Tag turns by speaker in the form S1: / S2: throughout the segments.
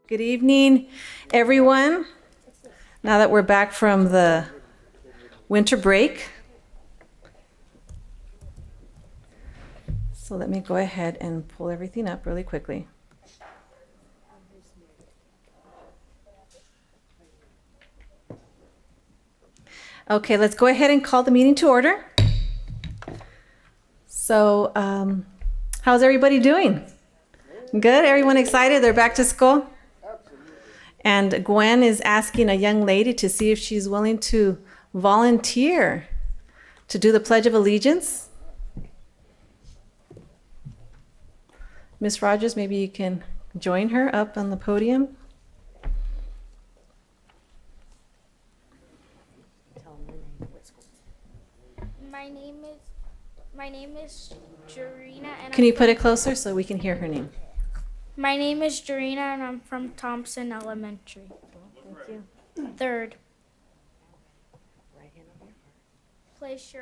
S1: Good evening, everyone. Now that we're back from the winter break, so let me go ahead and pull everything up really quickly. Okay, let's go ahead and call the meeting to order. So, how's everybody doing? Good? Everyone excited? They're back to school? And Gwen is asking a young lady to see if she's willing to volunteer to do the Pledge of Allegiance. Miss Rogers, maybe you can join her up on the podium.
S2: My name is Jarina, and
S1: Can you put it closer so we can hear her name?
S2: My name is Jarina, and I'm from Thompson Elementary.
S1: Thank you.
S2: Third. Place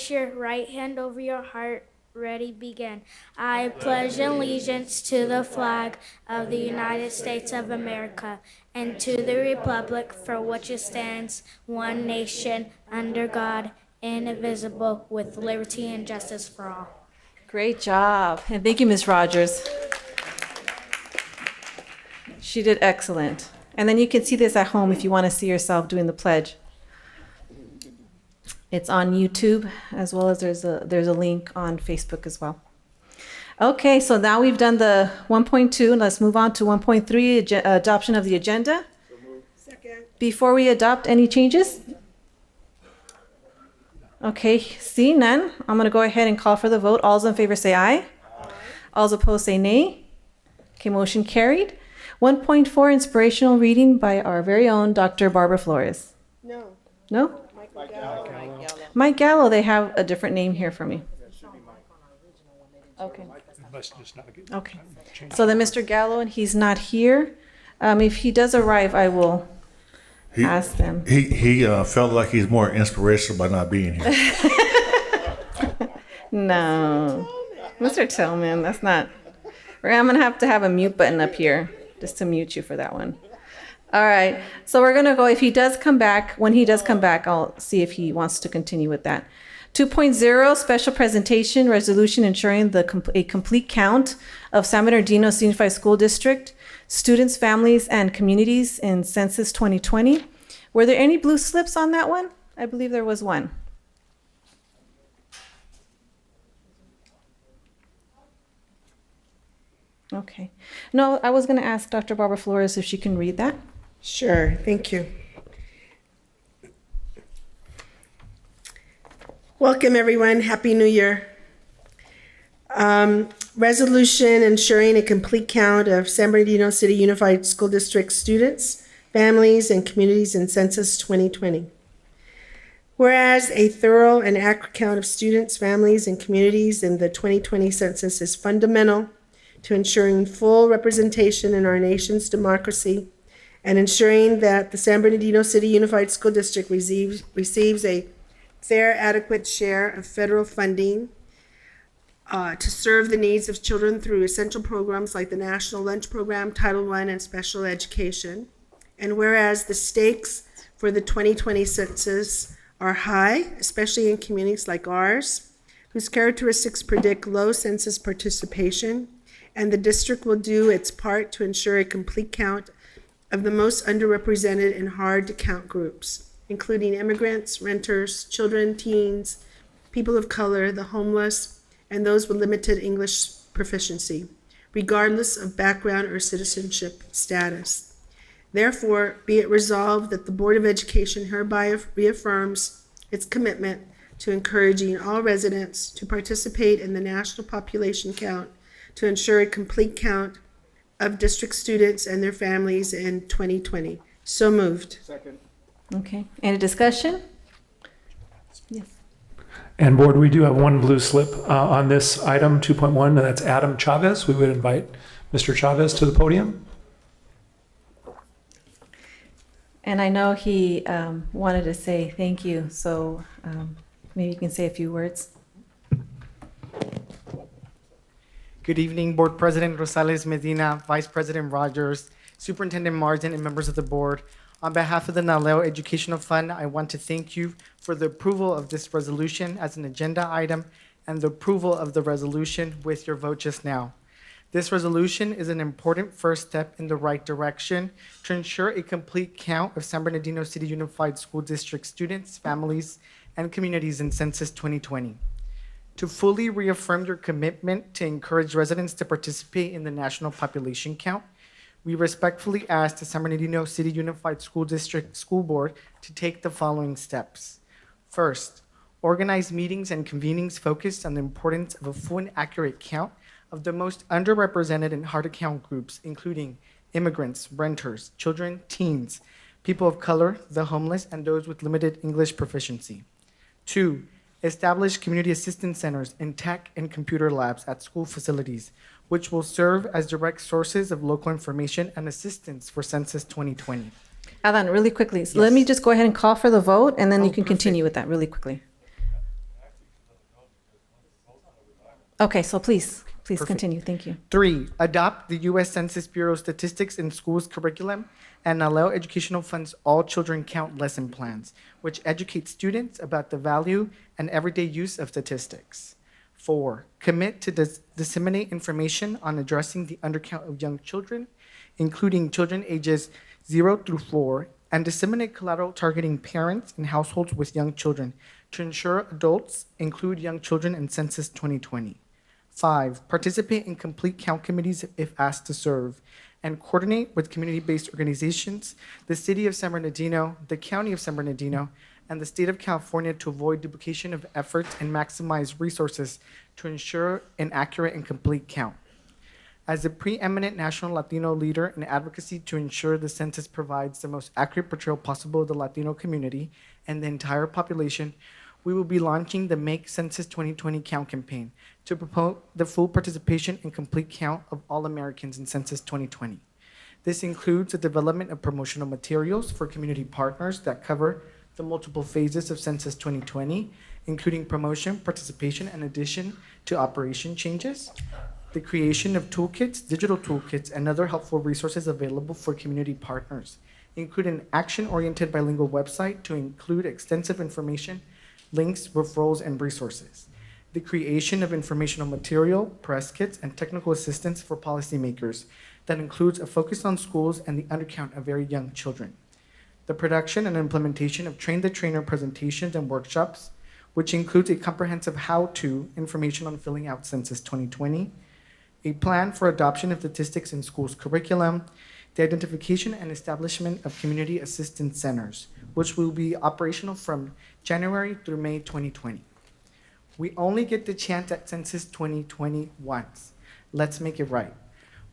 S2: your right hand over your heart. Ready, begin. I pledge allegiance to the flag of the United States of America and to the republic for which it stands, one nation, under God, indivisible, with liberty and justice for all.
S1: Great job. And thank you, Miss Rogers. She did excellent. And then you can see this at home if you want to see yourself doing the pledge. It's on YouTube, as well as there's a link on Facebook as well. Okay, so now we've done the 1.2. Let's move on to 1.3, adoption of the agenda.
S3: Second.
S1: Before we adopt, any changes? Okay, see none. I'm going to go ahead and call for the vote. All's in favor say aye. All's opposed say nay. Okay, motion carried. 1.4, inspirational reading by our very own Dr. Barbara Flores.
S3: No.
S1: No?
S3: Mike Gallo.
S1: Mike Gallo, they have a different name here for me. Okay. Okay. So then Mr. Gallo, and he's not here. If he does arrive, I will ask them.
S4: He felt like he's more inspirational by not being here.
S1: No. Mr. Tillman, that's not. I'm going to have a mute button up here just to mute you for that one. All right. So we're going to go, if he does come back, when he does come back, I'll see if he wants to continue with that. 2.0, special presentation, resolution ensuring a complete count of San Bernardino Unified School District, students, families, and communities in Census 2020. Were there any blue slips on that one? I believe there was one. Okay. No, I was going to ask Dr. Barbara Flores if she can read that.
S3: Sure, thank you. Welcome, everyone. Happy New Year. Resolution ensuring a complete count of San Bernardino City Unified School District students, families, and communities in Census 2020. Whereas a thorough and accurate count of students, families, and communities in the 2020 census is fundamental to ensuring full representation in our nation's democracy and ensuring that the San Bernardino City Unified School District receives a fair, adequate share of federal funding to serve the needs of children through essential programs like the National Lunch Program, Title I, and special education. And whereas the stakes for the 2020 census are high, especially in communities like ours, whose characteristics predict low census participation, and the district will do its part to ensure a complete count of the most underrepresented and hard-to-count groups, including immigrants, renters, children, teens, people of color, the homeless, and those with limited English proficiency, regardless of background or citizenship status. Therefore, be it resolved that the Board of Education hereby reaffirms its commitment to encouraging all residents to participate in the national population count to ensure a complete count of district students and their families in 2020. So moved.
S5: Second.
S1: Okay. Any discussion? Yes.
S6: And board, we do have one blue slip on this item, 2.1, and that's Adam Chavez. We would invite Mr. Chavez to the podium.
S1: And I know he wanted to say thank you, so maybe you can say a few words.
S5: Good evening, Board President Rosales Medina, Vice President Rogers, Superintendent Martin, and members of the board. On behalf of the NALEO Educational Fund, I want to thank you for the approval of this resolution as an agenda item and the approval of the resolution with your vote just now. This resolution is an important first step in the right direction to ensure a complete count of San Bernardino City Unified School District students, families, and communities in Census 2020. To fully reaffirm your commitment to encourage residents to participate in the national population count, we respectfully ask the San Bernardino City Unified School District School Board to take the following steps. First, organize meetings and convenings focused on the importance of a full and accurate count of the most underrepresented and hard-to-count groups, including immigrants, renters, children, teens, people of color, the homeless, and those with limited English proficiency. 2, establish community assistance centers and tech and computer labs at school facilities, which will serve as direct sources of local information and assistance for Census 2020.
S1: Alan, really quickly, so let me just go ahead and call for the vote, and then you can continue with that really quickly. Okay, so please continue. Thank you.
S5: 3, adopt the U.S. Census Bureau statistics in schools curriculum and NALEO Educational Fund's All Children Count lesson plans, which educate students about the value and everyday use of statistics. 4, commit to disseminate information on addressing the undercount of young children, including children ages 0 through 4, and disseminate collateral targeting parents and households with young children to ensure adults include young children in Census 2020. 5, participate in complete count committees if asked to serve, and coordinate with community-based organizations, the City of San Bernardino, the County of San Bernardino, and the State of California to avoid duplication of efforts and maximize resources to ensure an accurate and complete count. As a preeminent national Latino leader in advocacy to ensure the census provides the most accurate portrayal possible of the Latino community and the entire population, we will be launching the Make Census 2020 Count campaign to promote the full participation and complete count of all Americans in Census 2020. This includes the development of promotional materials for community partners that cover the multiple phases of Census 2020, including promotion, participation, and addition to operation changes, the creation of toolkits, digital toolkits, and other helpful resources available for community partners, including an action-oriented bilingual website to include extensive information, links, referrals, and resources, the creation of informational material, press kits, and technical assistance for policymakers that includes a focus on schools and the undercount of very young children, the production and implementation of train-the-trainer presentations and workshops, which includes a comprehensive how-to information on filling out Census 2020, a plan for adoption of statistics in schools curriculum, the identification and establishment of community assistance centers, which will be operational from January through May 2020. We only get the chance at Census 2020 once. Let's make it right.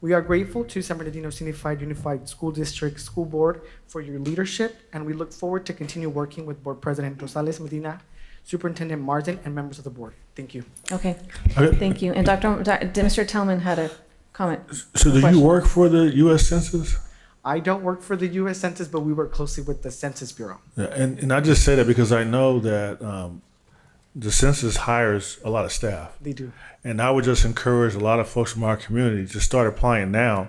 S5: We are grateful to San Bernardino Unified School District School Board for your leadership, and we look forward to continue working with Board President Rosales Medina, Superintendent Martin, and members of the board. Thank you.
S1: Okay, thank you. And Mr. Tellman had a comment.
S4: So do you work for the U.S. Census?
S5: I don't work for the U.S. Census, but we work closely with the Census Bureau.
S4: Yeah, and I just say that because I know that the census hires a lot of staff.
S5: They do.
S4: And I would just encourage a lot of folks from our community to start applying now,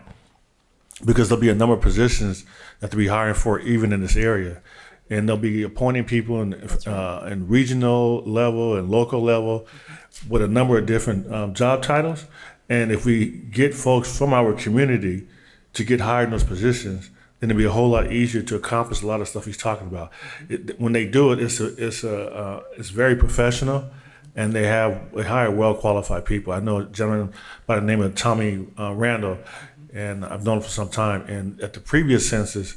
S4: because there'll be a number of positions that they'll be hiring for even in this area. And they'll be appointing people in regional level and local level with a number of different job titles. And if we get folks from our community to get hired in those positions, then it'll be a whole lot easier to accomplish a lot of stuff he's talking about. When they do it, it's very professional, and they hire well qualified people. I know a gentleman by the name of Tommy Randall, and I've known him for some time. And at the previous census,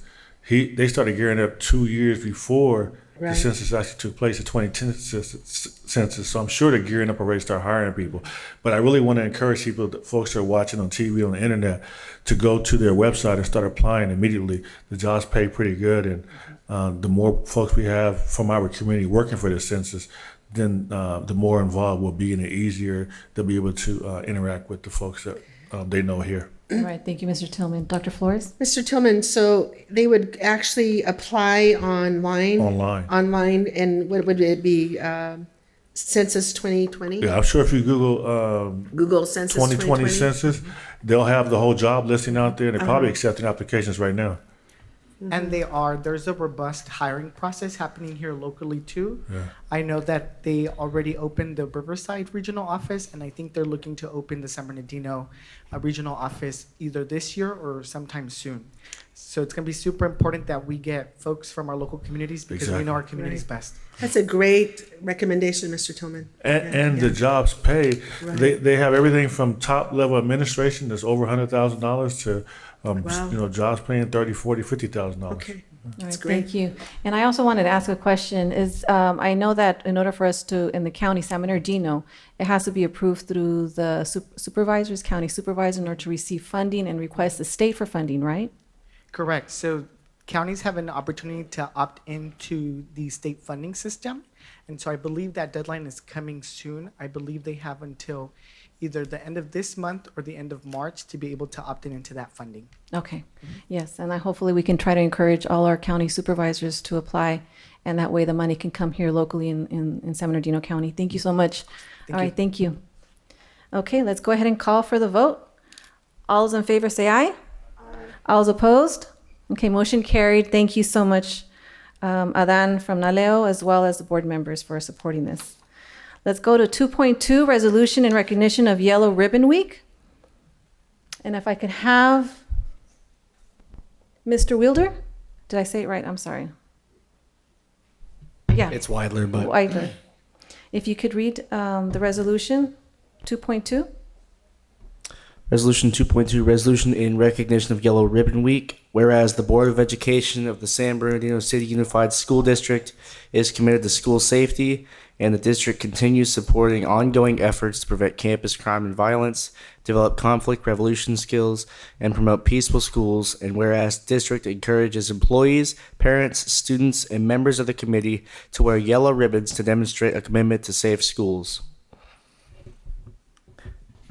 S4: they started gearing up 2 years before the census actually took place, the 2010 census. So I'm sure they're gearing up already to start hiring people. But I really want to encourage people, the folks that are watching on TV, on the internet, to go to their website and start applying immediately. The jobs pay pretty good, and the more folks we have from our community working for this census, then the more involved we'll be, and the easier they'll be able to interact with the folks that they know here.
S1: All right, thank you, Mr. Tillman. Dr. Flores?
S3: Mr. Tillman, so they would actually apply online?
S4: Online.
S3: Online, and what would it be? Census 2020?
S4: Yeah, I'm sure if you Google
S3: Google Census
S4: 2020
S3: 2020?
S4: census, they'll have the whole job listing out there. They're probably accepting applications right now.
S5: And there's a robust hiring process happening here locally too.
S4: Yeah.
S5: I know that they already opened the Riverside Regional Office, and I think they're looking to open the San Bernardino Regional Office either this year or sometime soon. So it's going to be super important that we get folks from our local communities because we know our communities best.
S3: That's a great recommendation, Mr. Tillman.
S4: And the jobs pay, they have everything from top level administration that's over $100,000 to
S3: Wow.
S4: jobs paying $30,000, $40,000, $50,000.
S3: Okay,
S1: All
S3: that's
S1: right,
S3: great.
S1: thank you. And I also wanted to ask a question is, I know that in order for us to, in the county, San Bernardino, it has to be approved through the county supervisor in order to receive funding and request the state for funding, right?
S5: Correct. So counties have an opportunity to opt into the state funding system. And so I believe that deadline is coming soon. I believe they have until either the end of this month or the end of March to be able to opt in into that funding.
S1: Okay, yes, and hopefully we can try to encourage all our county supervisors to apply, and that way the money can come here locally in San Bernardino County. Thank you so much. All right, thank you. Okay, let's go ahead and call for the vote. All those in favor say aye. All those opposed? Okay, motion carried. Thank you so much, Adan from Naleo, as well as the board members for supporting this. Let's go to 2.2, resolution in recognition of Yellow Ribbon Week. And if I could have Mr. Wielder? Did I say it right? I'm sorry. Yeah.
S7: It's Weidler, but
S1: Weidler. If you could read the resolution, 2.2.
S7: Resolution 2.2, resolution in recognition of Yellow Ribbon Week. Whereas the Board of Education of the San Bernardino City Unified School District is committed to school safety, and the district continues supporting ongoing efforts to prevent campus crime and violence, develop conflict resolution skills, and promote peaceful schools. And whereas district encourages employees, parents, students, and members of the committee to wear yellow ribbons to demonstrate a commitment to safe schools.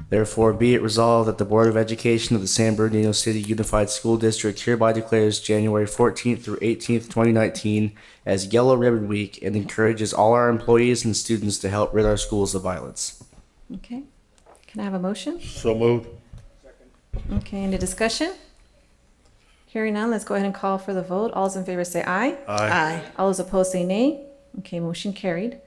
S7: Therefore, be it resolved that the Board of Education of the San Bernardino City Unified School District hereby declares January 14th through 18th, 2019 as Yellow Ribbon Week and encourages all our employees and students to help rid our schools of violence.
S1: Okay. Can I have a motion?
S4: So moved.
S1: Okay, any discussion? Hearing none, let's go ahead and call for the vote. All those in favor say aye.
S3: Aye.
S1: All those opposed say nay. Okay, motion carried.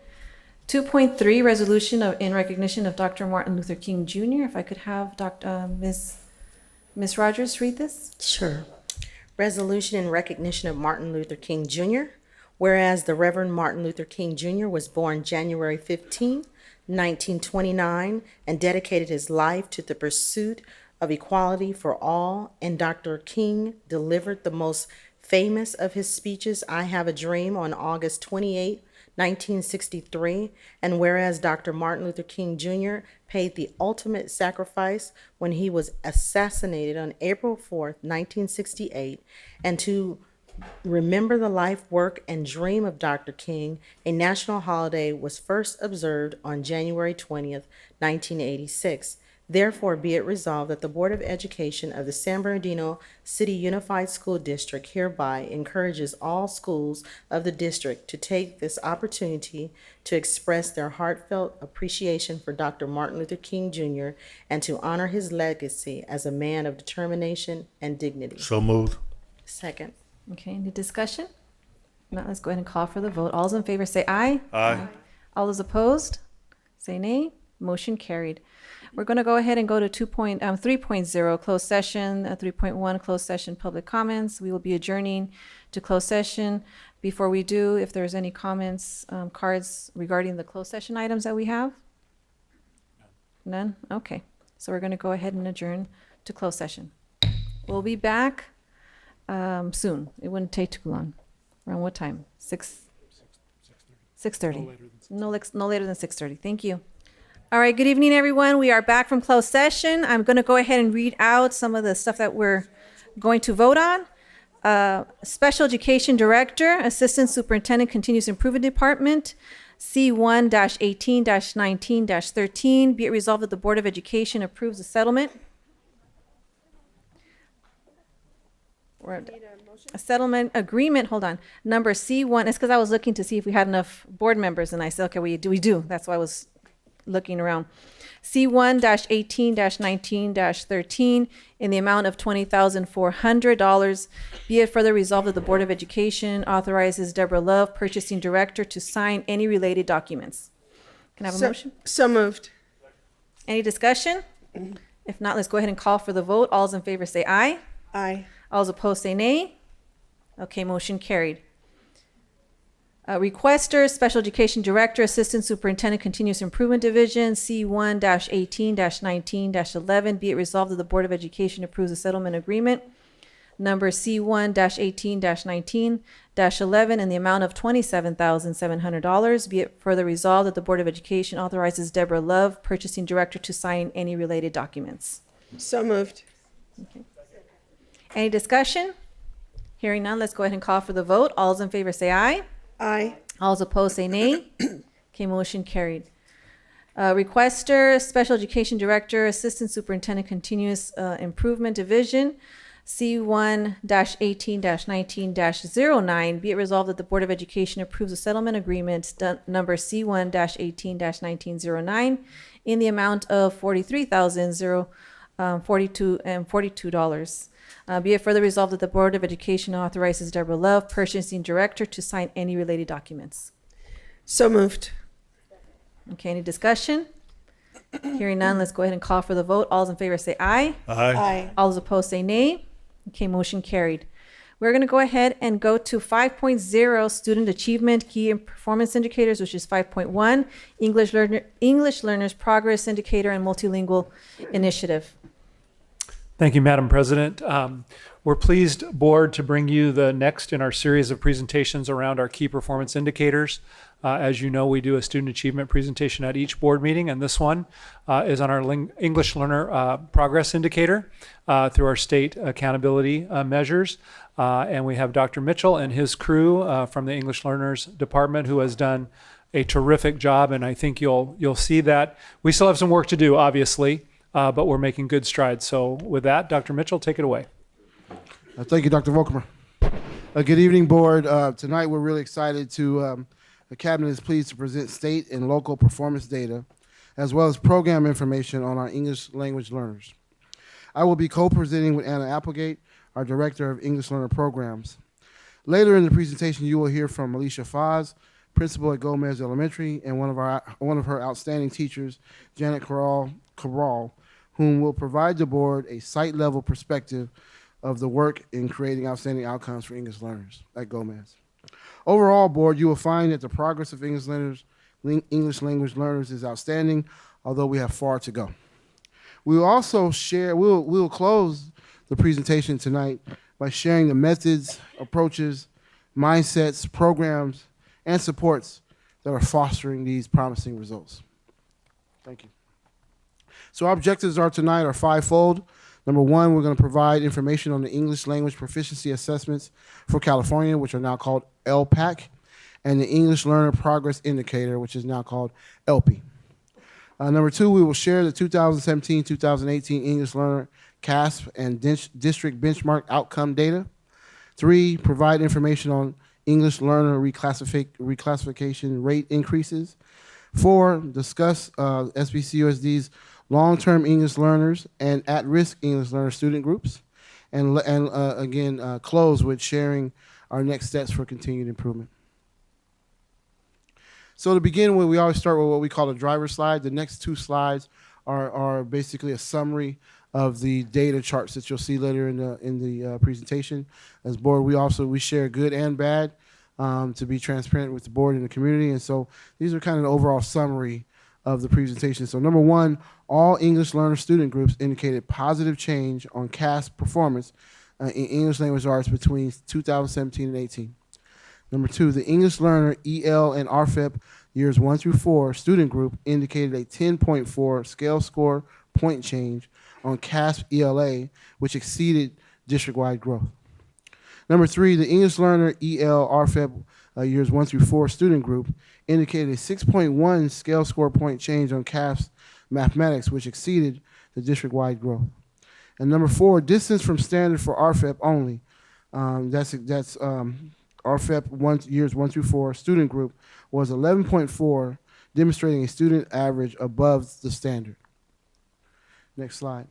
S1: 2.3, resolution in recognition of Dr. Martin Luther King Jr. If I could have Ms. Rogers read this?
S8: Sure. Resolution in recognition of Martin Luther King Jr. Whereas the Reverend Martin Luther King Jr. was born January 15, 1929, and dedicated his life to the pursuit of equality for all, and Dr. King delivered the most famous of his speeches, I Have a Dream, on August 28, 1963, and whereas Dr. Martin Luther King Jr. paid the ultimate sacrifice when he was assassinated on April 4th, 1968, and to remember the life, work, and dream of Dr. King, a national holiday was first observed on January 20th, 1986. Therefore, be it resolved that the Board of Education of the San Bernardino City Unified School District hereby encourages all schools of the district to take this opportunity to express their heartfelt appreciation for Dr. Martin Luther King Jr. and to honor his legacy as a man of determination and dignity.
S4: So moved.
S8: Second.
S1: Okay, any discussion? Now let's go ahead and call for the vote. All those in favor say aye.
S4: Aye.
S1: All those opposed say nay. Motion carried. We're going to go ahead and go to 3.0, closed session, 3.1, closed session, public comments. We will be adjourning to closed session. Before we do, if there's any comments, cards regarding the closed session items that we have? None? Okay. So we're going to go ahead and adjourn to closed session. We'll be back soon. It wouldn't take too long. Around what time? 6:30. No later than 6:30. Thank you. All right, good evening, everyone. We are back from closed session. I'm going to go ahead and read out some of the stuff that we're going to vote on. Special Education Director, Assistant Superintendent, Continuous Improvement Department, C1-18-19-13. Be it resolved that the Board of Education approves the settlement. we're at a settlement agreement, hold on, number C1, it's because I was looking to see if we had enough board members, and I said, okay, we do. That's why I was looking around. C1-18-19-13 in the amount of $20,400. Be it further resolved that the Board of Education authorizes Deborah Love, Purchasing Director, to sign any related documents. Can I have a motion?
S3: So moved.
S1: Any discussion? If not, let's go ahead and call for the vote. All's in favor say aye.
S3: Aye.
S1: All's opposed say nay. Okay, motion carried. Requester, Special Education Director, Assistant Superintendent, Continuous Improvement Division, C1-18-19-11. Be it resolved that the Board of Education approves a settlement agreement number C1-18-19-11 in the amount of $27,700. Be it further resolved that the Board of Education authorizes Deborah Love, Purchasing Director, to sign any related documents.
S3: So moved.
S1: Any discussion? Hearing none, let's go ahead and call for the vote. All's in favor say aye.
S3: Aye.
S1: All's opposed say nay. Okay, motion carried. Requester, Special Education Director, Assistant Superintendent, Continuous Improvement Division, C1-18-19-09. Be it resolved that the Board of Education approves a settlement agreement number C1-18-1909 in the amount of $43,042. Be it further resolved that the Board of Education authorizes Deborah Love, Purchasing Director, to sign any related documents.
S3: So moved.
S1: Okay, any discussion? Hearing none, let's go ahead and call for the vote. All's in favor say aye.
S3: Aye.
S1: All those opposed say nay. Okay, motion carried. We're going to go ahead and go to 5.0 Student Achievement Key and Performance Indicators, which is 5.1 English Learners Progress Indicator and Multilingual Initiative.
S6: Thank you, Madam President. We're pleased, Board, to bring you the next in our series of presentations around our key performance indicators. As you know, we do a student achievement presentation at each board meeting, and this one is on our English Learner Progress Indicator through our state accountability measures. And we have Dr. Mitchell and his crew from the English Learners Department who has done a terrific job, and I think you'll see that. We still have some work to do, obviously, but we're making good strides. So with that, Dr. Mitchell, take it away.
S9: Thank you, Dr. Volkmer. Good evening, Board. Tonight, we're really excited to, the Cabinet is pleased to present state and local performance data, as well as program information on our English language learners. I will be co-presenting with Anna Applegate, our Director of English Learner Programs. Later in the presentation, you will hear from Alicia Foz, Principal at Gomez Elementary, and one of her outstanding teachers, Janet Cabral, whom will provide the Board a site-level perspective of the work in creating outstanding outcomes for English learners at Gomez. Overall, Board, you will find that the progress of English language learners is outstanding, although we have far to go. We will also share, we will close the presentation tonight by sharing the methods, approaches, mindsets, programs, and supports that are fostering these promising results. Thank you. So our objectives tonight are fivefold. Number one, we're going to provide information on the English language proficiency assessments for California, which are now called LPAC, and the English Learner Progress Indicator, which is now called ELPI. Number two, we will share the 2017-2018 English Learner CAASPP and District Benchmark Outcome data. Three, provide information on English Learner reclassification rate increases. Four, discuss SBCUSD's long-term English learners and at-risk English learner student groups. And again, close with sharing our next steps for continued improvement. So to begin with, we always start with what we call a driver slide. The next two slides are basically a summary of the data charts that you'll see later in the presentation. As Board, we share good and bad to be transparent with the Board and the community. And so these are kind of the overall summary of the presentation. So number one, all English learner student groups indicated positive change on CAASPP performance in English language arts between 2017 and 18. Number two, the English learner EL and RFEP years 1 through 4 student group indicated a 10.4 scale score point change on CAASPP ELA, which exceeded district-wide growth. Number three, the English learner EL RFEP years 1 through 4 student group indicated a 6.1 scale score point change on CAASPP mathematics, which exceeded the district-wide growth. And number four, distance from standard for RFEP only That's RFEP years 1 through 4 student group was 11.4, demonstrating a student average above the standard. Next slide.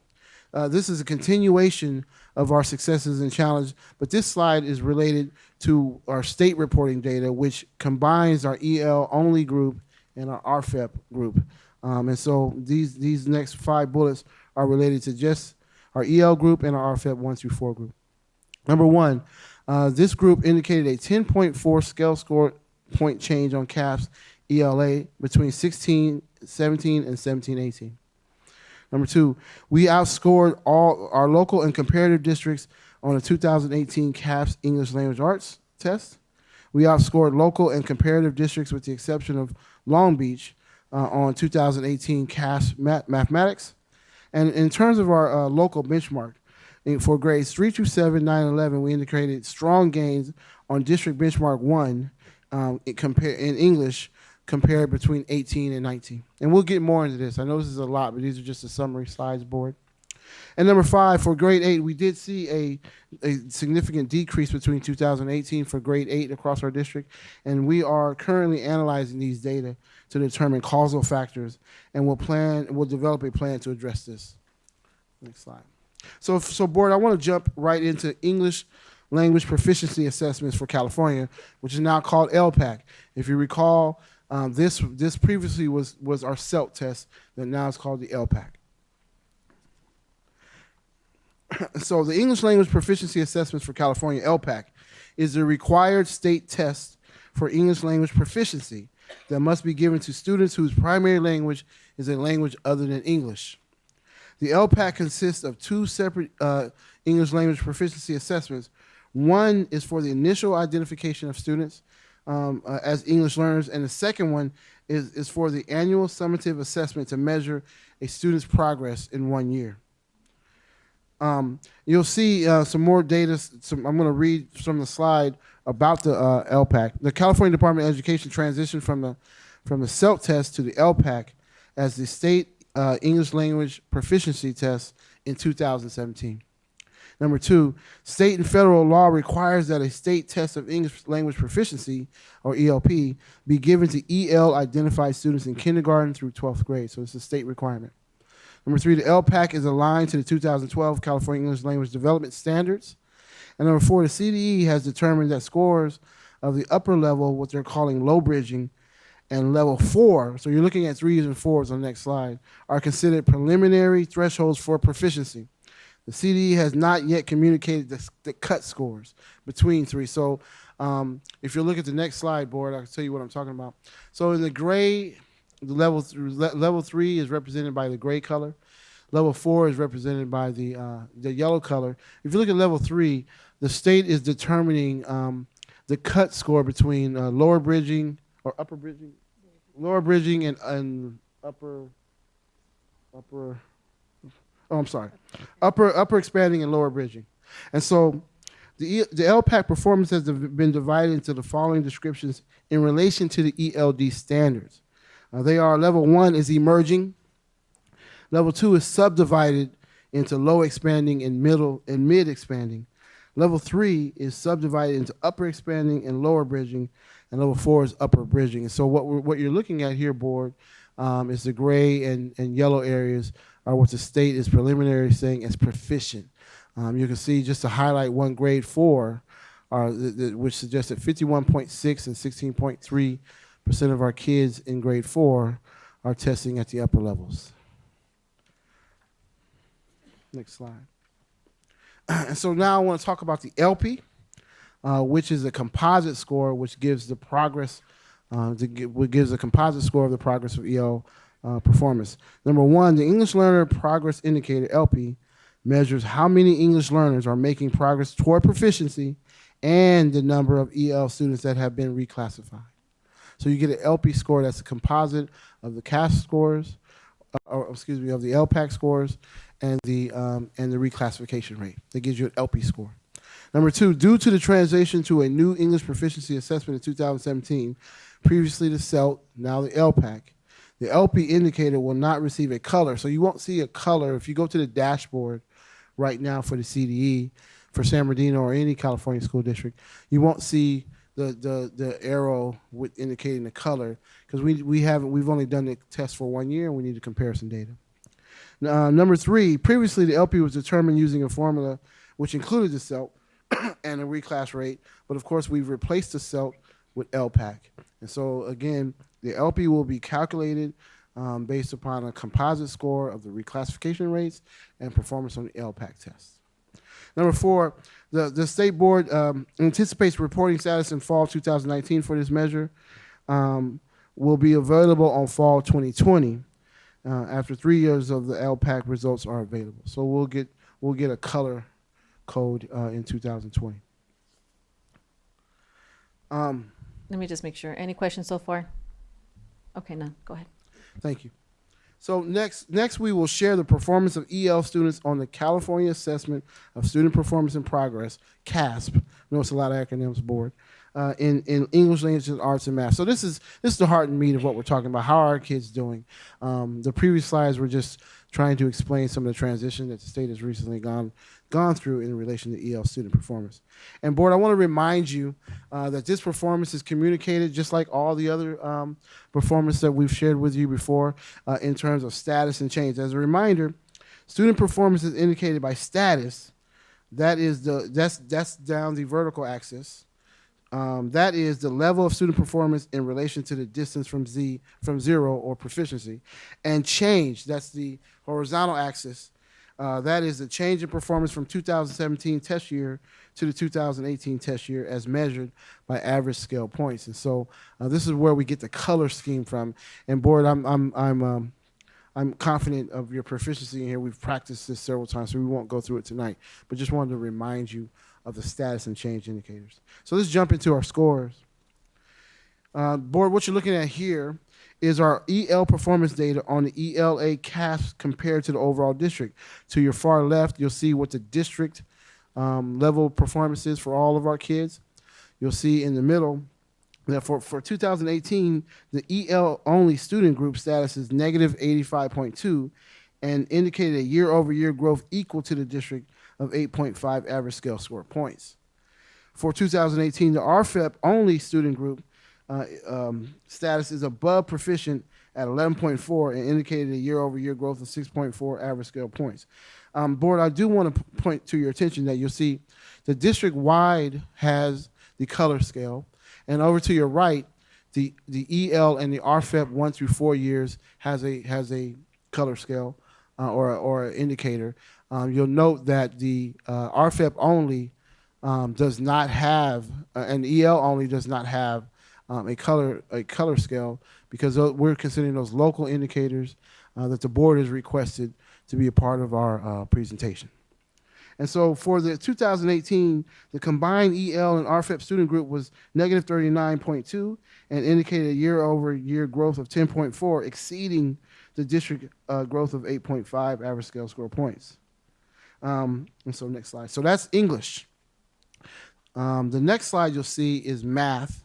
S9: This is a continuation of our successes and challenge, but this slide is related to our state reporting data, which combines our EL only group and our RFEP group. And so these next 5 bullets are related to just our EL group and our RFEP 1 through 4 group. Number 1, this group indicated a 10.4 scale score point change on CAASPP ELA between 16-17 and 17-18. Number 2, we outscored all our local and comparative districts on the 2018 CAASPP English Language Arts test. We outscored local and comparative districts with the exception of Long Beach on 2018 CAASPP Mathematics. And in terms of our local benchmark, for grades 3 through 7, 9, 11, we indicated strong gains on district benchmark 1 in English compared between 18 and 19. And we'll get more into this. I know this is a lot, but these are just the summary slides board. And number 5, for grade 8, we did see a significant decrease between 2018 for grade 8 across our district. And we are currently analyzing these data to determine causal factors, and we'll develop a plan to address this. Next slide. So board, I want to jump right into English language proficiency assessments for California, which is now called LPAC. If you recall, this previously was our CELT test, that now is called the LPAC. So the English language proficiency assessments for California, LPAC, is the required state test for English language proficiency that must be given to students whose primary language is a language other than English. The LPAC consists of 2 separate English language proficiency assessments. One is for the initial identification of students as English learners, and the second one is for the annual summative assessment to measure a student's progress in 1 year. You'll see some more data. I'm going to read from the slide about the LPAC. The California Department of Education transitioned from the CELT test to the LPAC as the state English language proficiency test in 2017. Number 2, state and federal law requires that a state test of English language proficiency, or ELP, be given to EL identified students in kindergarten through 12th grade. So it's a state requirement. Number 3, the LPAC is aligned to the 2012 California English Language Development Standards. And number 4, the CDE has determined that scores of the upper level, what they're calling low bridging, and level 4, so you're looking at 3s and 4s on the next slide, are considered preliminary thresholds for proficiency. The CDE has not yet communicated the cut scores between 3. So if you look at the next slide, board, I can tell you what I'm talking about. So in the gray, the level 3 is represented by the gray color. Level 4 is represented by the yellow color. If you look at level 3, the state is determining the cut score between lower bridging or upper bridging, lower bridging and upper expanding and lower bridging. And so the LPAC performance has been divided into the following descriptions in relation to the ELD standards. They are: level 1 is emerging, level 2 is subdivided into low expanding and mid expanding, level 3 is subdivided into upper expanding and lower bridging, and level 4 is upper bridging. And so what you're looking at here, board, is the gray and yellow areas are what the state is preliminary saying as proficient. You can see, just to highlight one, grade 4, which suggests that 51.6 and 16.3% of our kids in grade 4 are testing at the upper levels. Next slide. And so now I want to talk about the LP, which is a composite score, which gives the progress, gives a composite score of the progress of EL performance. Number 1, the English Learner Progress Indicator, LP, measures how many English learners are making progress toward proficiency and the number of EL students that have been reclassified. So you get an LP score that's a composite of the CAASPP scores, of the LPAC scores, and the reclassification rate. That gives you an LP score. Number 2, due to the transition to a new English proficiency assessment in 2017, previously the CELT, now the LPAC, the LP indicator will not receive a color. So you won't see a color. If you go to the dashboard right now for the CDE, for San Bernardino or any California school district, you won't see the arrow with indicating the color because we've only done the test for 1 year and we need the comparison data. Number 3, previously the LP was determined using a formula which included the CELT and a reclass rate, but of course we've replaced the CELT with LPAC. And so again, the LP will be calculated based upon a composite score of the reclassification rates and performance on the LPAC test. Number 4, the state board anticipates reporting status in fall 2019 for this measure. Will be available on fall 2020 after 3 years of the LPAC results are available. So we'll get a color code in 2020.
S1: Let me just make sure. Any questions so far? Okay, none. Go ahead.
S9: Thank you. So next we will share the performance of EL students on the California Assessment of Student Performance and Progress, CAASPP. I know it's a lot of acronyms, board, in English, language, and arts and math. So this is the heart and meat of what we're talking about. How are our kids doing? The previous slides were just trying to explain some of the transition that the state has recently gone through in relation to EL student performance. And board, I want to remind you that this performance is communicated just like all the other performance that we've shared with you before in terms of status and change. As a reminder, student performance is indicated by status. That's down the vertical axis. That is the level of student performance in relation to the distance from zero or proficiency. And change, that's the horizontal axis. That is the change in performance from 2017 test year to the 2018 test year as measured by average scale points. And so this is where we get the color scheme from. And board, I'm confident of your proficiency in here. We've practiced this several times, so we won't go through it tonight. But just wanted to remind you of the status and change indicators. So let's jump into our scores. Board, what you're looking at here is our EL performance data on the ELA CAASPP compared to the overall district. To your far left, you'll see what the district level performance is for all of our kids. You'll see in the middle that for 2018, the EL only student group status is negative 85.2 and indicated a year-over-year growth equal to the district of 8.5 average scale score points. For 2018, the RFEP only student group status is above proficient at 11.4 and indicated a year-over-year growth of 6.4 average scale points. Board, I do want to point to your attention that you'll see the district-wide has the color scale, and over to your right, the EL and the RFEP 1 through 4 years has a color scale or an indicator. You'll note that the RFEP only does not have, and EL only does not have a color scale because we're considering those local indicators that the board has requested to be a part of our presentation. And so for the 2018, the combined EL and RFEP student group was negative 39.2 and indicated a year-over-year growth of 10.4, exceeding the district growth of 8.5 average scale score points. And so next slide. So that's English. The next slide you'll see is math.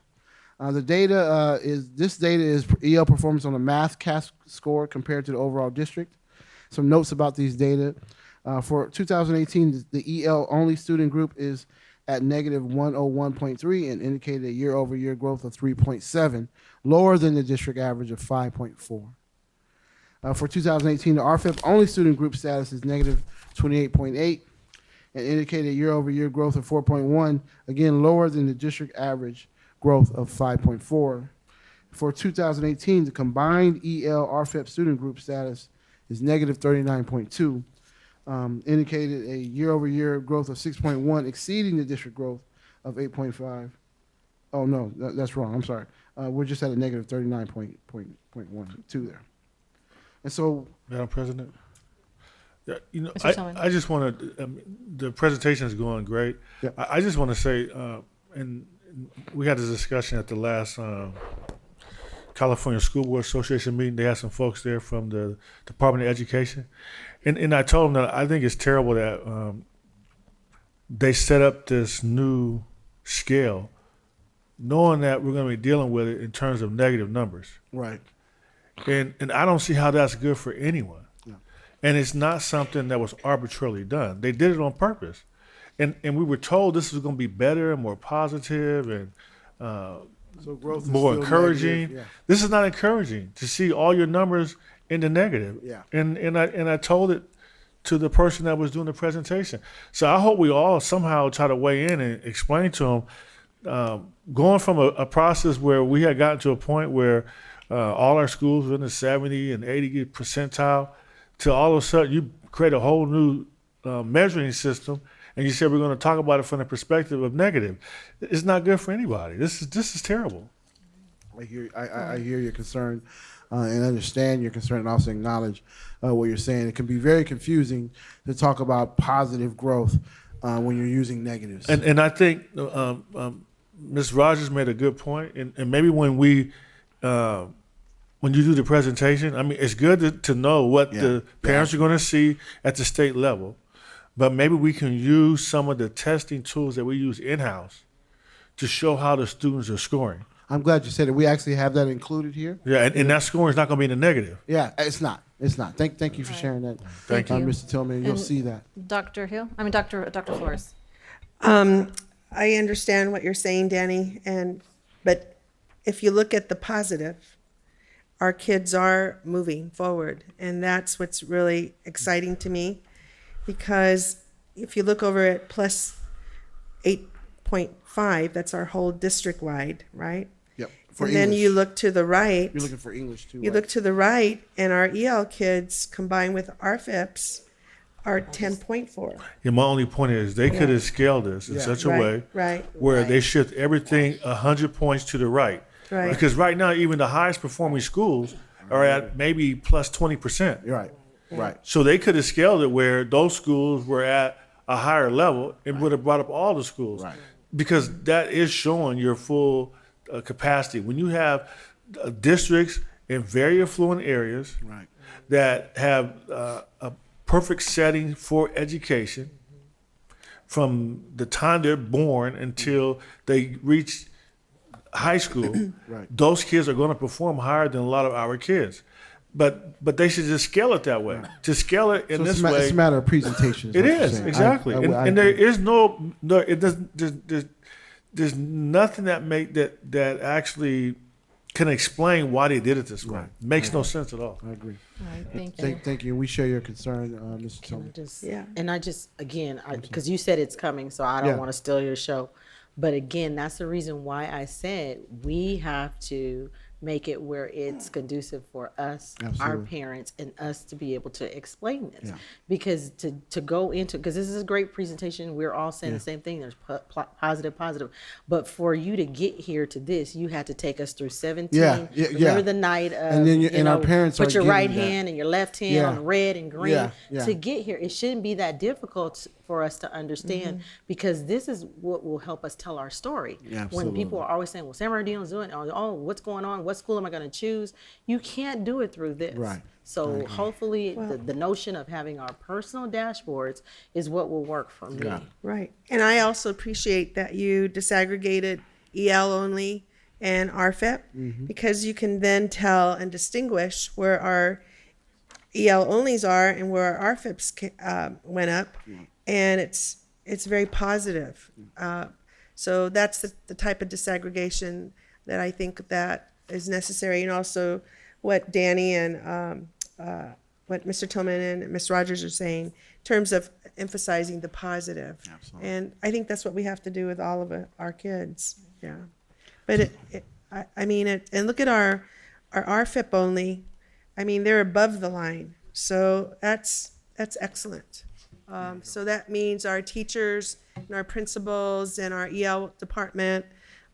S9: This data is EL performance on the math CAASPP score compared to the overall district. Some notes about these data. For 2018, the EL only student group is at negative 101.3 and indicated a year-over-year growth of 3.7, lower than the district average of 5.4. For 2018, the RFEP only student group status is negative 28.8 and indicated a year-over-year growth of 4.1, again lower than the district average growth of 5.4. For 2018, the combined EL RFEP student group status is negative 39.2, indicated a year-over-year growth of 6.1, exceeding the district growth of 8.5. Oh no, that's wrong. I'm sorry. We're just at a negative 39.12 there. And so,
S4: Madam President,
S1: Mr. Tillman.
S4: I just want to. The presentation is going great.
S9: Yeah.
S4: I just want to say, and we had this discussion at the last California School Board Association meeting. They had some folks there from the Department of Education, and I told them that I think it's terrible that they set up this new scale, knowing that we're going to be dealing with it in terms of negative numbers.
S9: right.
S4: And I don't see how that's good for anyone.
S9: Yeah.
S4: And it's not something that was arbitrarily done. They did it on purpose. and we were told this was going to be better and more positive and
S9: So growth is
S4: more
S9: still
S4: encouraging.
S9: negative, yeah.
S4: This is not encouraging to see all your numbers in the negative.
S9: Yeah.
S4: And I told it to the person that was doing the presentation. So I hope we all somehow try to weigh in and explain to them, going from a process where we had gotten to a point where all our schools were in the 70 and 80 percentile, to all of a sudden you create a whole new measuring system, and you said we're going to talk about it from the perspective of negative. It's not good for anybody. This is terrible.
S9: I hear your concern and understand your concern, and also acknowledge what you're saying. It can be very confusing to talk about positive growth when you're using negatives.
S4: And I think Ms. Rogers made a good point, and maybe when you do the presentation, I mean, it's good to know what the parents are going to see at the state level, but maybe we can use some of the testing tools that we use in-house to show how the students are scoring.
S9: I'm glad you said it. We actually have that included here.
S4: Yeah, and that scoring is not going to be in the negative.
S9: Yeah, it's not. It's not. Thank you for sharing that.
S4: Thank you.
S9: Mr. Tillman. You'll
S1: And-
S9: see that.
S1: Dr. Flores.
S3: I understand what you're saying, Danny, but if you look at the positive, our kids are moving forward, and that's what's really exciting to me, because if you look over at plus 8.5, that's our whole district-wide, right?
S9: Yep.
S3: And then you look to the right.
S9: You're looking for English too.
S3: You
S9: right?
S3: look to the right, and our EL kids combined with our FIPS are 10.4.
S4: Yeah, my only point is they could have scaled this in such a way
S3: Right.
S4: where they shift everything 100 points to the right.
S3: Right.
S4: Because right now, even the highest performing schools are at maybe plus 20%.
S9: You're right. Right.
S4: So they could have scaled it where those schools were at a higher level and would have brought up all the schools.
S9: Right.
S4: Because that is showing your full capacity. When you have districts in very affluent areas
S9: Right.
S4: that have a perfect setting for education from the time they're born until they reach high school,
S9: Right.
S4: those kids are going to perform higher than a lot of our kids. But they should just scale it that way. To scale it in
S9: So
S4: this
S9: it's
S4: way,
S9: a matter of presentation.
S4: it
S9: what you're
S4: is
S9: saying.
S4: exactly,
S9: I
S4: and there
S9: agree.
S4: is there's nothing that actually can explain why they did it this way.
S9: Right.
S4: Makes no sense at all.
S9: I agree.
S1: All right, thank you.
S9: Thank you. We share your concern, Mr.
S8: Can I
S9: Tillman.
S8: just,
S3: Yeah.
S8: and I just, again, because you said it's coming, so I don't
S9: Yeah.
S8: want to steal your show. But again, that's the reason why I said we have to make it where it's conducive for us, our
S9: Absolutely.
S8: parents, and us to be able to explain this.
S9: Yeah.
S8: Because to go into, because this is a great presentation, we're all saying the same thing. There's positive. But for you to get here to this, you had to take us through 17.
S9: Yeah, yeah,
S8: Remember
S9: yeah.
S8: the night of,
S9: And then and our parents
S8: put
S9: are
S8: your right
S9: getting that.
S8: hand and your left hand
S9: Yeah.
S8: on red and green.
S9: Yeah, yeah.
S8: To get here, it shouldn't be that difficult for us to understand, because this is what will help us tell our story.
S9: Yeah,
S8: When
S9: absolutely.
S8: people are always saying, well, San Bernardino's doing it, oh, what's going on? What school am I going to choose? You can't do it through this.
S9: Right.
S8: So hopefully the notion of having our personal dashboards is what will work for me.
S9: Yeah.
S3: Right. And I also appreciate that you disaggregated EL only and RFIP, because you can then tell and distinguish where our EL onlys are and where our RFIPs went up. And it's very positive. So that's the type of disaggregation that I think that is necessary. And also what Danny and what Mr. Tillman and Ms. Rogers are saying in terms of emphasizing the positive.
S9: Absolutely.
S3: And I think that's what we have to do with all of our kids. Yeah. But I mean, and look at our RFIP only. I mean, they're above the line. So that's excellent. So that means our teachers and our principals and our EL department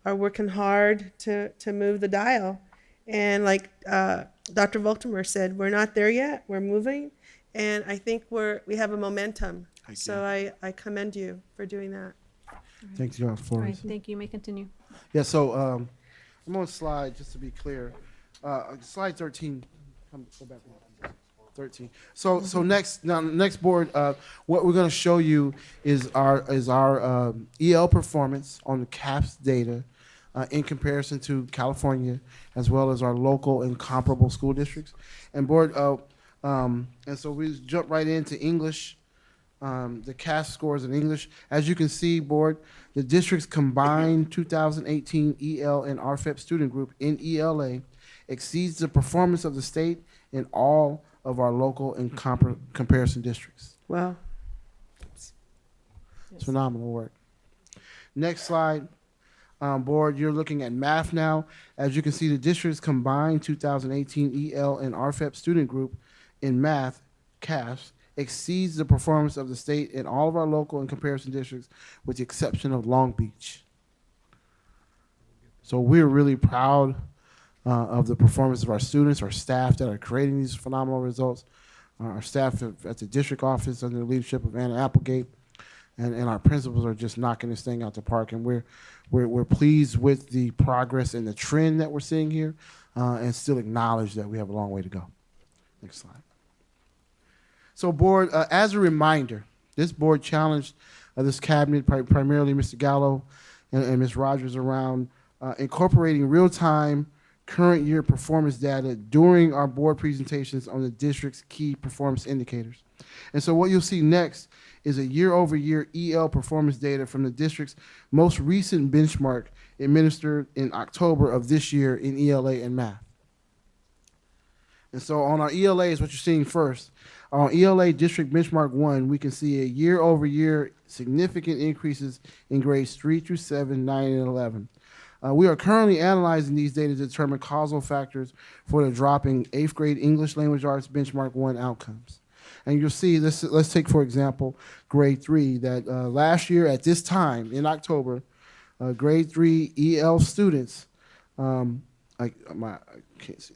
S3: are working hard to move the dial. And like Dr. Volkmer said, we're not there yet. We're moving. And I think we have a momentum. So I commend you for doing that.
S9: Thank you,
S1: All
S9: for
S1: right, thank you. You may continue.
S9: Yeah, so I'm on slide, just to be clear, slide 13. Go back one. 13. So next board, what we're going to show you is our EL performance on the CAASPP data in comparison to California, as well as our local and comparable school districts. And board, and so we jump right into English. the CAASPP scores in English. As you can see, board, the district's combined 2018 EL and RFEP student group in ELA exceeds the performance of the state in all of our local and comparison districts.
S3: Wow.
S9: It's phenomenal work. Next slide, board, you're looking at math now. As you can see, the district's combined 2018 EL and RFEP student group in math, CAASPP, exceeds the performance of the state in all of our local and comparison districts, with the exception of Long Beach. So we're really proud of the performance of our students, our staff that are creating these phenomenal results, our staff at the district office under the leadership of Anna Applegate, and our principals are just knocking this thing out the park. And we're pleased with the progress and the trend that we're seeing here, and still acknowledge that we have a long way to go. Next slide. So board, as a reminder, this board challenged this cabinet, primarily Mr. Gallo and Ms. Rogers, around incorporating real-time current year performance data during our board presentations on the district's key performance indicators. And so what you'll see next is a year-over-year EL performance data from the district's most recent benchmark administered in October of this year in ELA and math. And so on our ELA is what you're seeing first. On ELA District Benchmark 1, we can see a year-over-year significant increases in grades 3 through 7, 9, and 11. We are currently analyzing these data to determine causal factors for the drop in 8th grade English Language Arts Benchmark 1 outcomes. And you'll see this. Let's take, for example, grade 3, that last year at this time in October, grade 3 EL students, I can't see,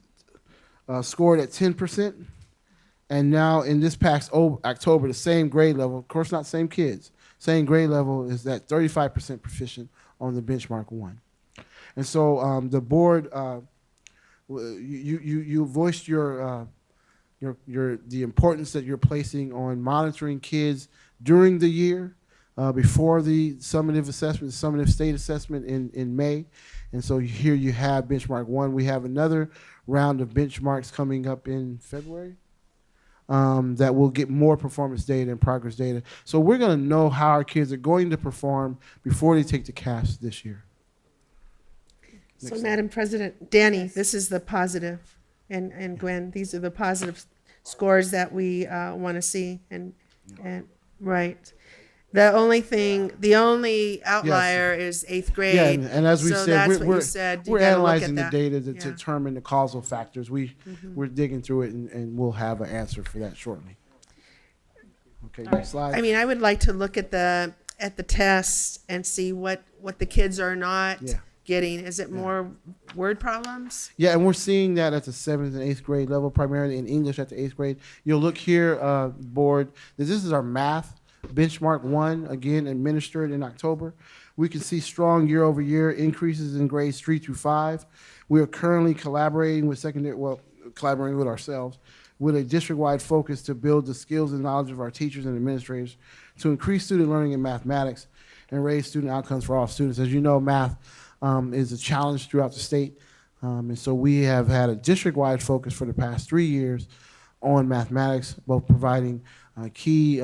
S9: scored at 10%. And now in this past October, the same grade level, of course not same kids, same grade level is at 35% proficient on the benchmark 1. And so the board, you voiced the importance that you're placing on monitoring kids during the year, before the summative assessment, summative state assessment in May. And so here you have benchmark 1. We have another round of benchmarks coming up in February. That will get more performance data and progress data. So we're going to know how our kids are going to perform before they take the CAASPP this year.
S3: So, Madam President, Danny, this is the positive, and Gwen, these are the positive scores that we want to see, and right. The only outlier is 8th grade.
S9: Yeah, and as we
S3: so
S9: said,
S3: that's what you said. You
S9: we're
S3: gotta look
S9: analyzing
S3: at
S9: the
S3: that.
S9: data to
S3: Yeah.
S9: determine the causal factors. We're digging through it, and we'll have an answer for that shortly. Okay, next slide.
S3: I mean, I would like to look at the tests and see what the kids are not getting. Is it more word problems?
S9: Yeah, and we're seeing that at the 7th and 8th grade level, primarily in English at the 8th grade. You'll look here, board, this is our math benchmark 1, again administered in October. We can see strong year-over-year increases in grades 3 through 5. We are currently collaborating with collaborating with ourselves with a district-wide focus to build the skills and knowledge of our teachers and administrators to increase student learning in mathematics and raise student outcomes for all students. As you know, math is a challenge throughout the state. And so we have had a district-wide focus for the past 3 years on mathematics, both providing key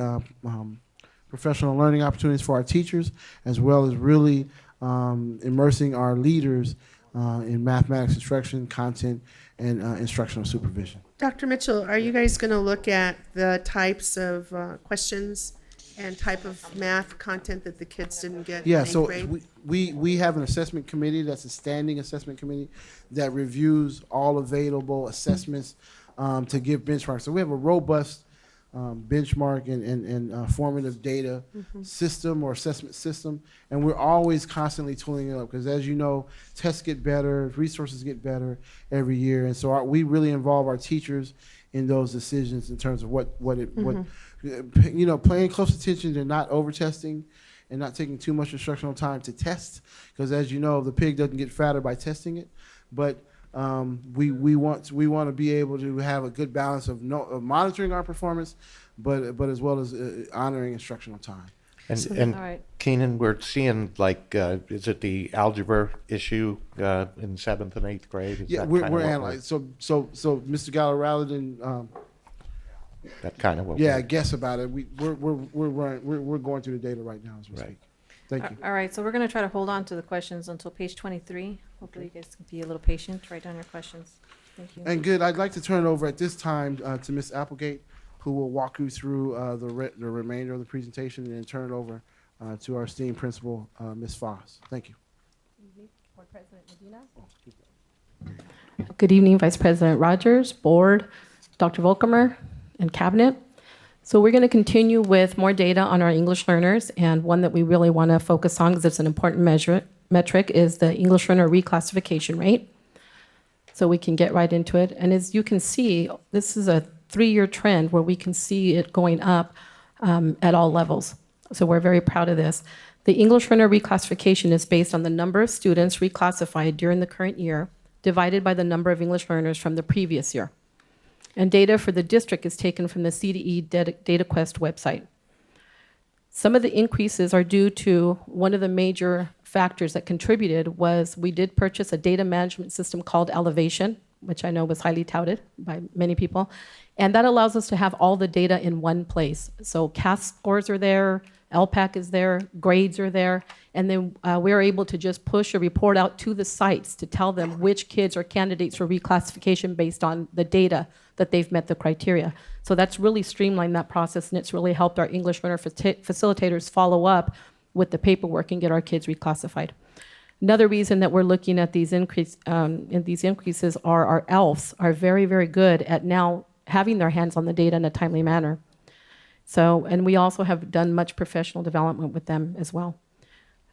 S9: professional learning opportunities for our teachers, as well as really immersing our leaders in mathematics instruction, content, and instructional supervision.
S3: Dr. Mitchell, are you guys going to look at the types of questions and type of math content that the kids didn't get
S9: Yeah,
S3: in 8th
S9: so
S3: grade?
S9: we have an assessment committee that's a standing assessment committee that reviews all available assessments to give benchmarks. So we have a robust benchmark and formative data system or assessment system, and we're always constantly tooling it up because, as you know, tests get better, resources get better every year, and so we really involve our teachers in those decisions in terms of what paying close attention to not over testing and not taking too much instructional time to test, because as you know, the pig doesn't get fatter by testing it, but we want to be able to have a good balance of monitoring our performance, but as well as honoring instructional time.
S1: All right.
S10: Keenan, we're seeing is it the algebra issue in 7th and 8th grade? Is
S9: Yeah,
S10: that
S9: we're
S10: kinda what
S9: analyzing. So Mr. Gallo, rather than
S10: that kind of what
S9: Yeah,
S10: we're-
S9: guess about it. We're going through the data right now as we
S10: Right.
S9: speak. Thank you.
S1: All right, so we're going to try to hold on to the questions until page 23. Hopefully you guys can be a little patient, write down your questions. Thank you.
S9: And good, I'd like to turn it over at this time to Ms. Applegate, who will walk you through the remainder of the presentation, and then turn it over to our esteemed principal, Ms. Foss. Thank you.
S11: Good evening, Vice President Rogers, Board, Dr. Volkamer, and Cabinet. So we're going to continue with more data on our English learners, and one that we really want to focus on because it's an important metric is the English learner reclassification rate. So we can get right into it. And as you can see, this is a 3-year trend where we can see it going up at all levels. So we're very proud of this. The English learner reclassification is based on the number of students reclassified during the current year divided by the number of English learners from the previous year. And data for the district is taken from the CDE DataQuest website. Some of the increases are due to one of the major factors that contributed was we did purchase a data management system called Elevation, which I know was highly touted by many people. And that allows us to have all the data in one place. So CAS scores are there, LPAC is there, grades are there, and then we're able to just push a report out to the sites to tell them which kids are candidates for reclassification based on the data that they've met the criteria. So that's really streamlined that process, and it's really helped our English learner facilitators follow up with the paperwork and get our kids reclassified. Another reason that we're looking at these increases are our ELFs are very, very good at now having their hands on the data in a timely manner. So, and we also have done much professional development with them as well.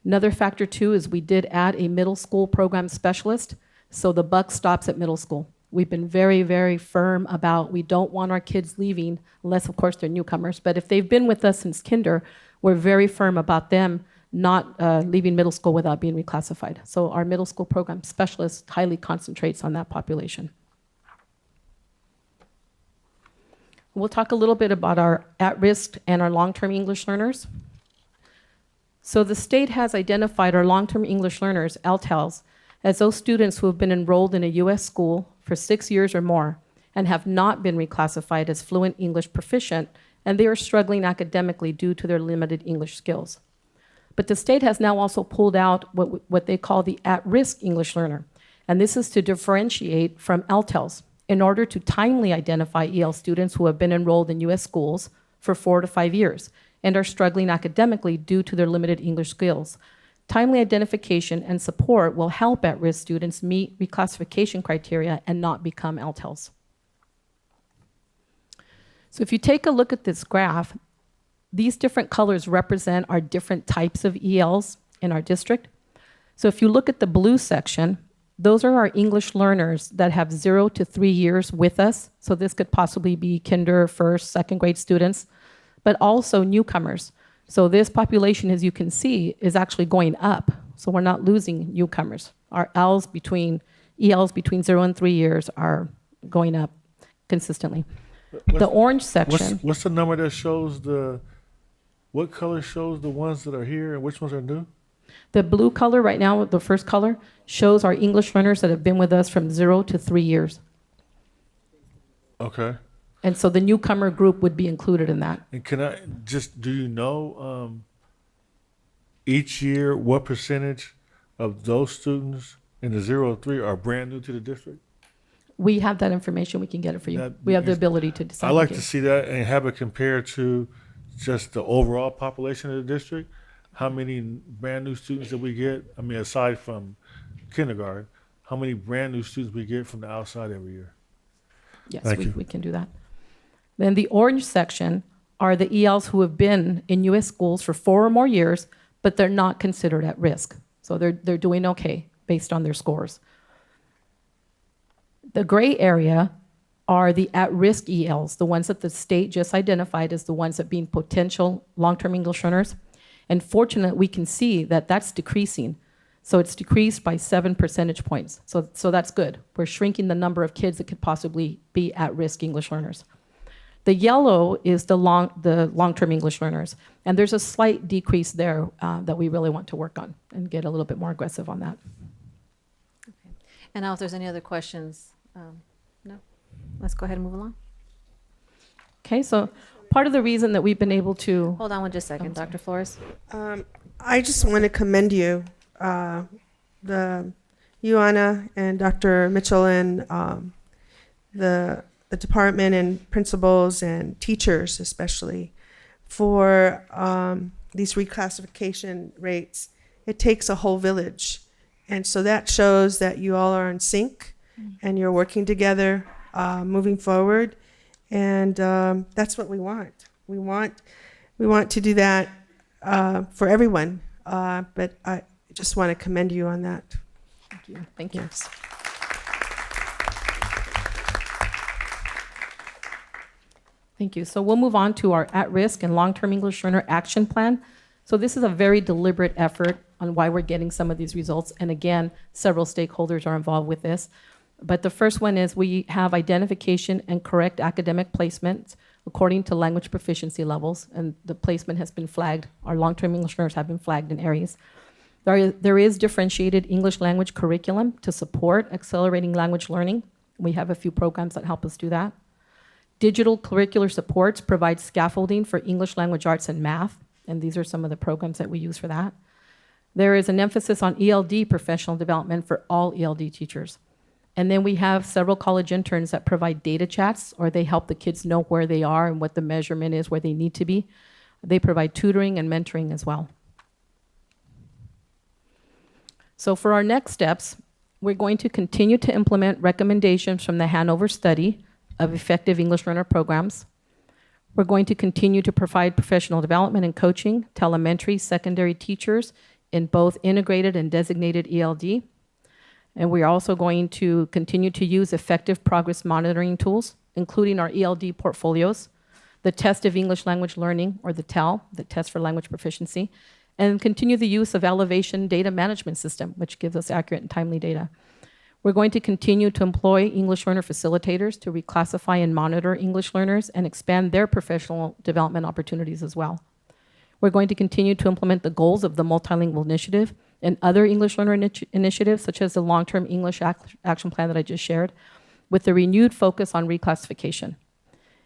S11: Another factor too is we did add a middle school program specialist, so the buck stops at middle school. We've been very, very firm about we don't want our kids leaving, unless of course they're newcomers, but if they've been with us since kinder, we're very firm about them not leaving middle school without being reclassified. So our middle school program specialist highly concentrates on that population. We'll talk a little bit about our at-risk and our long-term English learners. So the state has identified our long-term English learners, LTELS, as those students who have been enrolled in a U.S. school for 6 years or more and have not been reclassified as fluent English proficient, and they are struggling academically due to their limited English skills. But the state has now also pulled out what they call the at-risk English learner, and this is to differentiate from LTELS in order to timely identify EL students who have been enrolled in U.S. schools for 4 to 5 years and are struggling academically due to their limited English skills. Timely identification and support will help at-risk students meet reclassification criteria and not become LTELS. So if you take a look at this graph, these different colors represent our different types of ELs in our district. So if you look at the blue section, those are our English learners that have 0 to 3 years with us. So this could possibly be kinder, first, second grade students, but also newcomers. So this population, as you can see, is actually going up. So we're not losing newcomers. Our ELs between 0 and 3 years are going up consistently. The orange section.
S4: What's the number that shows what color shows the ones that are here and which ones are new?
S11: The blue color right now, the first color, shows our English learners that have been with us from 0 to 3 years.
S4: Okay.
S11: And so the newcomer group would be included in that.
S4: And do you know each year what percentage of those students in the 0 to 3 are brand new to the district?
S11: We have that information. We can get it for you. We have the ability to decide.
S4: I like to see that and have it compared to just the overall population of the district. How many brand new students that we get? I mean, aside from kindergarten, how many brand new students we get from the outside every year?
S11: Yes,
S4: Thank you.
S11: we can do that. Then the orange section are the ELs who have been in U.S. schools for 4 or more years, but they're not considered at risk. So they're doing okay based on their scores. The gray area are the at-risk ELs, the ones that the state just identified as the ones that being potential long-term English learners. And fortunately, we can see that that's decreasing. So it's decreased by 7 percentage points. So that's good. We're shrinking the number of kids that could possibly be at-risk English learners. The yellow is the long-term English learners. And there's a slight decrease there that we really want to work on and get a little bit more aggressive on that.
S1: Okay. And now if there's any other questions, no? Let's go ahead and move along.
S11: Okay, so part of the reason that we've been able to,
S1: Hold on one just a second, Dr. Flores.
S3: I just want to commend you, you, Anna, and Dr. Mitchell, and the department and principals and teachers especially for these reclassification rates. It takes a whole village. And so that shows that you all are in sync and you're working together, moving forward. And that's what we want. We want to do that for everyone. But I just want to commend you on that.
S11: thank you, thank you.
S3: Yes.
S11: Thank you. So we'll move on to our at-risk and long-term English learner action plan. So this is a very deliberate effort on why we're getting some of these results. And again, several stakeholders are involved with this. But the first one is we have identification and correct academic placements according to language proficiency levels. And the placement has been flagged. Our long-term English learners have been flagged in areas. There is differentiated English language curriculum to support accelerating language learning. We have a few programs that help us do that. Digital curricular supports provide scaffolding for English language arts and math, and these are some of the programs that we use for that. There is an emphasis on ELD professional development for all ELD teachers. And then we have several college interns that provide data chats, or they help the kids know where they are and what the measurement is, where they need to be. They provide tutoring and mentoring as well. So for our next steps, we're going to continue to implement recommendations from the Hanover study of effective English learner programs. We're going to continue to provide professional development and coaching to elementary, secondary teachers in both integrated and designated ELD. And we're also going to continue to use effective progress monitoring tools, including our ELD portfolios, the Test of English Language Learning, or the TEL, the Test for Language Proficiency, and continue the use of Elevation Data Management System, which gives us accurate and timely data. We're going to continue to employ English learner facilitators to reclassify and monitor English learners and expand their professional development opportunities as well. We're going to continue to implement the goals of the Multilingual Initiative and other English learner initiatives, such as the long-term English action plan that I just shared, with a renewed focus on reclassification.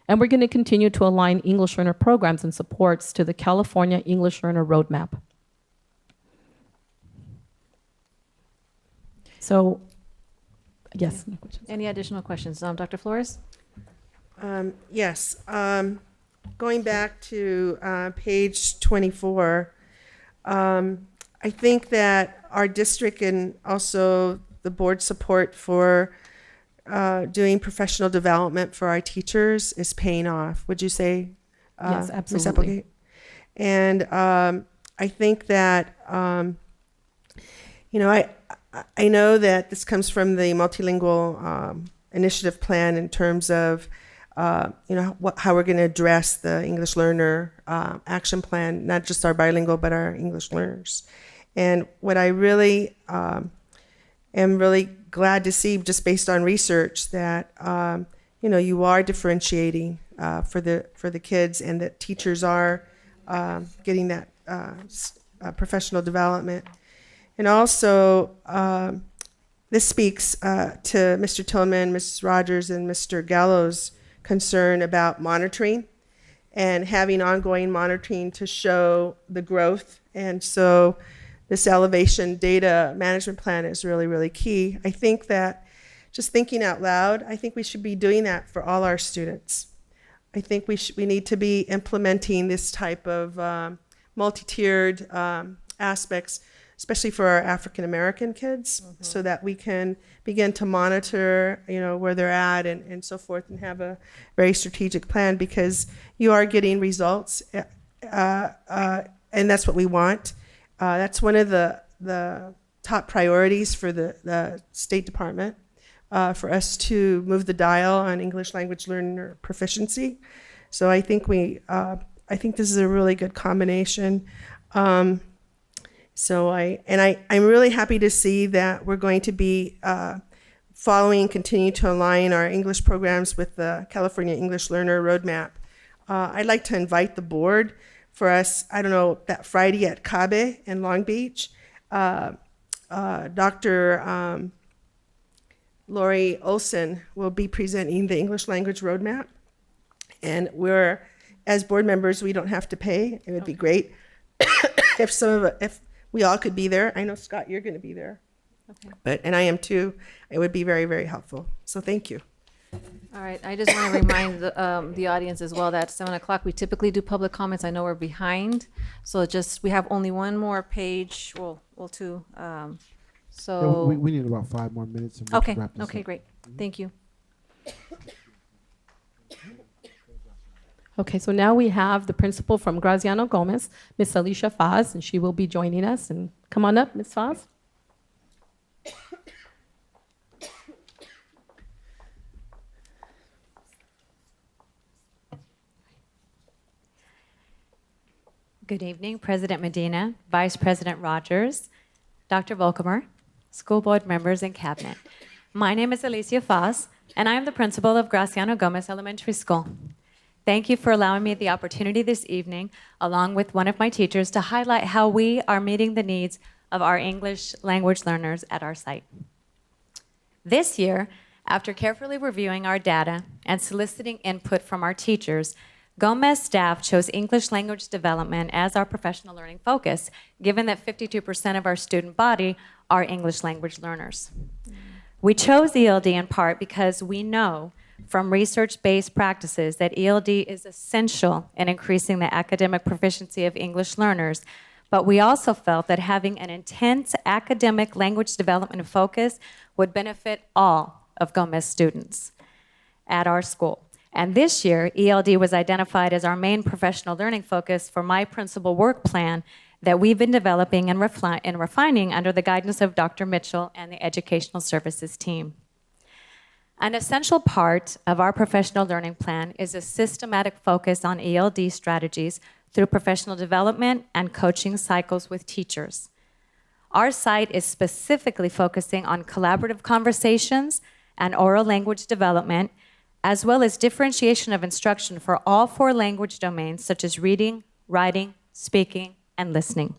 S11: And we're going to continue to align English learner programs and supports to the California English Learner Roadmap. So, yes.
S1: Any additional questions? Dr. Flores?
S3: Yes. Going back to page 24, I think that our district and also the board support for doing professional development for our teachers is paying off. Would you say,
S11: Yes,
S3: Ms.
S11: absolutely.
S3: Applegate? And I think that, I know that this comes from the multilingual initiative plan in terms of, how we're going to address the English learner action plan, not just our bilingual, but our English learners. And what I really am really glad to see, just based on research, that you are differentiating for the kids, and that teachers are getting that professional development. And also, this speaks to Mr. Tillman, Mrs. Rogers, and Mr. Gallo's concern about monitoring and having ongoing monitoring to show the growth. And so this elevation data management plan is really, really key. I think that, just thinking out loud, I think we should be doing that for all our students. I think we need to be implementing this type of multi-tiered aspects, especially for our African American kids, so that we can begin to monitor, where they're at and so forth, and have a very strategic plan, because you are getting results, and that's what we want. That's one of the top priorities for the State Department, for us to move the dial on English language learner proficiency. So I think I think this is a really good combination. So I'm really happy to see that we're going to be following and continue to align our English programs with the California English Learner Roadmap. I'd like to invite the board for us, that Friday at CAASPP in Long Beach. Dr. Lori Olson will be presenting the English Language Roadmap. And as board members, we don't have to pay. It would be great if we all could be there. I know, Scott, you're going to be there. Okay. And I am too. It would be very, very helpful. So thank you.
S1: All right, I just want to remind the audience as well that 7 o'clock, we typically do public comments. I know we're behind, so we have only one more page, well, two.
S9: Yeah, we need about 5 more minutes. And we
S1: Okay,
S9: can wrap this
S1: okay,
S9: up.
S1: great. Thank you.
S11: Okay, so now we have the principal from Graciano Gomez, Miss Alicia Faz, and she will be joining us. And come on up, Miss Faz.
S12: Good evening, President Medina, Vice President Rogers, Dr. Volkamer, school board members, and cabinet. My name is Alicia Faz, and I am the principal of Graciano Gomez Elementary School. Thank you for allowing me the opportunity this evening, along with one of my teachers, to highlight how we are meeting the needs of our English language learners at our site. This year, after carefully reviewing our data and soliciting input from our teachers, Gomez staff chose English language development as our professional learning focus, given that 52% of our student body are English language learners. We chose ELD in part because we know from research-based practices that ELD is essential in increasing the academic proficiency of English learners, but we also felt that having an intense academic language development focus would benefit all of Gomez students at our school. And this year, ELD was identified as our main professional learning focus for my principal work plan that we've been developing and refining under the guidance of Dr. Mitchell and the Educational Services team. An essential part of our professional learning plan is a systematic focus on ELD strategies through professional development and coaching cycles with teachers. Our site is specifically focusing on collaborative conversations and oral language development, as well as differentiation of instruction for all 4 language domains, such as reading, writing, speaking, and listening.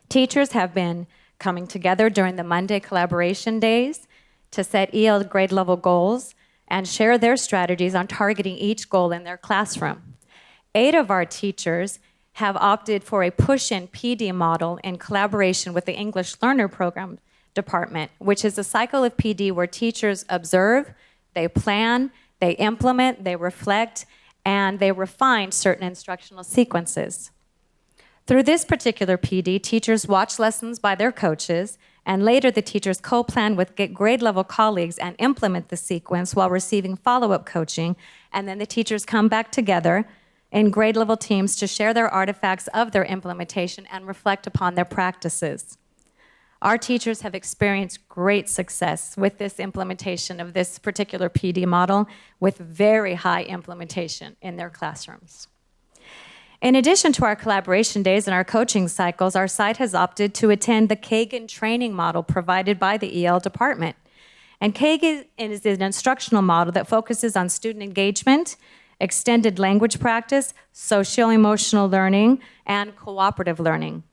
S12: Teachers have been coming together during the Monday collaboration days to set EL grade level goals and share their strategies on targeting each goal in their classroom. 8 of our teachers have opted for a push-in PD model in collaboration with the English Learner Program Department, which is a cycle of PD where teachers observe, they plan, they implement, they reflect, and they refine certain instructional sequences. Through this particular PD, teachers watch lessons by their coaches, and later the teachers co-plan with grade-level colleagues and implement the sequence while receiving follow-up coaching, and then the teachers come back together in grade-level teams to share their artifacts of their implementation and reflect upon their practices. Our teachers have experienced great success with this implementation of this particular PD model with very high implementation in their classrooms. In addition to our collaboration days and our coaching cycles, our site has opted to attend the Kagan training model provided by the EL department. And Kagan is an instructional model that focuses on student engagement, extended language practice, social-emotional learning, and cooperative learning.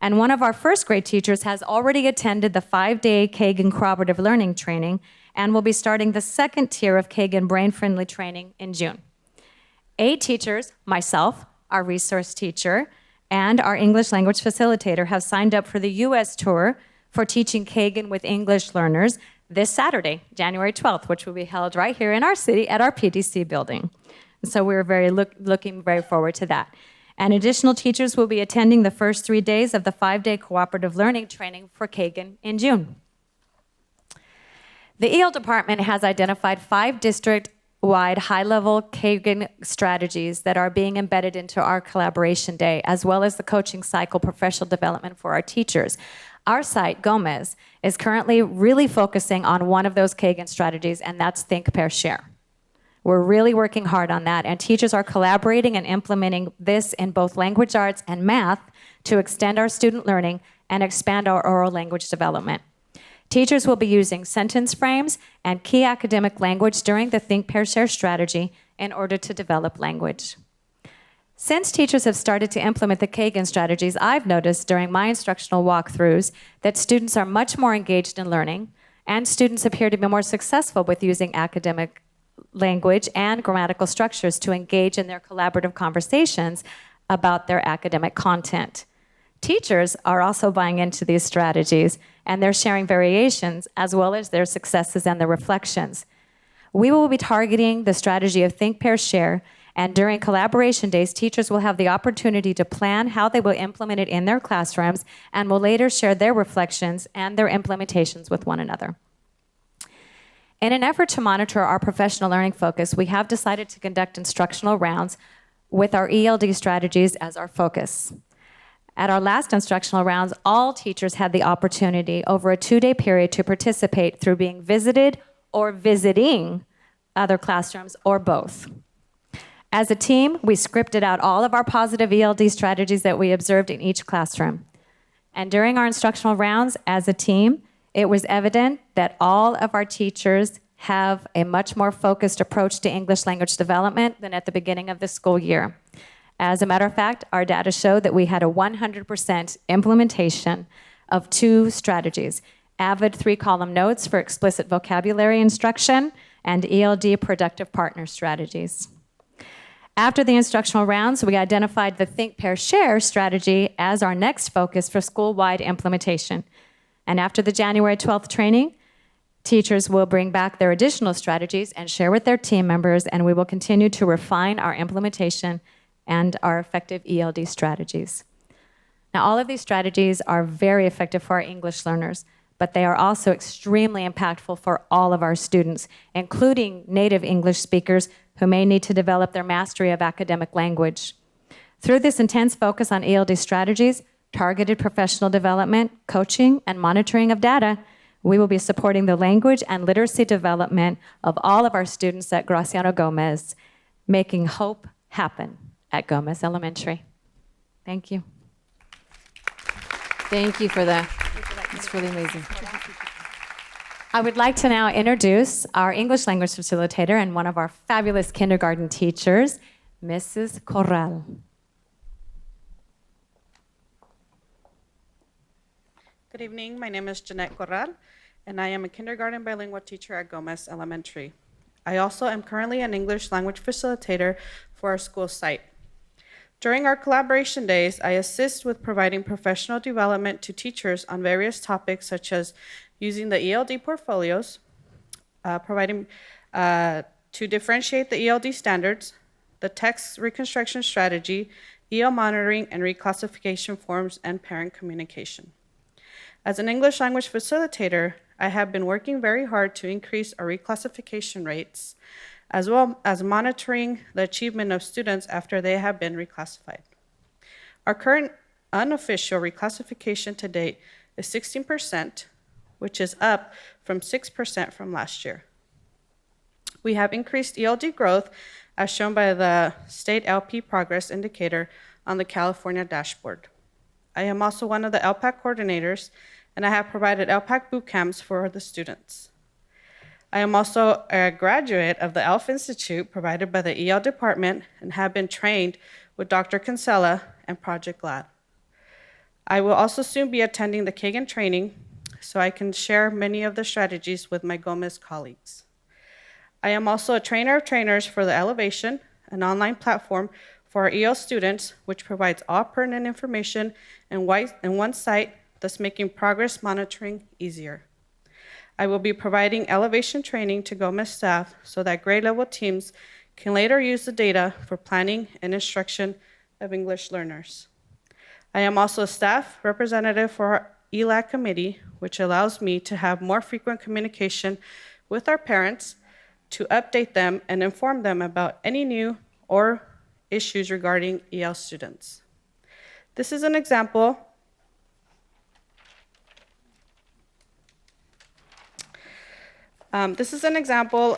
S12: And one of our first grade teachers has already attended the 5-day Kagan cooperative learning training and will be starting the second tier of Kagan brain-friendly training in June. 8 teachers, myself, our resource teacher, and our English language facilitator have signed up for the U.S. tour for teaching Kagan with English learners this Saturday, January 12th, which will be held right here in our city at our PDC building. And so we're looking very forward to that. And additional teachers will be attending the first 3 days of the 5-day cooperative learning training for Kagan in June. The EL department has identified 5 district-wide high-level Kagan strategies that are being embedded into our collaboration day, as well as the coaching cycle professional development for our teachers. Our site, Gomez, is currently really focusing on one of those Kagan strategies, and that's Think, Pair, Share. We're really working hard on that, and teachers are collaborating and implementing this in both language arts and math to extend our student learning and expand our oral language development. Teachers will be using sentence frames and key academic language during the Think, Pair, Share strategy in order to develop language. Since teachers have started to implement the Kagan strategies, I've noticed during my instructional walkthroughs that students are much more engaged in learning, and students appear to be more successful with using academic language and grammatical structures to engage in their collaborative conversations about their academic content. Teachers are also buying into these strategies, and they're sharing variations as well as their successes and their reflections. We will be targeting the strategy of think, pair, share, and during collaboration days, teachers will have the opportunity to plan how they will implement it in their classrooms and will later share their reflections and their implementations with one another. In an effort to monitor our professional learning focus, we have decided to conduct instructional rounds with our ELD strategies as our focus. At our last instructional rounds, all teachers had the opportunity over a 2-day period to participate through being visited or visiting other classrooms or both. As a team, we scripted out all of our positive ELD strategies that we observed in each classroom. And during our instructional rounds as a team, it was evident that all of our teachers have a much more focused approach to English language development than at the beginning of the school year. As a matter of fact, our data showed that we had a 100% implementation of 2 strategies: AVID 3-column notes for explicit vocabulary instruction and ELD productive partner strategies. After the instructional rounds, we identified the Think, Pair, Share strategy as our next focus for school-wide implementation. And after the January 12th training, teachers will bring back their additional strategies and share with their team members, and we will continue to refine our implementation and our effective ELD strategies. Now, all of these strategies are very effective for our English learners, but they are also extremely impactful for all of our students, including native English speakers who may need to develop their mastery of academic language. Through this intense focus on ELD strategies, targeted professional development, coaching, and monitoring of data, we will be supporting the language and literacy development of all of our students at Graciano Gomez, making hope happen at Gomez Elementary. Thank you.
S1: Thank you for that. It's really amazing.
S12: I would like to now introduce our English language facilitator and one of our fabulous kindergarten teachers, Mrs. Corral.
S13: Good evening. My name is Jeanette Corral, and I am a kindergarten bilingual teacher at Gomez Elementary. I also am currently an English language facilitator for our school site. During our collaboration days, I assist with providing professional development to teachers on various topics such as using the ELD portfolios, providing to differentiate the ELD standards, the text reconstruction strategy, EL monitoring and reclassification forms, and parent communication. As an English language facilitator, I have been working very hard to increase our reclassification rates, as well as monitoring the achievement of students after they have been reclassified. Our current unofficial reclassification to date is 16%, which is up from 6% from last year. We have increased ELD growth as shown by the state LP progress indicator on the California dashboard. I am also one of the LPAC coordinators, and I have provided LPAC boot camps for the students. I am also a graduate of the ELF Institute provided by the EL department and have been trained with Dr. Kinsella and Project GLAD. I will also soon be attending the Kagan training so I can share many of the strategies with my Gomez colleagues. I am also a trainer of trainers for the Elevation, an online platform for our EL students, which provides all pertinent information in one site, thus making progress monitoring easier. I will be providing elevation training to Gomez staff so that grade level teams can later use the data for planning and instruction of English learners. I am also a staff representative for our ELAC committee, which allows me to have more frequent communication with our parents to update them and inform them about any new or issues regarding EL students. This is an example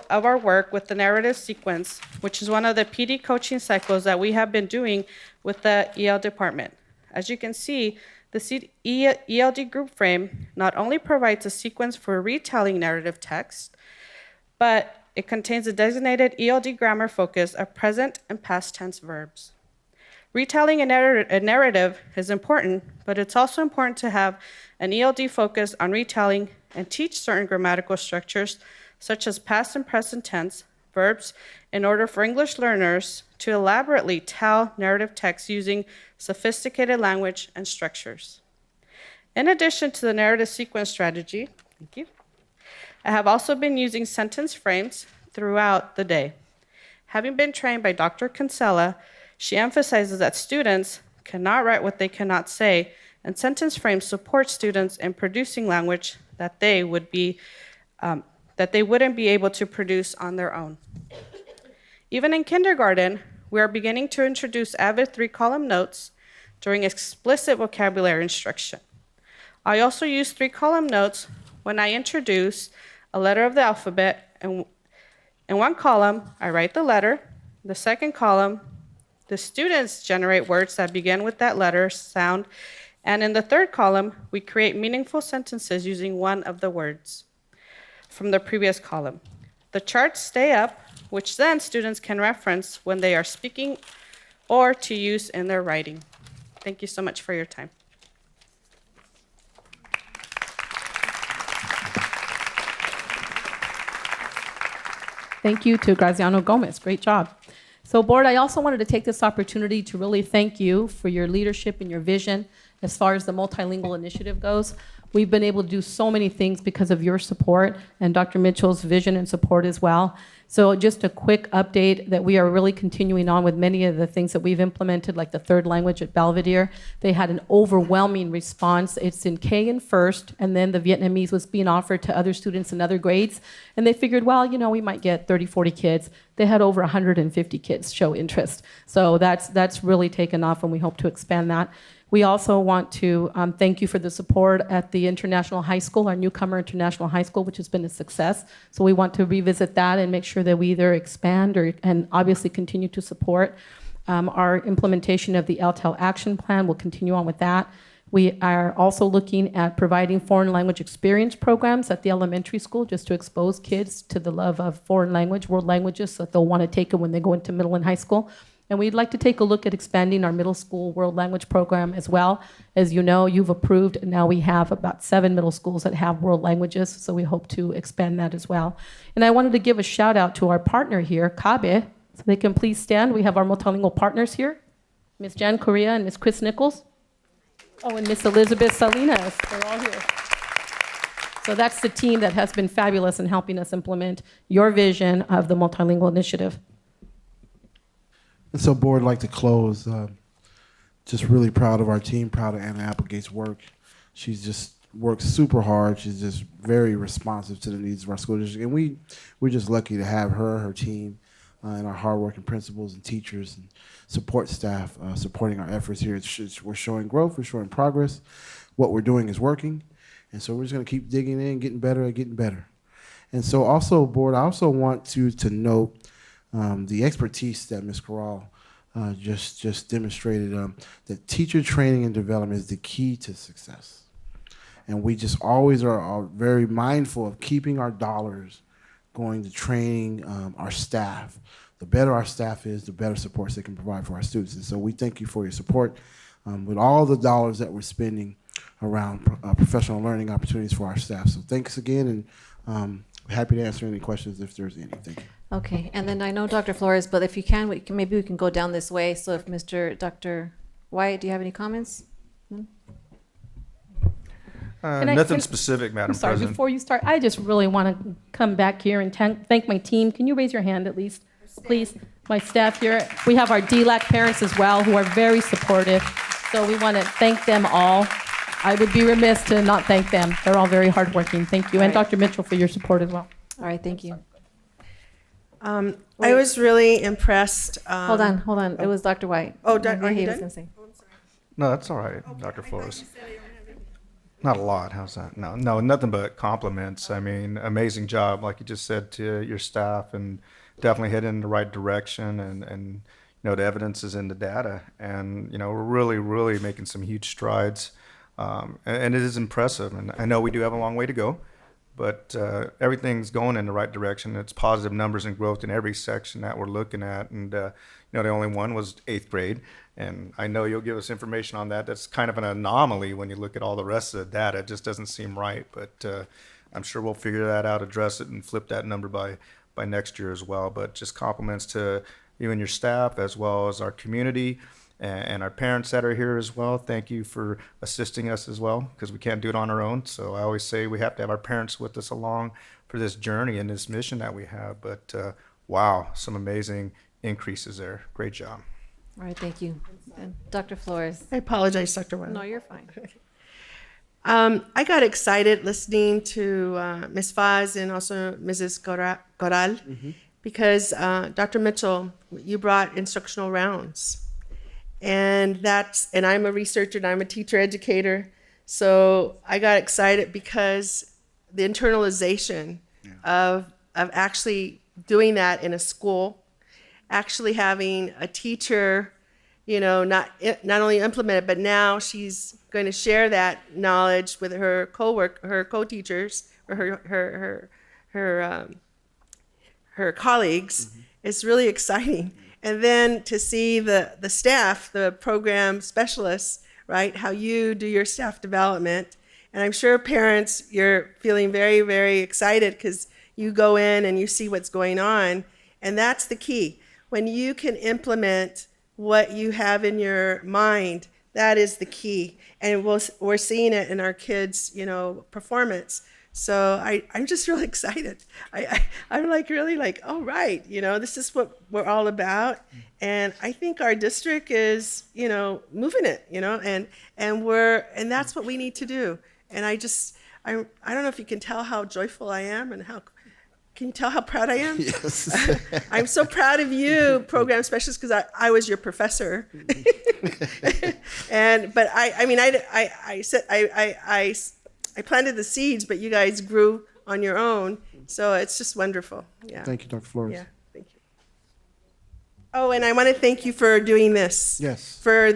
S13: of our work with the narrative sequence, which is one of the PD coaching cycles that we have been doing with the EL department. As you can see, the ELD group frame not only provides a sequence for retelling narrative text, but it contains a designated ELD grammar focus of present and past tense verbs. Retelling a narrative is important, but it's also important to have an ELD focus on retelling and teach certain grammatical structures, such as past and present tense, verbs in order for English learners to elaborately tell narrative text using sophisticated language and structures. In addition to the narrative sequence strategy, thank you, I have also been using sentence frames throughout the day. Having been trained by Dr. Kinsella, she emphasizes that students cannot write what they cannot say, and sentence frames support students in producing language that they wouldn't be able to produce on their own. Even in kindergarten, we are beginning to introduce avid 3-column notes during explicit vocabulary instruction. I also use 3-column notes when I introduce a letter of the alphabet. And in one column, I write the letter. The second column, the students generate words that begin with that letter sound. And in the third column, we create meaningful sentences using one of the words from the previous column. The charts stay up, which then students can reference when they are speaking or to use in their writing. Thank you so much for your time.
S11: Thank you to Graciano Gomez. Great job. So, board, I also wanted to take this opportunity to really thank you for your leadership and your vision as far as the multilingual initiative goes. We've been able to do so many things because of your support and Dr. Mitchell's vision and support as well. So just a quick update that we are really continuing on with many of the things that we've implemented, like the third language at Belvedere. They had an overwhelming response. It's in K and first, and then the Vietnamese was being offered to other students in other grades. And they figured, well, you know, we might get 30, 40 kids. They had over 150 kids show interest. So that's really taken off, and we hope to expand that. We also want to thank you for the support at the International High School, our newcomer International High School, which has been a success. So we want to revisit that and make sure that we either expand and obviously continue to support. Our implementation of the LTEL action plan, we'll continue on with that. We are also looking at providing foreign language experience programs at the elementary school just to expose kids to the love of foreign language, world languages, so that they'll want to take it when they go into middle and high school. And we'd like to take a look at expanding our middle school world language program as well. As you know, you've approved, and now we have about 7 middle schools that have world languages, so we hope to expand that as well. And I wanted to give a shout out to our partner here, CAASPP, so they can please stand. We have our multilingual partners here, Ms. Jan Correa and Ms. Chris Nichols. Oh, and Ms. Elizabeth Salinas, they're all here. So that's the team that has been fabulous in helping us implement your vision of the multilingual initiative.
S9: And so, board, I'd like to close. Just really proud of our team, proud of Anna Applegate's work. She's just worked super hard. She's just very responsive to the needs of our school district. And we're just lucky to have her team, and our hardworking principals and teachers and support staff supporting our efforts here. We're showing growth, we're showing progress. What we're doing is working. And so we're just going to keep digging in, getting better and getting better. And so also, board, I also want to note the expertise that Ms. Corral just demonstrated, that teacher training and development is the key to success. And we just always are very mindful of keeping our dollars going to training our staff. The better our staff is, the better supports they can provide for our students. And so we thank you for your support with all the dollars that we're spending around professional learning opportunities for our staff. So thanks again, and happy to answer any questions if there's any. Thank you.
S1: Okay, and then I know Dr. Flores, but if you can, maybe we can go down this way. So if Dr. White, do you have any comments?
S14: Nothing specific, Madam
S11: I'm sorry,
S14: President.
S11: before you start, I just really want to come back here and thank my team. Can you raise your hand at least, please? My staff here. We have our DLAC parents as well who are very supportive. So we want to thank them all. I would be remiss to not thank them. They're all very hardworking. Thank you. And Dr. Mitchell for your support as well.
S1: All right, thank you.
S3: I was really impressed.
S1: Hold on. It was Dr. White.
S3: Oh,
S1: What
S3: are
S1: he
S3: you
S1: was
S3: done?
S1: gonna say.
S14: No, that's all right, Dr. Flores. Not a lot. How's that? No, nothing but compliments. I mean, amazing job, like you just said, to your staff, and definitely heading in the right direction. And you know, the evidence is in the data, and you know, we're really making some huge strides. And it is impressive. And I know we do have a long way to go, but everything's going in the right direction. It's positive numbers and growth in every section that we're looking at. And you know, the only one was 8th grade. And I know you'll give us information on that. That's kind of an anomaly when you look at all the rest of the data. It just doesn't seem right. But I'm sure we'll figure that out, address it, and flip that number by by next year as well. But just compliments to you and your staff, as well as our community and our parents that are here as well. Thank you for assisting us as well, because we can't do it on our own. So I always say we have to have our parents with us along for this journey and this mission that we have. But wow, some amazing increases there. Great job.
S1: All right, thank you. And Dr. Flores.
S3: I apologize, Dr. Wiley.
S1: No, you're fine.
S3: I got excited listening to Ms. Faz and also Mrs. Corral because Dr. Mitchell, you brought instructional rounds. And I'm a researcher and I'm a teacher educator. So I got excited because the internalization of actually doing that in a school, actually having a teacher, not only implement it, but now she's going to share that knowledge with her co-teachers, or her colleagues. It's really exciting. And then to see the staff, the program specialists, right, how you do your staff development. And I'm sure parents, you're feeling very, very excited because you go in and you see what's going on. And that's the key. When you can implement what you have in your mind, that is the key. And we're seeing it in our kids, performance. So I'm just really excited. I'm really oh, right, this is what we're all about. And I think our district is, moving it, and that's what we need to do. And I don't know if you can tell how joyful I am and can you tell how proud I am?
S9: Yes.
S3: I'm so proud of you, program specialist, because I was your professor. But I planted the seeds, but you guys grew on your own. So it's just wonderful. Yeah.
S9: Thank you, Dr. Flores.
S3: Yeah, thank you. Oh, and I want to thank you for doing this.
S9: Yes.
S3: For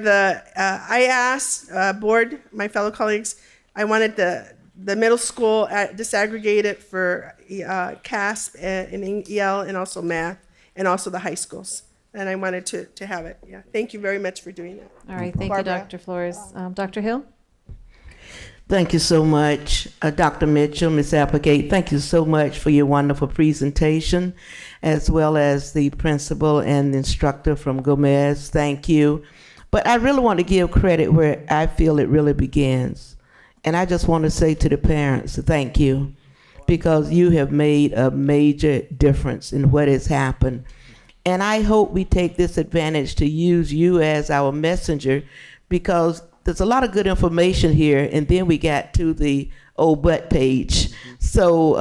S3: I asked board, my fellow colleagues, I wanted the middle school disaggregated for CAASPP and EL and also math, and also the high schools. And I wanted to have it. Yeah. Thank you very much for doing that.
S1: All right, thank
S3: Barbara.
S1: you, Dr. Flores. Dr. Hill?
S15: Thank you so much, Dr. Mitchell, Ms. Applegate. Thank you so much for your wonderful presentation, as well as the principal and the instructor from Gomez. Thank you. But I really want to give credit where I feel it really begins. And I just want to say to the parents, thank you, because you have made a major difference in what has happened. And I hope we take this advantage to use you as our messenger, because there's a lot of good information here, and then we got to the old butt page. So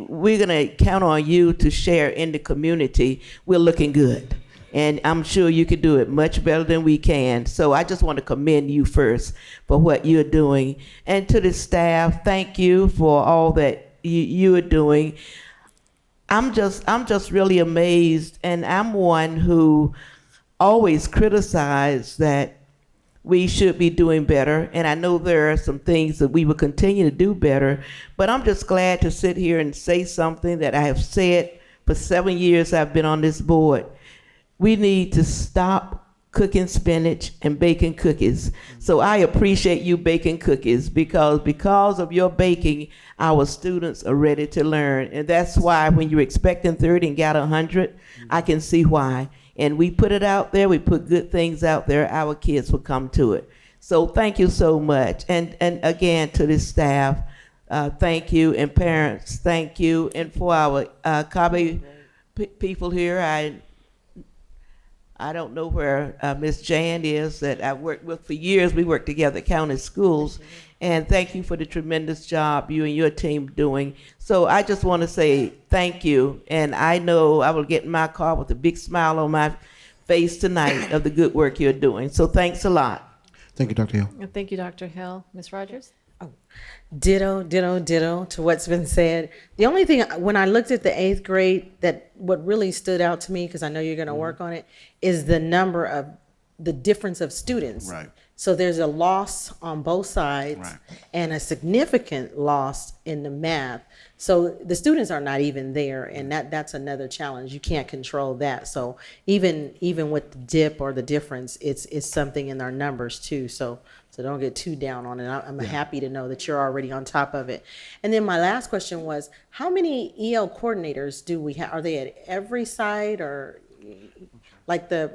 S15: we're going to count on you to share in the community. We're looking good. And I'm sure you could do it much better than we can. So I just want to commend you first for what you're doing. And to the staff, thank you for all that you are doing. I'm just really amazed, and I'm one who always criticized that we should be doing better, and I know there are some things that we will continue to do better, but I'm just glad to sit here and say something that I have said for 7 years I've been on this board. We need to stop cooking spinach and baking cookies. So I appreciate you baking cookies, because of your baking, our students are ready to learn. And that's why when you're expecting 30 and got 100, I can see why. And we put it out there, we put good things out there, our kids will come to it. So thank you so much. And again, to the staff, thank you, and parents, thank you. And for our CAASPP people here, I don't know where Miss Jan is, that I worked with for years. We worked together at county schools. And thank you for the tremendous job you and your team doing. So I just want to say thank you. And I know I will get in my car with a big smile on my face tonight of the good work you're doing. So thanks a lot.
S9: Thank you, Dr. Hill.
S1: Thank you, Dr. Hill. Ms. Rogers?
S8: Ditto to what's been said. The only thing, when I looked at the 8th grade, that what really stood out to me, because I know you're going to work on it, is the difference of students.
S9: Right.
S8: So there's a loss on both sides
S9: Right.
S8: and a significant loss in the math. So the students are not even there, and that's another challenge. You can't control that. So even with the dip or the difference, it's something in our numbers too. So don't get too down on it. I'm happy to know that you're already on top of it. And then my last question was, how many EL coordinators do we have? Are they at every site, or like the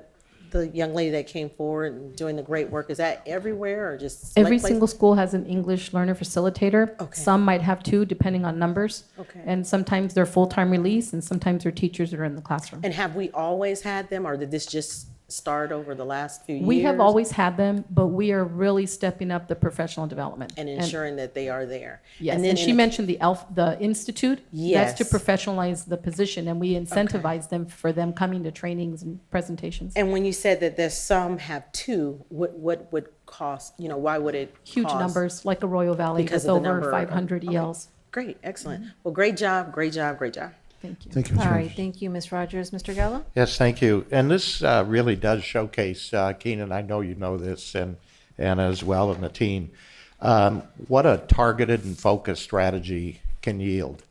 S8: young lady that came forward and doing the great work, is that everywhere or just select
S11: Every
S8: places?
S11: single school has an English learner facilitator.
S8: Okay.
S11: Some might have two, depending on numbers.
S8: Okay.
S11: And sometimes they're full-time release, and sometimes they're teachers that are in the classroom.
S8: And have we always had them, or did this just start over the last few years?
S11: We have always had them, but we are really stepping up the professional development.
S8: And ensuring that they are there.
S11: Yes,
S8: then
S11: and she
S8: in
S11: mentioned the institute.
S8: Yes.
S11: That's to professionalize the position, and we incentivize them for them coming to trainings and presentations.
S8: And when you said that there's some have two, what would cost, why would it
S11: Huge
S8: cost?
S11: numbers, like a Royal Valley
S8: Because
S11: with
S8: of the
S11: over
S8: number.
S11: 500
S8: Okay.
S11: ELs.
S8: Great, excellent. Well, great job, great job, great job.
S11: Thank you.
S9: Thank you, Ms.
S16: All right,
S9: Rogers.
S16: thank you, Ms. Rogers. Mr. Gallo?
S10: Yes, thank you. And this really does showcase, Keenan, I know you know this, and as well in the team, what a targeted and focused strategy can yield.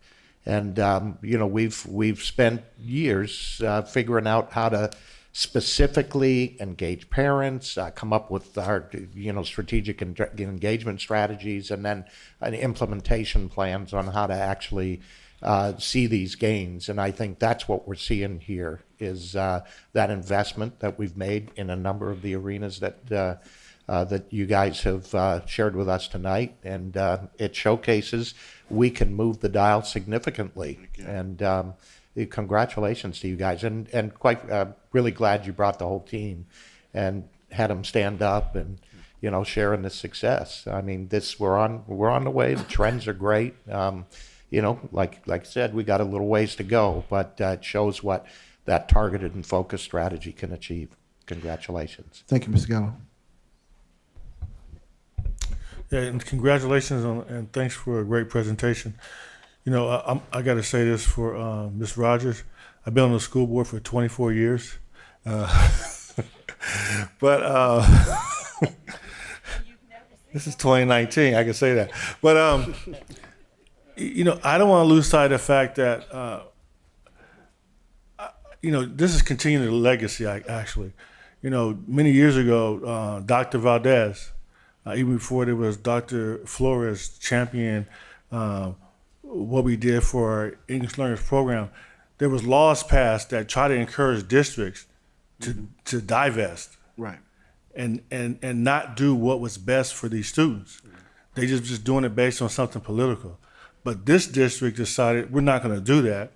S10: And, we've spent years figuring out how to specifically engage parents, come up with our, strategic engagement strategies, and then implementation plans on how to actually see these gains. And I think that's what we're seeing here is that investment that we've made in a number of the arenas that you guys have shared with us tonight. And it showcases we can move the dial significantly. And congratulations to you guys. And quite really glad you brought the whole team and had them stand up and, sharing this success. I mean, we're on the way. The trends are great. Like I said, we got a little ways to go, but it shows what that targeted and focused strategy can achieve. Congratulations.
S9: Thank you, Mr. Gallo.
S4: Yeah, and congratulations and thanks for a great presentation. I got to say this for Ms. Rogers. I've been on the school board for 24 years, but this is 2019. I can say that, but I don't want to lose sight of the fact that this is continuing the legacy. Actually, many years ago, Dr. Valdez, even before there was Dr. Flores, championed what we did for our English learners program. There was laws passed that try to encourage districts to divest,
S9: Right.
S4: and not do what was best for these students. They just doing it based on something political. But this district decided we're not going to do that.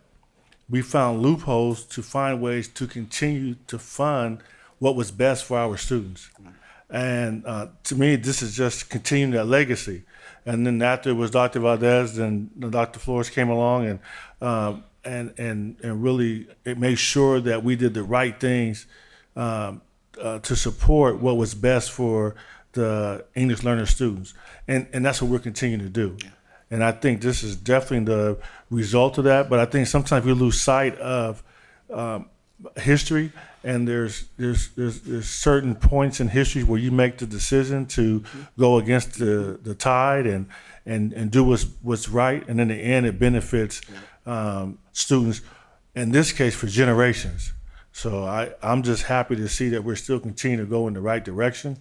S4: We found loopholes to find ways to continue to fund what was best for our students. And to me, this is just continuing that legacy. And then after it was Dr. Valdez, then Dr. Flores came along and really it made sure that we did the right things to support what was best for the English learner students. And that's what we're continuing to do. Yeah. And I think this is definitely the result of that. But I think sometimes we lose sight of history, and there's certain points in history where you make the decision to go against the tide and do what's right, and in the end it benefits students, in this case for generations. So I'm just happy to see that we're still continuing to go in the right direction.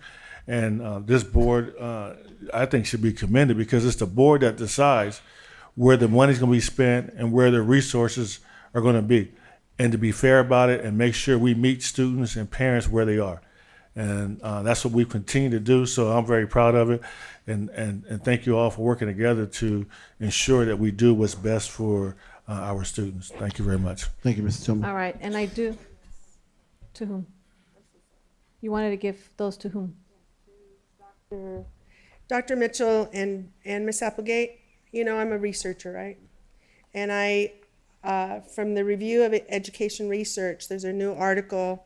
S4: And this board, I think, should be commended because it's the board that decides where the money's going to be spent and where the resources are going to be, and to be fair about it and make sure we meet students and parents where they are. And that's what we continue to do. So I'm very proud of it. And thank you all for working together to ensure that we do what's best for our students. Thank you very much.
S9: Thank you, Mr. Tillman.
S16: All right, and I do. To whom? You wanted to give those to whom?
S3: Dr. Mitchell and Ms. Applegate, I'm a researcher, right? And from the review of education research, there's a new article,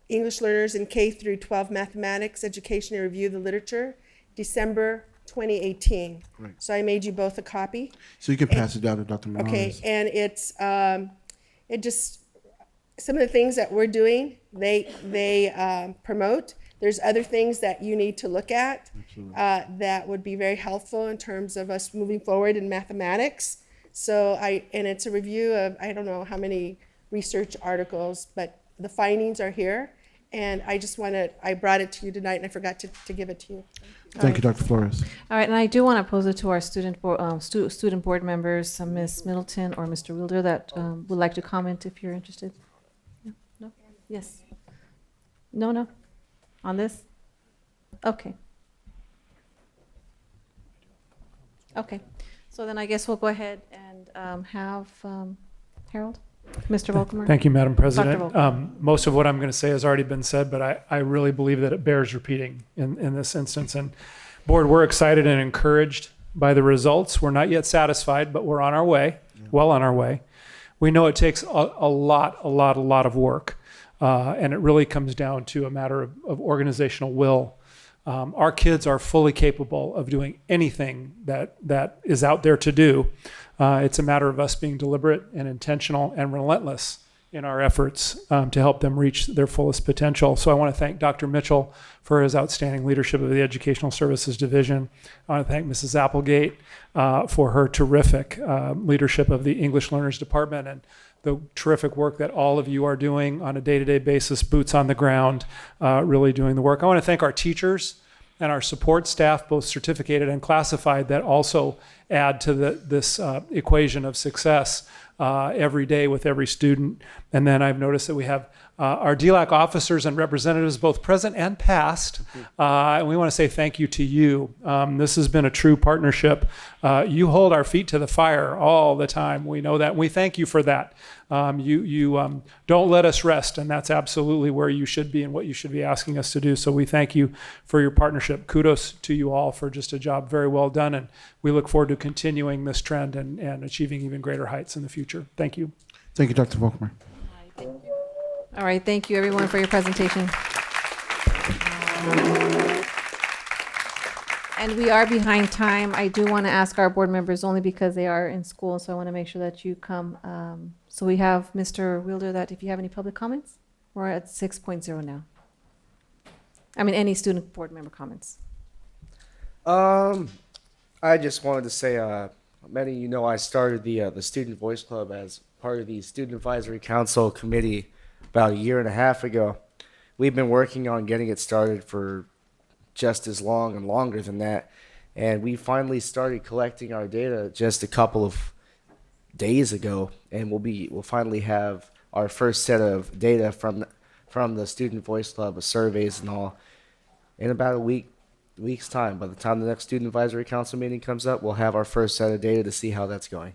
S3: English Learners in K through 12 Mathematics Education and Review of the Literature, December 2018.
S9: Right.
S3: So I made you both a copy.
S9: So you can pass it down to Dr. Morales.
S3: Okay, and it just, some of the things that we're doing, they promote there's other things that you need to look at that would be very helpful in terms of us moving forward in mathematics. And it's a review of, I don't know how many research articles, but the findings are here. And I brought it to you tonight and I forgot to give it to you.
S9: Thank you, Dr. Flores.
S1: All right, and I do want to pose it to our student board members, Ms. Middleton or Mr. Wielder, that would like to comment if you're interested. No? No? Yes? No? On this? Okay. Okay. So then I guess we'll go ahead and have Harold, Mr. Volkmer.
S6: Thank you, Madam President.
S1: Dr. Volkmer.
S6: Most of what I'm going to say has already been said, but I really believe that it bears repeating in this instance. And board, we're excited and encouraged by the results. We're not yet satisfied, but we're on our way, well on our way. We know it takes a lot of work, and it really comes down to a matter of organizational will. Our kids are fully capable of doing anything that is out there to do. It's a matter of us being deliberate and intentional and relentless in our efforts to help them reach their fullest potential. So I want to thank Dr. Mitchell for his outstanding leadership of the Educational Services Division. I want to thank Mrs. Applegate for her terrific leadership of the English Learners Department and the terrific work that all of you are doing on a day-to-day basis, boots on the ground, really doing the work. I want to thank our teachers and our support staff, both certificated and classified, that also add to this equation of success every day with every student. And then I've noticed that we have our DLAC officers and representatives, both present and past. And we want to say thank you to you. This has been a true partnership. You hold our feet to the fire all the time. We know that. We thank you for that. You don't let us rest, and that's absolutely where you should be and what you should be asking us to do. So we thank you for your partnership. Kudos to you all for just a job very well done, and we look forward to continuing this trend and achieving even greater heights in the future. Thank you.
S9: Thank you, Dr. Volkmer.
S1: All right, thank you everyone for your presentation. And we are behind time. I do want to ask our board members only because they are in school, so I want to make sure that you come. So we have Mr. Wielder, that if you have any public comments, we're at 6.0 now. I mean, any student board member comments.
S7: I just wanted to say, many of you know I started the Student Voice Club as part of the Student Advisory Council Committee about a year and a half ago. We've been working on getting it started for just as long and longer than that, and we finally started collecting our data just a couple of days ago, and we'll finally have our first set of data from the Student Voice Club, surveys and all, in about a week's time. By the time the next Student Advisory Council meeting comes up, we'll have our first set of data to see how that's going.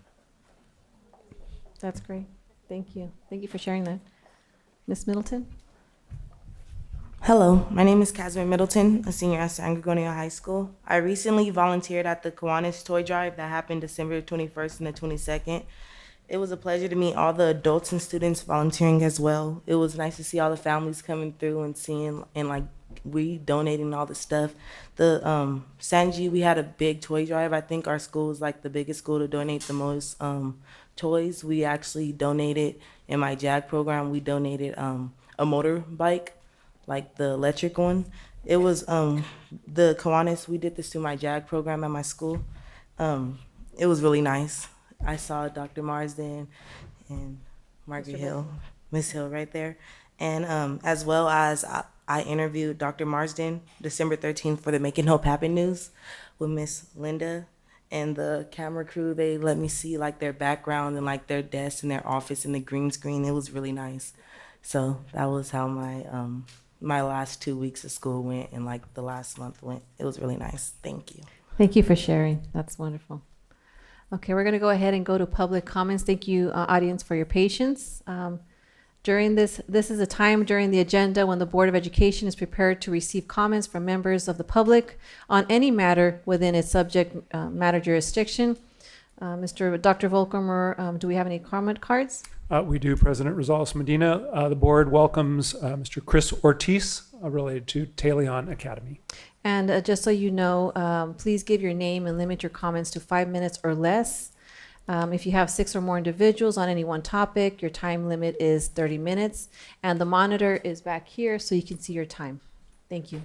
S1: That's great. Thank you. Thank you for sharing that. Ms. Middleton?
S17: Hello, my name is Casimir Middleton, a senior at San Gregorio High School. I recently volunteered at the Kiwanis Toy Drive that happened December 21st and the 22nd. It was a pleasure to meet all the adults and students volunteering as well. It was nice to see all the families coming through and seeing and like we donating all the stuff. The Sanji, we had a big toy drive. I think our school was like the biggest school to donate the most toys. We actually donated, in my JAG program, we donated a motorbike, like the electric one. It was the Kiwanis, we did this through my JAG program at my school. It was really nice. I saw Dr. Marsden and Margaret Hill, Miss Hill right there. And as well as I interviewed Dr. Marsden December 13th for the Making Hope Happen news with Miss Linda. And the camera crew, they let me see like their background and like their desk and their office and the green screen. It was really nice. So that was how my last 2 weeks of school went and like the last month went. It was really nice. Thank you.
S1: Thank you for sharing. That's wonderful. Okay, we're going to go ahead and go to public comments. Thank you, audience, for your patience. During this is a time during the agenda when the Board of Education is prepared to receive comments from members of the public on any matter within its subject matter jurisdiction. Dr. Volkmer, do we have any comment cards?
S6: We do, President Rosales Medina. The board welcomes Mr. Chris Ortiz, related to Talion Academy.
S1: And just so you know, please give your name and limit your comments to 5 minutes or less. If you have 6 or more individuals on any one topic, your time limit is 30 minutes. And the monitor is back here so you can see your time. Thank you.
S16: Thank you.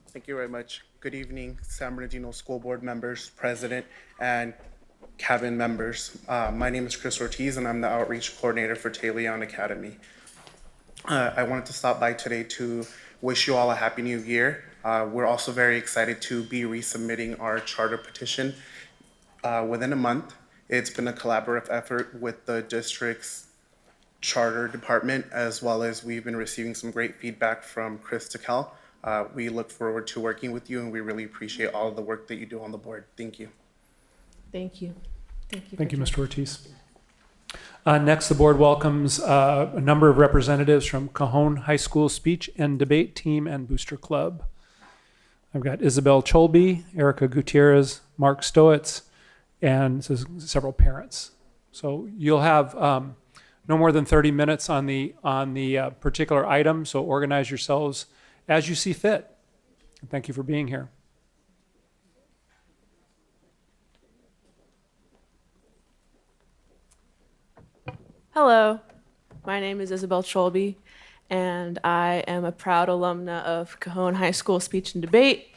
S18: Thank you very much. Good evening, San Bernardino School Board members, president, and cabinet members. My name is Chris Ortiz, and I'm the outreach coordinator for Taleon Academy. I wanted to stop by today to wish you all a happy new year. We're also very excited to be resubmitting our charter petition within a month. It's been a collaborative effort with the district's charter department, as well as we've been receiving some great feedback from Chris Tickell. We look forward to working with you, and we really appreciate all of the work that you do on the board. Thank you.
S16: Thank you. Thank you.
S6: Thank you, Mr. Ortiz. Next, the board welcomes a number of representatives from Cajon High School Speech and Debate Team and Booster Club. I've got Isabel Cholby, Erica Gutierrez, Mark Stowitz, and several parents. So you'll have no more than 30 minutes on the particular item, so organize yourselves as you see fit. Thank you for being here.
S19: Hello, my name is Isabel Cholby, and I am a proud alumna of Cajon High School Speech and Debate,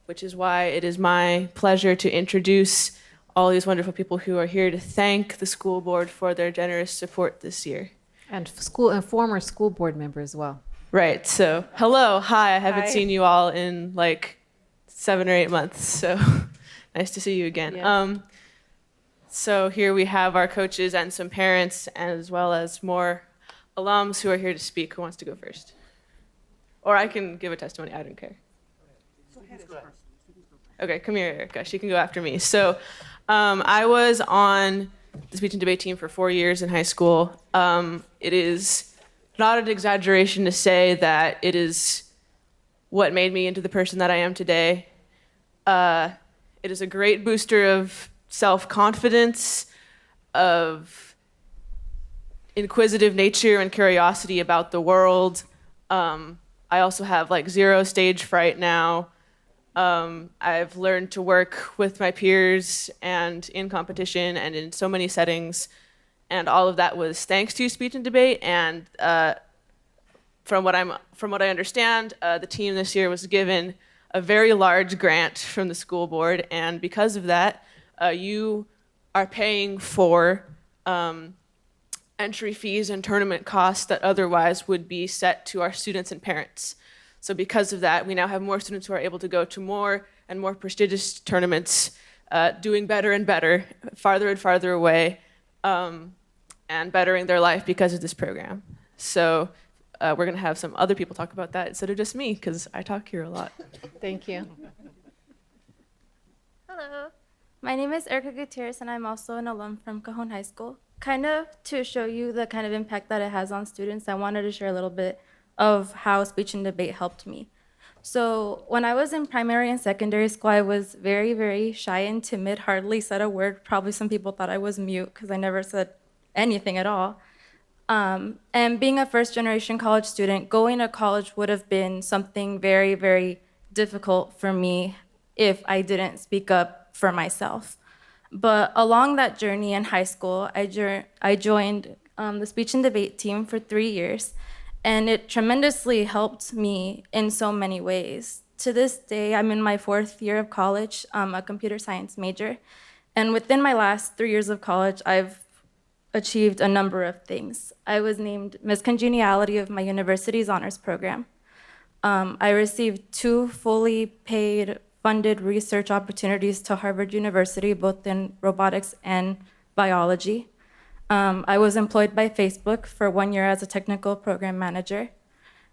S19: which is why it is my pleasure to introduce all these wonderful people who are here to thank the school board for their generous support this year.
S16: And former school board member as well.
S19: Right, so hello, hi, I haven't
S16: Hi.
S19: seen you all in like 7 or 8 months, so nice to see you again.
S16: Yeah.
S19: So here we have our coaches and some parents, as well as more alums who are here to speak. Who wants to go first? Or I can give a testimony, I don't care. Okay, come here, Erica, she can go after me. So I was on the speech and debate team for 4 years in high school. It is not an exaggeration to say that it is what made me into the person that I am today. It is a great booster of self-confidence, of inquisitive nature and curiosity about the world. I also have like zero stage fright now. I've learned to work with my peers and in competition and in so many settings. And all of that was thanks to speech and debate. And from what I understand, the team this year was given a very large grant from the school board. And because of that, you are paying for entry fees and tournament costs that otherwise would be set to our students and parents. So because of that, we now have more students who are able to go to more and more prestigious tournaments, doing better and better, farther and farther away, and bettering their life because of this program. So we're going to have some other people talk about that instead of just me, because I talk here a lot.
S16: Thank you.
S20: Hello, my name is Erica Gutierrez, and I'm also an alum from Cajon High School. Kind of to show you the kind of impact that it has on students, I wanted to share a little bit of how speech and debate helped me. So when I was in primary and secondary school, I was very, very shy and timid, hardly said a word. Probably some people thought I was mute because I never said anything at all. And being a first-generation college student, going to college would have been something very, very difficult for me if I didn't speak up for myself. But along that journey in high school, I joined the speech and debate team for 3 years, and it tremendously helped me in so many ways. To this day, I'm in my 4th year of college, a computer science major, and within my last 3 years of college, I've achieved a number of things. I was named Miss Congeniality of my university's honors program. I received 2 fully paid funded research opportunities to Harvard University, both in robotics and biology. I was employed by Facebook for 1 year as a technical program manager.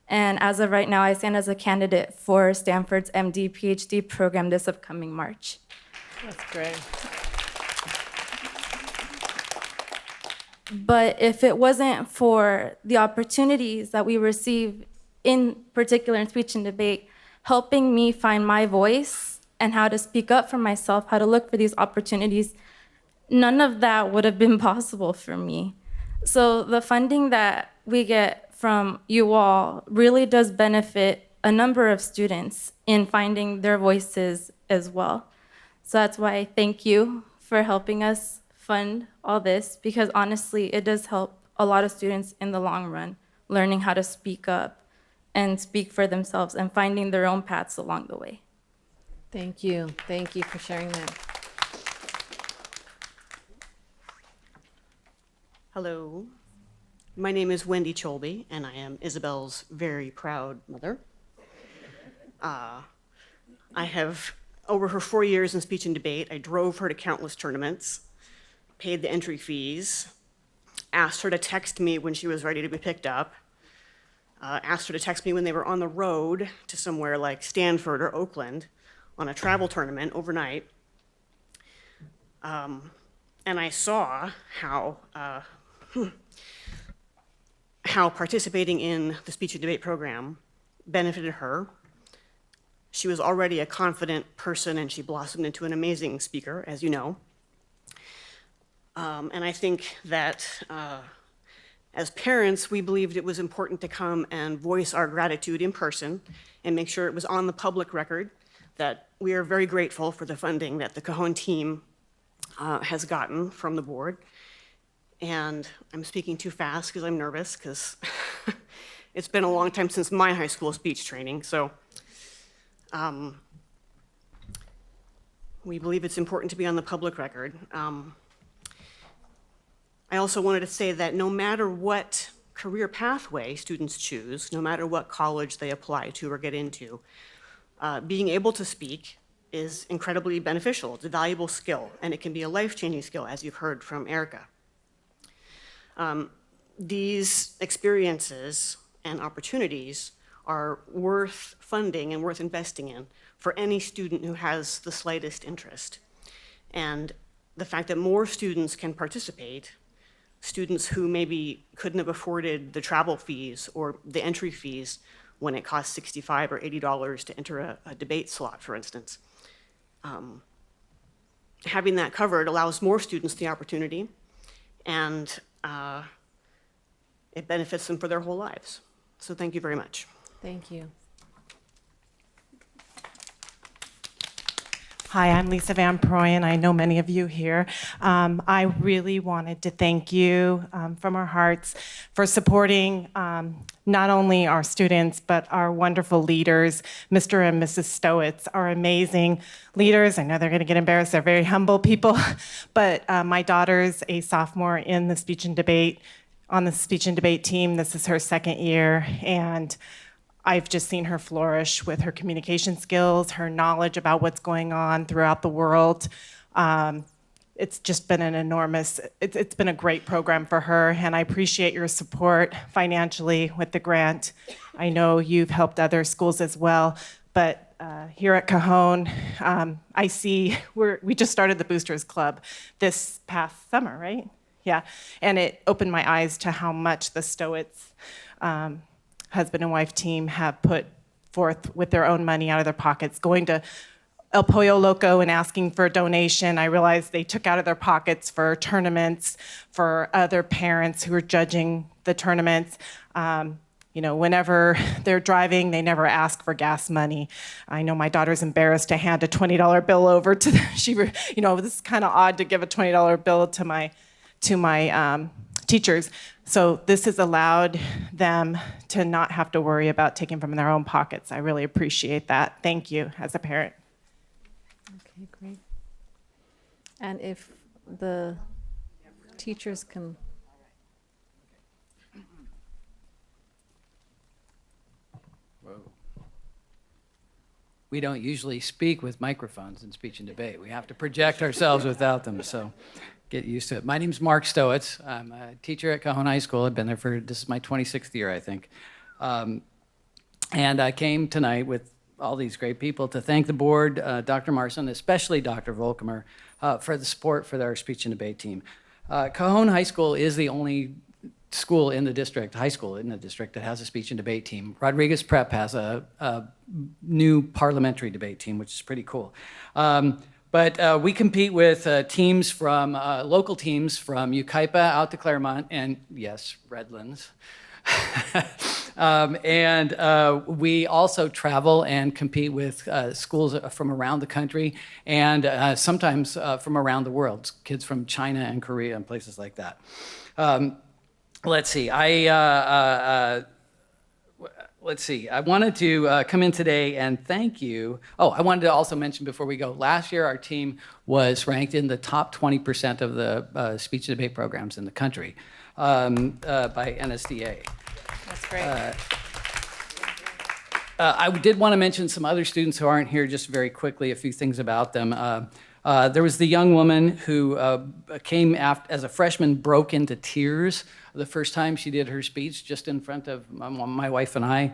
S20: And as of right now, I stand as a candidate for Stanford's MD PhD program this upcoming March.
S16: That's great.
S20: But if it wasn't for the opportunities that we receive, in particular in speech and debate, helping me find my voice and how to speak up for myself, how to look for these opportunities, none of that would have been possible for me. So the funding that we get from you all really does benefit a number of students in finding their voices as well. So that's why I thank you for helping us fund all this, because honestly, it does help a lot of students in the long run, learning how to speak up and speak for themselves and finding their own paths along the way.
S16: Thank you. Thank you for sharing that.
S21: Hello, my name is Wendy Cholby, and I am Isabel's very proud mother. I have, over her 4 years in speech and debate, I drove her to countless tournaments, paid the entry fees, asked her to text me when she was ready to be picked up, asked her to text me when they were on the road to somewhere like Stanford or Oakland on a travel tournament overnight. And I saw how participating in the speech and debate program benefited her. She was already a confident person, and she blossomed into an amazing speaker, as you know. And I think that as parents, we believed it was important to come and voice our gratitude in person and make sure it was on the public record that we are very grateful for the funding that the Cajon team has gotten from the board. And I'm speaking too fast because I'm nervous, because it's been a long time since my high school speech training. So we believe it's important to be on the public record. I also wanted to say that no matter what career pathway students choose, no matter what college they apply to or get into, being able to speak is incredibly beneficial. It's a valuable skill, and it can be a life-changing skill, as you've heard from Erica. These experiences and opportunities are worth funding and worth investing in for any student who has the slightest interest. And the fact that more students can participate, students who maybe couldn't have afforded the travel fees or the entry fees when it costs $65 or $80 to enter a debate slot, for instance. Having that covered allows more students the opportunity, and it benefits them for their whole lives. So thank you very much.
S16: Thank you.
S22: Hi, I'm Lisa Van Proyen. I know many of you here. I really wanted to thank you from our hearts for supporting not only our students, but our wonderful leaders. Mr. and Mrs. Stowitz are amazing leaders. I know they're going to get embarrassed. They're very humble people. But my daughter's a sophomore in the speech and debate, on the speech and debate team. This is her second year. And I've just seen her flourish with her communication skills, her knowledge about what's going on throughout the world. It's just been an enormous, it's been a great program for her, and I appreciate your support financially with the grant. I know you've helped other schools as well, but here at Cajon, I see we just started the Boosters Club this past summer, right? Yeah, and it opened my eyes to how much the Stowitz husband and wife team have put forth with their own money out of their pockets, going to El Pollo Loco and asking for a donation. I realized they took out of their pockets for tournaments, for other parents who are judging the tournaments. You know, whenever they're driving, they never ask for gas money. I know my daughter's embarrassed to hand a $20 bill over to the, you know, this is kind of odd to give a $20 bill to my teachers. So this has allowed them to not have to worry about taking from their own pockets. I really appreciate that. Thank you as a parent.
S16: Okay, great. And if the teachers can.
S23: We don't usually speak with microphones in speech and debate. We have to project ourselves without them, so get used to it. My name's Mark Stowitz. I'm a teacher at Cajon High School. I've been there this is my 26th year, I think. And I came tonight with all these great people to thank the board, Dr. Marson, especially Dr. Volkemer, for the support for our speech and debate team. Cajon High School is the only school in the district, high school in the district, that has a speech and debate team. Rodriguez Prep has a new parliamentary debate team, which is pretty cool. But we compete with teams from, local teams from Yucaipa out to Claremont, and yes, Redlands. And we also travel and compete with schools from around the country, and sometimes from around the world, kids from China and Korea and places like that. Let's see, let's see. I wanted to come in today and thank you. Oh, I wanted to also mention before we go, last year our team was ranked in the top 20% of the speech and debate programs in the country by NSDA.
S1: That's great.
S23: I did want to mention some other students who aren't here, just very quickly, a few things about them. There was the young woman who came as a freshman, broke into tears the first time she did her speech just in front of my wife and I.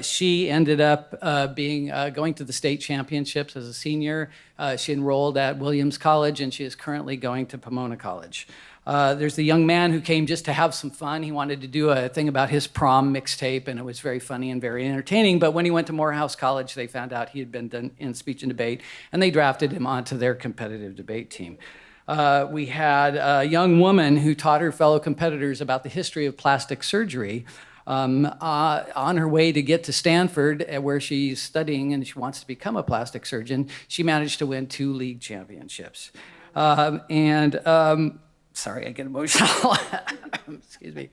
S23: She ended up going to the state championships as a senior. She enrolled at Williams College, and she is currently going to Pomona College. There's the young man who came just to have some fun. He wanted to do a thing about his prom mixtape, and it was very funny and very entertaining. But when he went to Morehouse College, they found out he had been done in speech and debate, and they drafted him onto their competitive debate team. We had a young woman who taught her fellow competitors about the history of plastic surgery on her way to get to Stanford, where she's studying and she wants to become a plastic surgeon. She managed to win 2 league championships. Sorry, I get emotional. Excuse me.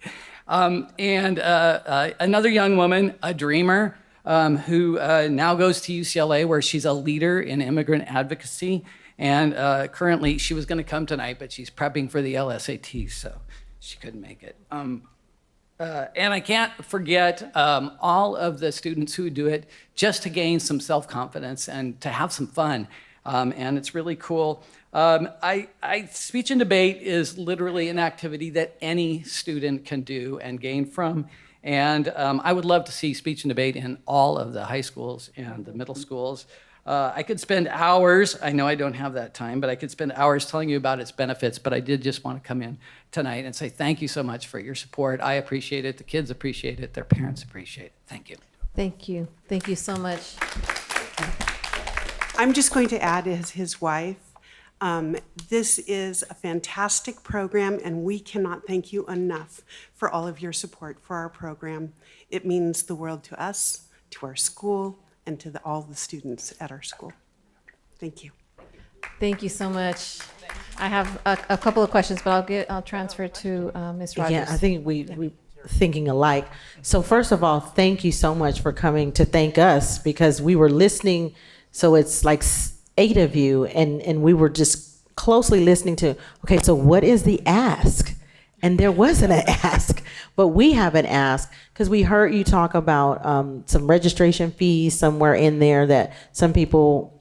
S23: Another young woman, a dreamer, who now goes to UCLA, where she's a leader in immigrant advocacy. And currently, she was going to come tonight, but she's prepping for the LSAT, so she couldn't make it. And I can't forget all of the students who do it just to gain some self-confidence and to have some fun. And it's really cool. Speech and debate is literally an activity that any student can do and gain from. And I would love to see speech and debate in all of the high schools and the middle schools. I could spend hours, I know I don't have that time, but I could spend hours telling you about its benefits, but I did just want to come in tonight and say thank you so much for your support. I appreciate it, the kids appreciate it, their parents appreciate it. Thank you.
S1: Thank you. Thank you so much.
S2: I'm just going to add as his wife, this is a fantastic program, and we cannot thank you enough for all of your support for our program. It means the world to us, to our school, and to all the students at our school. Thank you.
S1: Thank you so much. I have a couple of questions, but I'll transfer to Ms. Rogers.
S8: Yeah, I think we thinking alike. So first of all, thank you so much for coming to thank us, because we were listening. So it's like 8 of you, and we were just closely listening to, okay, so what is the ask? And there wasn't an ask, but we have an ask, because we heard you talk about some registration fees somewhere in there that some people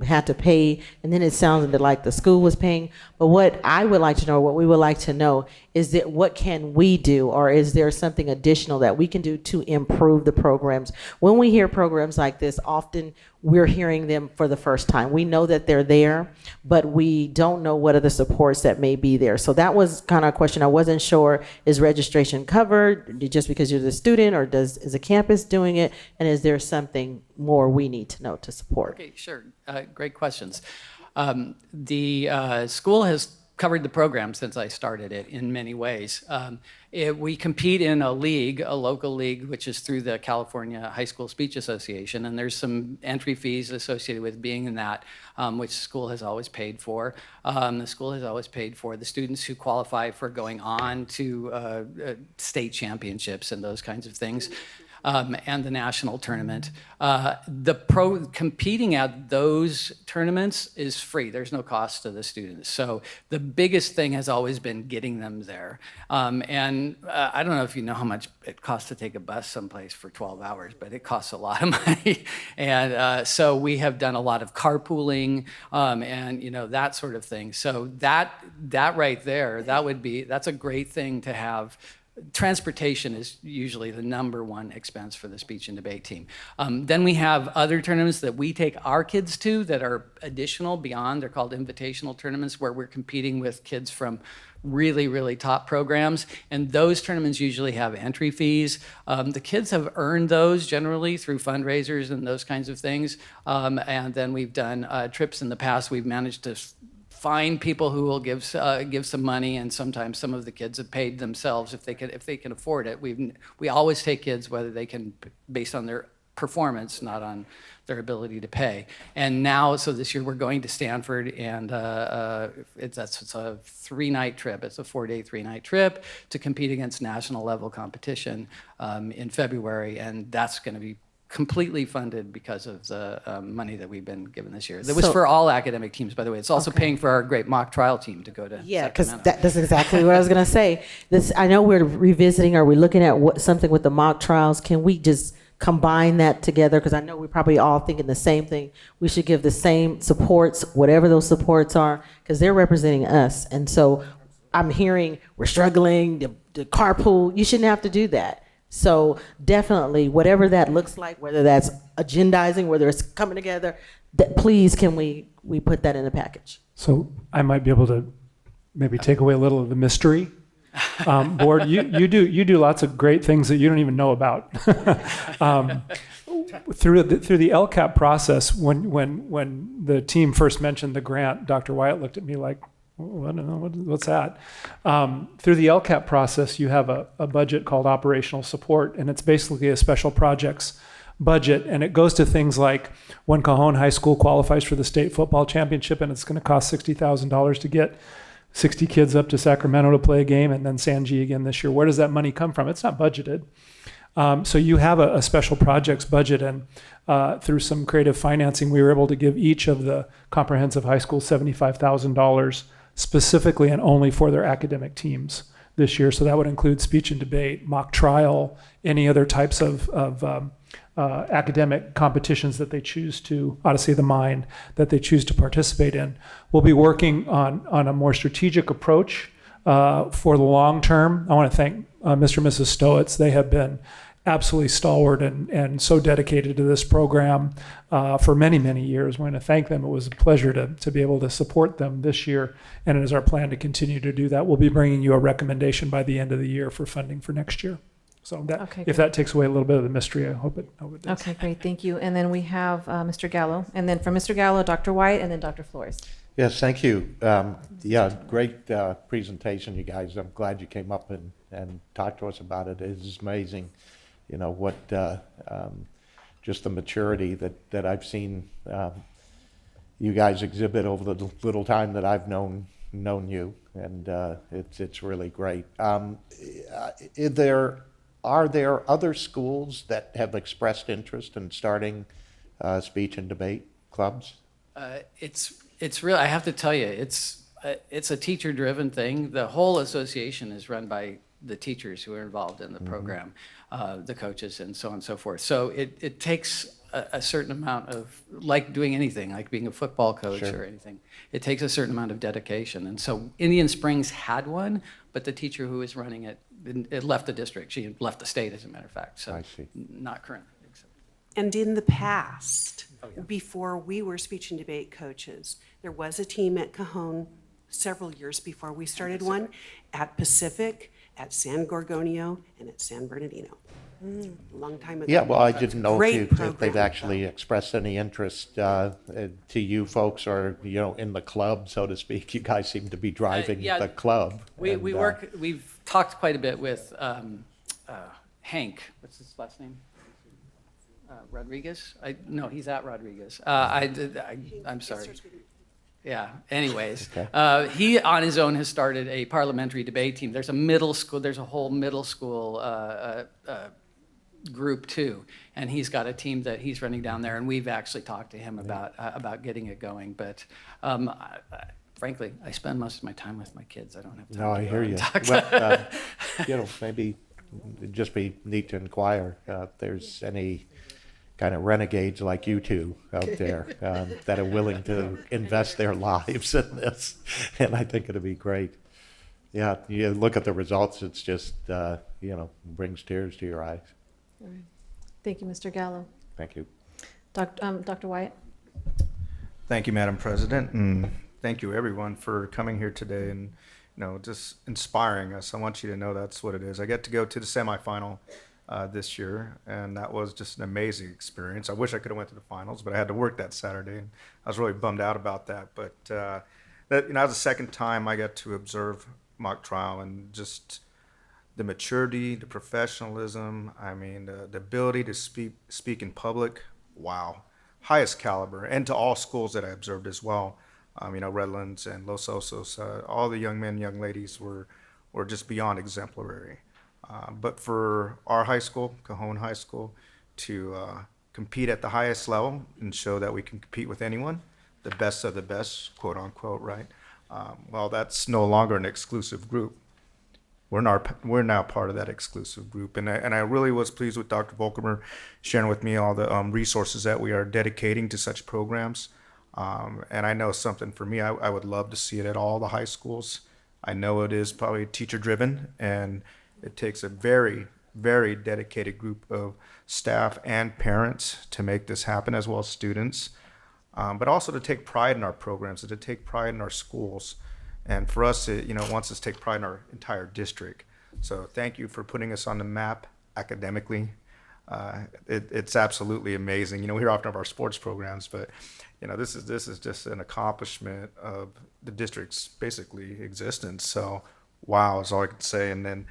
S8: had to pay, and then it sounded like the school was paying. But what I would like to know, what we would like to know, is that what can we do, or is there something additional that we can do to improve the programs? When we hear programs like this, often we're hearing them for the first time. We know that they're there, but we don't know what are the supports that may be there. So that was kind of a question. I wasn't sure, is registration covered just because you're the student, or is the campus doing it? And is there something more we need to know to support?
S23: Okay, sure. Great questions. The school has covered the program since I started it in many ways. We compete in a league, a local league, which is through the California High School Speech Association, and there's some entry fees associated with being in that, which the school has always paid for. The school has always paid for the students who qualify for going on to state championships and those kinds of things. And the national tournament. Competing at those tournaments is free. There's no cost to the students. So the biggest thing has always been getting them there. And I don't know if you know how much it costs to take a bus someplace for 12 hours, but it costs a lot of money. And so we have done a lot of carpooling and that sort of thing. So that right there, that's a great thing to have. Transportation is usually the #1 expense for the speech and debate team. Then we have other tournaments that we take our kids to that are additional beyond. They're called invitational tournaments, where we're competing with kids from really, really top programs. And those tournaments usually have entry fees. The kids have earned those generally through fundraisers and those kinds of things. And then we've done trips in the past. We've managed to find people who will give some money, and sometimes some of the kids have paid themselves if they can afford it. We always take kids whether they can, based on their performance, not on their ability to pay. And now, so this year we're going to Stanford, and it's a 3-night trip. It's a 4-day, 3-night trip to compete against national level competition in February, and that's going to be completely funded because of the money that we've been given this year. That was for all academic teams, by the way. It's also paying for our great mock trial team to go to
S8: because
S23: Sacramento.
S8: that's exactly what I was going to say. This, I know we're revisiting, or we're looking at something with the mock trials. Can we just combine that together? Because I know we're probably all thinking the same thing. We should give the same supports, whatever those supports are, because they're representing us. And so I'm hearing we're struggling, the carpool. You shouldn't have to do that. So definitely, whatever that looks like, whether that's agendizing, whether it's coming together, that please can we put that in the package?
S6: So I might be able to maybe take away a little of the mystery. Board, you do lots of great things that you don't even know about. Through the LCAP process, when the team first mentioned the grant, Dr. Wyatt looked at me like, I don't know, what's that? Through the LCAP process, you have a budget called operational support, and it's basically a special projects budget, and it goes to things like when Cajon High School qualifies for the state football championship, and it's going to cost $60,000 to get 60 kids up to Sacramento to play a game, and then San G again this year. Where does that money come from? It's not budgeted. So you have a special projects budget, and through some creative financing, we were able to give each of the comprehensive high schools $75,000 specifically and only for their academic teams this year. So that would include speech and debate, mock trial, any other types of academic competitions that they choose to, Odyssey of the Mind, that they choose to participate in. We'll be working on a more strategic approach for the long term. I want to thank Mr. and Mrs. Stowitz. They have been absolutely stalwart and so dedicated to this program for many, many years. We're going to thank them. It was a pleasure to be able to support them this year, and it is our plan to continue to do that. We'll be bringing you a recommendation by the end of the year for funding for next year. So that,
S1: Okay,
S6: if that takes away a little bit of the mystery, I hope it does.
S1: Okay, great, thank you. And then we have Mr. Gallo, and then from Mr. Gallo, Dr. White, and then Dr. Flores.
S10: Yes, thank you. Yeah, great presentation, you guys. I'm glad you came up and talked to us about it. It is amazing, you know, what just the maturity that I've seen you guys exhibit over the little time that I've known you, and it's really great. Are there other schools that have expressed interest in starting speech and debate clubs?
S23: It's real. I have to tell you, it's a teacher-driven thing. The whole association is run by the teachers who are involved in the program, the coaches, and so on and so forth. So it takes a certain amount of, like doing anything, like being a football coach or anything. It takes a certain amount of dedication. And so Indian Springs had one, but the teacher who was running it left the district. She left the state, as a matter of fact. So not currently.
S2: And in the past, before we were speech and debate coaches, there was a team at Cajon several years before we started one, at Pacific, at San Gorgonio, and at San Bernardino. Long time ago.
S10: Yeah, well, I didn't know if they've
S2: program.
S10: actually expressed any interest to you folks, or, you know, in the club, so to speak. You guys seem to be driving the club.
S23: We've talked quite a bit with Hank. What's his last name? Rodriguez? No, he's at Rodriguez. I'm sorry. Yeah, anyways. He on his own has started a parliamentary debate team. There's a whole middle school group too, and he's got a team that he's running down there, and we've actually talked to him about getting it going. But frankly, I spend most of my time with my kids. I don't have time.
S10: No, I hear you. Well, you know, maybe it'd just be neat to inquire if there's any kind of renegades like you two out there that are willing to invest their lives in this, and I think it'd be great. Yeah, you look at the results; it's just you know, brings tears to your eyes.
S1: All right. Thank you, Mr. Gallo.
S10: Thank you,
S1: Dr. Wyatt.
S14: Thank you, Madam President, and thank you everyone for coming here today and, you know, just inspiring us. I want you to know that's what it is. I get to go to the semifinal this year, and that was just an amazing experience. I wish I could have went to the finals, but I had to work that Saturday, and I was really bummed out about that. But that, you know, that was the second time I got to observe mock trial, and just the maturity, the professionalism. I mean, the ability to speak in public. Wow, highest caliber, and to all schools that I observed as well. Redlands and Los Osos, all the young men, young ladies were just beyond exemplary. But for our high school, Cajon High School, to compete at the highest level and show that we can compete with anyone, the best of the best, quote unquote, right? Well, that's no longer an exclusive group. We're now part of that exclusive group. And I really was pleased with Dr. Volkemer sharing with me all the resources that we are dedicating to such programs. And I know something for me, I would love to see it at all the high schools. I know it is probably teacher driven, and it takes a very, very dedicated group of staff and parents to make this happen, as well as students, but also to take pride in our programs and to take pride in our schools. And for us, it wants us to take pride in our entire district. So thank you for putting us on the map academically. It's absolutely amazing. We hear often of our sports programs, but this is just an accomplishment of the district's basically existence. So wow is all I could say. And then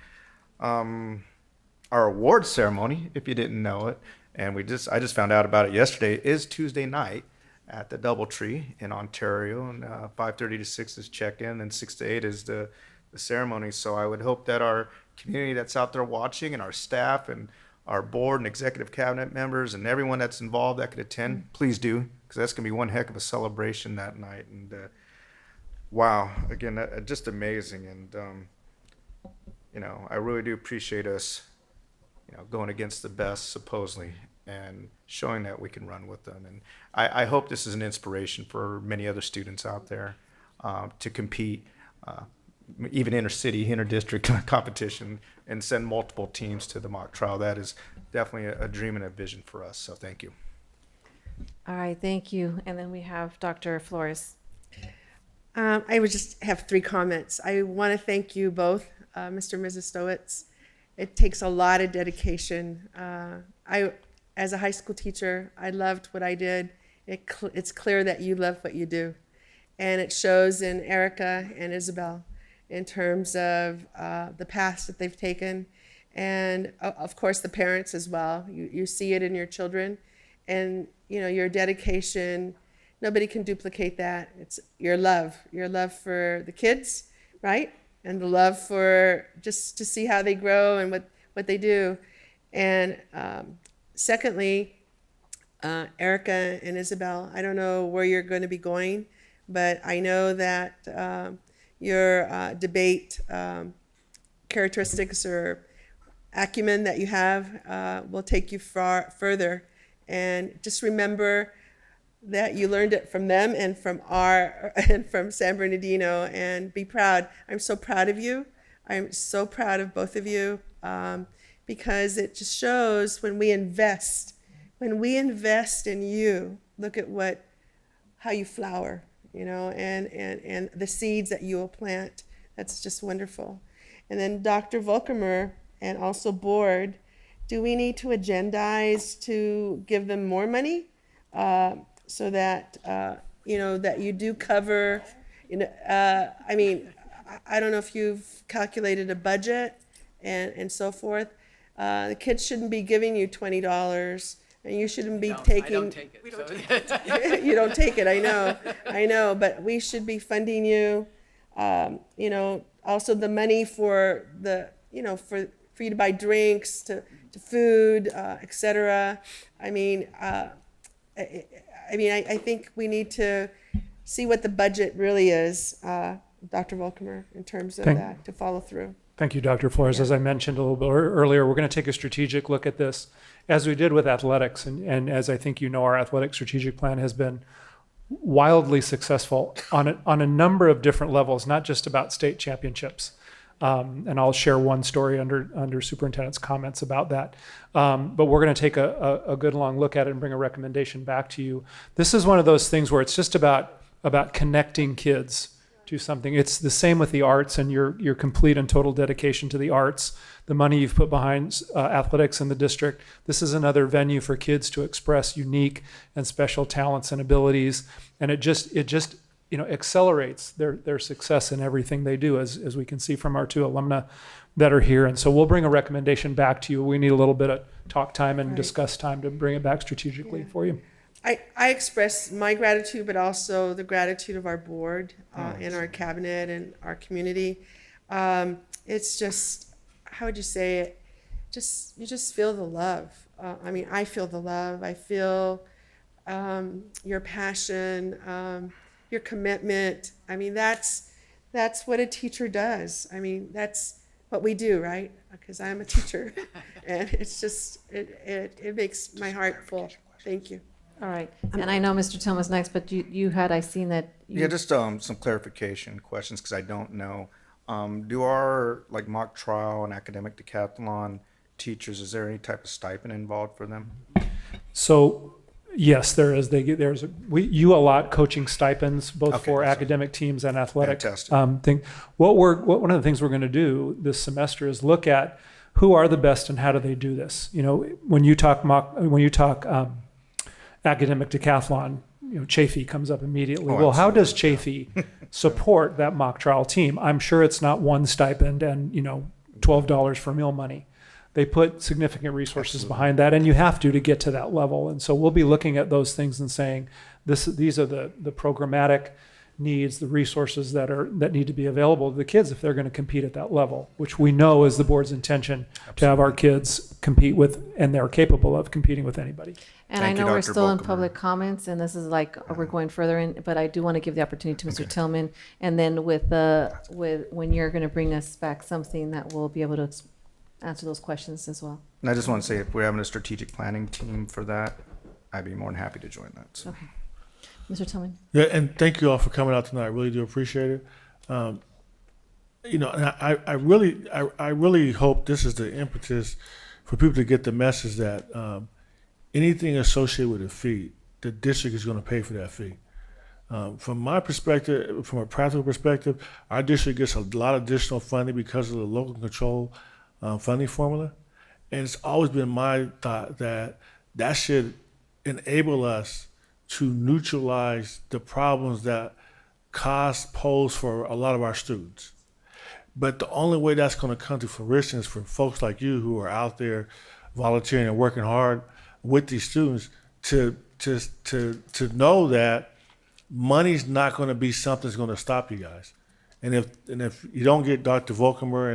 S14: our award ceremony, if you didn't know it, and I just found out about it yesterday, is Tuesday night at the DoubleTree in Ontario, and 5:30 to 6 is check-in, and 6 to 8 is the ceremony. So I would hope that our community that's out there watching, and our staff, and our board and executive cabinet members, and everyone that's involved that could attend, please do, because that's going to be one heck of a celebration that night. And wow, again, just amazing. And I really do appreciate us, going against the best, supposedly, and showing that we can run with them. And I hope this is an inspiration for many other students out there to compete, even inter-district competition, and send multiple teams to the mock trial. That is definitely a dream and a vision for us. So thank you.
S1: All right, thank you. And then we have Dr. Flores.
S3: I would just have 3 comments. I want to thank you both, Mr. and Mrs. Stowitz. It takes a lot of dedication. As a high school teacher, I loved what I did. It's clear that you love what you do. And it shows in Erica and Isabel in terms of the paths that they've taken. And of course, the parents as well. You see it in your children. And your dedication, nobody can duplicate that. It's your love for the kids, right? And the love for just to see how they grow and what they do. And secondly, Erica and Isabel, I don't know where you're going to be going, but I know that your debate characteristics or acumen that you have will take you far further. And just remember that you learned it from them and from San Bernardino, and be proud. I'm so proud of you. I'm so proud of both of you, because it just shows when we invest in you, look at how you flower, and the seeds that you will plant. That's just wonderful. And then Dr. Volkemer and also board, do we need to agendize to give them more money? So that that you do cover, I don't know if you've calculated a budget and so forth. The kids shouldn't be giving you $20, and you shouldn't be taking.
S23: I don't take it.
S3: We don't take it. You don't take it. I know, but we should be funding you. Also the money for the for you to buy drinks, to food, etc. I think we need to see what the budget really is, Dr. Volkemer, in terms of that, to follow through.
S6: Thank you, Dr. Flores.
S3: Yeah.
S6: As I mentioned a little bit earlier, we're going to take a strategic look at this, as we did with athletics. And as I think our athletic strategic plan has been wildly successful on a number of different levels, not just about state championships. And I'll share one story under superintendent's comments about that. But we're going to take a good long look at it and bring a recommendation back to you. This is one of those things where it's just about connecting kids to something. It's the same with the arts and your complete and total dedication to the arts, the money you've put behind athletics in the district. This is another venue for kids to express unique and special talents and abilities. And it just accelerates their success in everything they do, as we can see from our 2 alumna that are here. And so we'll bring a recommendation back to you. We need a little bit of talk time and discuss time to bring it back strategically for you.
S3: I express my gratitude, but also the gratitude of our board and our cabinet and our community. It's just, how would you say it? You just feel the love. I mean, I feel the love. I feel your passion, your commitment. I mean, that's what a teacher does. I mean, that's what we do, right? Because I'm a teacher, and it's just it makes my heart full. Thank you.
S16: All right. And I know Mr. Tillman's next, but I seen that.
S14: Yeah, just some clarification questions because I don't know. Do our mock trial and academic decathlon teachers, is there any type of stipend involved for them?
S6: So yes, there is. You allot coaching stipends both for academic teams and athletic.
S14: Fantastic.
S6: One of the things we're going to do this semester is look at who are the best and how do they do this. When you talk academic decathlon, Chafee comes up immediately. Well, how does Chafee support that mock trial team? I'm sure it's not one stipend and $12 for meal money. They put significant resources behind that, and you have to get to that level. And so we'll be looking at those things and saying, these are the programmatic needs, the resources that need to be available to the kids if they're going to compete at that level, which we know is the board's intention to have our kids compete with, and they're capable of competing with anybody.
S16: And I know we're still in public comments, and this is we're going further in, but I do want to give the opportunity to Mr. Tillman, and then with when you're going to bring us back something that we'll be able to answer those questions as well.
S14: And I just want to say, if we're having a strategic planning team for that, I'd be more than happy to join that. So.
S16: Okay. Mr. Tillman.
S4: Yeah, and thank you all for coming out tonight. I really do appreciate it. And I really hope this is the impetus for people to get the message that anything associated with a fee, the district is going to pay for that fee. From my perspective, from a practical perspective, our district gets a lot of additional funding because of the local control funding formula. And it's always been my thought that should enable us to neutralize the problems that costs pose for a lot of our students. But the only way that's going to come to fruition is for folks like you who are out there volunteering and working hard with these students to know that money's not going to be something that's going to stop you guys. And if you don't get Dr. Volkemer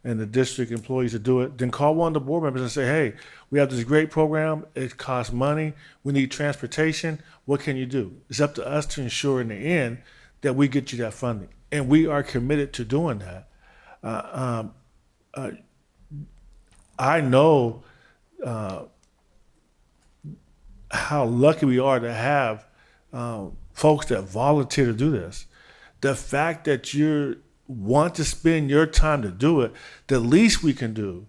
S4: and the district employees to do it, then call one of the board members and say, hey, we have this great program. It costs money. We need transportation. What can you do? It's up to us to ensure in the end that we get you that funding. And we are committed to doing that. I know how lucky we are to have folks that volunteer to do this. The fact that you want to spend your time to do it, the least we can do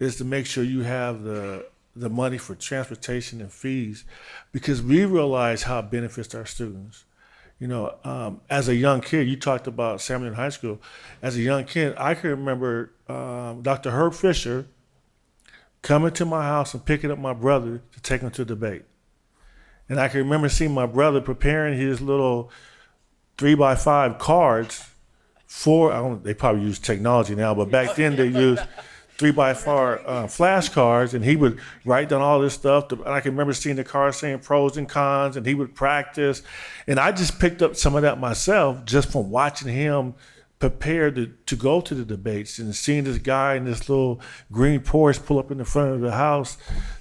S4: is to make sure you have the money for transportation and fees, because we realize how it benefits our students. As a young kid, you talked about San Bernardino High School. As a young kid, I can remember Dr. Herb Fisher coming to my house and picking up my brother to take him to debate. And I can remember seeing my brother preparing his little 3x5 cards they probably use technology now, but back then they used 3x4 flashcards, and he would write down all this stuff. And I can remember seeing the cards saying pros and cons, and he would practice. And I just picked up some of that myself just from watching him prepare to go to the debates and seeing this guy in this little green Porsche pull up in the front of the house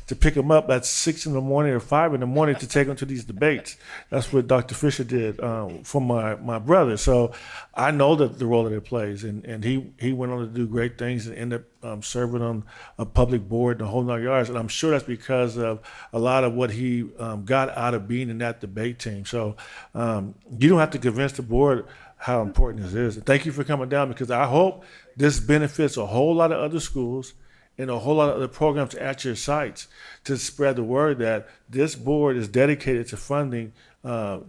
S4: to pick him up at 6 in the morning or 5 in the morning to take him to these debates. That's what Dr. Fisher did for my brother. So I know that the role that it plays, and he went on to do great things and ended up serving on a public board and the whole 9 yards. And I'm sure that's because of a lot of what he got out of being in that debate team. So you don't have to convince the board how important this is. And thank you for coming down, because I hope this benefits a whole lot of other schools and a whole lot of other programs at your sites to spread the word that this board is dedicated to funding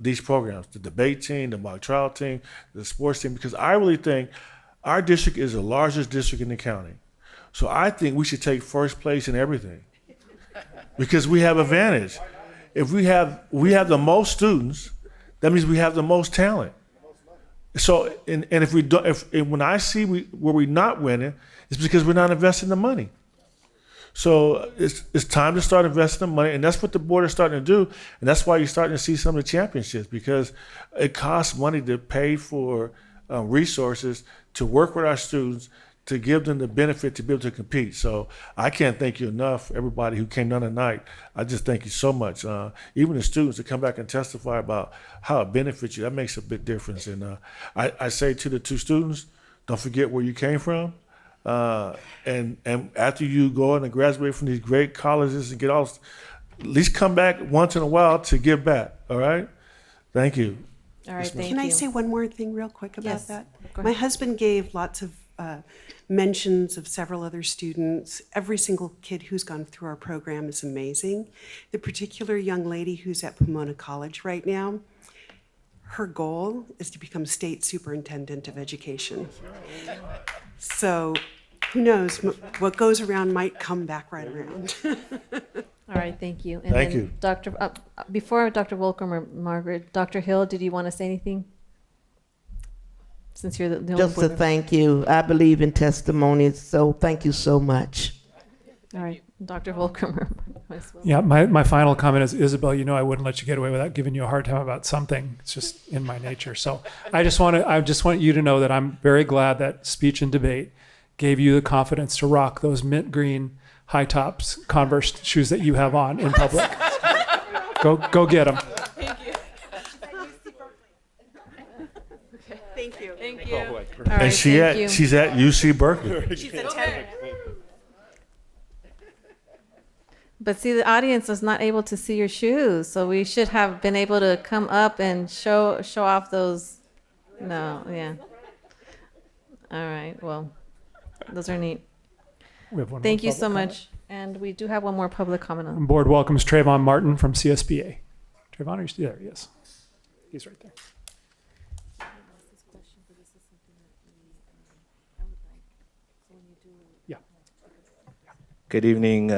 S4: these programs, the debate team, the mock trial team, the sports team, because I really think our district is the largest district in the county. So I think we should take first place in everything because we have advantage. If we have the most students, that means we have the most talent. So, and if we don't, when I see where we're not winning, it's because we're not investing the money. So it's time to start investing the money, and that's what the board is starting to do, and that's why you're starting to see some of the championships, because it costs money to pay for resources to work with our students, to give them the benefit to be able to compete. So I can't thank you enough, everybody who came down tonight. I just thank you so much. Even the students that come back and testify about how it benefits you, that makes a big difference. And I say to the two students, don't forget where you came from. And after you go on and graduate from these great colleges and get all, at least come back once in a while to give back, all right? Thank you.
S16: All right, thank
S2: Can I
S16: you.
S2: say one more thing real quick about
S16: Yes,
S2: that?
S16: go
S2: My
S16: ahead.
S2: husband gave lots of mentions of several other students. Every single kid who's gone through our program is amazing. The particular young lady who's at Pomona College right now, her goal is to become state superintendent of education. So who knows, what goes around might come back right around.
S16: All right, thank you. And
S4: Thank
S16: then
S4: you.
S16: Dr. Before Dr. Volcom or Margaret, Dr. Hill, did you want to say anything? Since you're the only
S15: Just
S16: board
S15: to
S16: member.
S15: thank you. I believe in testimonies, so thank you so much.
S16: All right, Dr. Volcom.
S6: Yeah, my final comment is, Isabel, you know I wouldn't let you get away without giving you a hard time about something. It's just in my nature. So I just want you to know that I'm very glad that speech and debate gave you the confidence to rock those mint green high tops Converse shoes that you have on in public. Go get them.
S2: Thank you.
S16: Thank you. All
S4: And
S16: right, thank you.
S4: she's at UC Berkeley.
S2: She's at 10.
S16: But see, the audience was not able to see your shoes, so we should have been able to come up and show off those. No, yeah. All right, well, those are neat.
S6: We have one more
S16: Thank you
S6: public
S16: so
S6: comment.
S16: much. And we do have one more public comment on.
S6: Board welcomes Trayvon Martin from CSBA. Trayvon, are you still there? Yes. He's right there. Yeah.
S7: Good evening,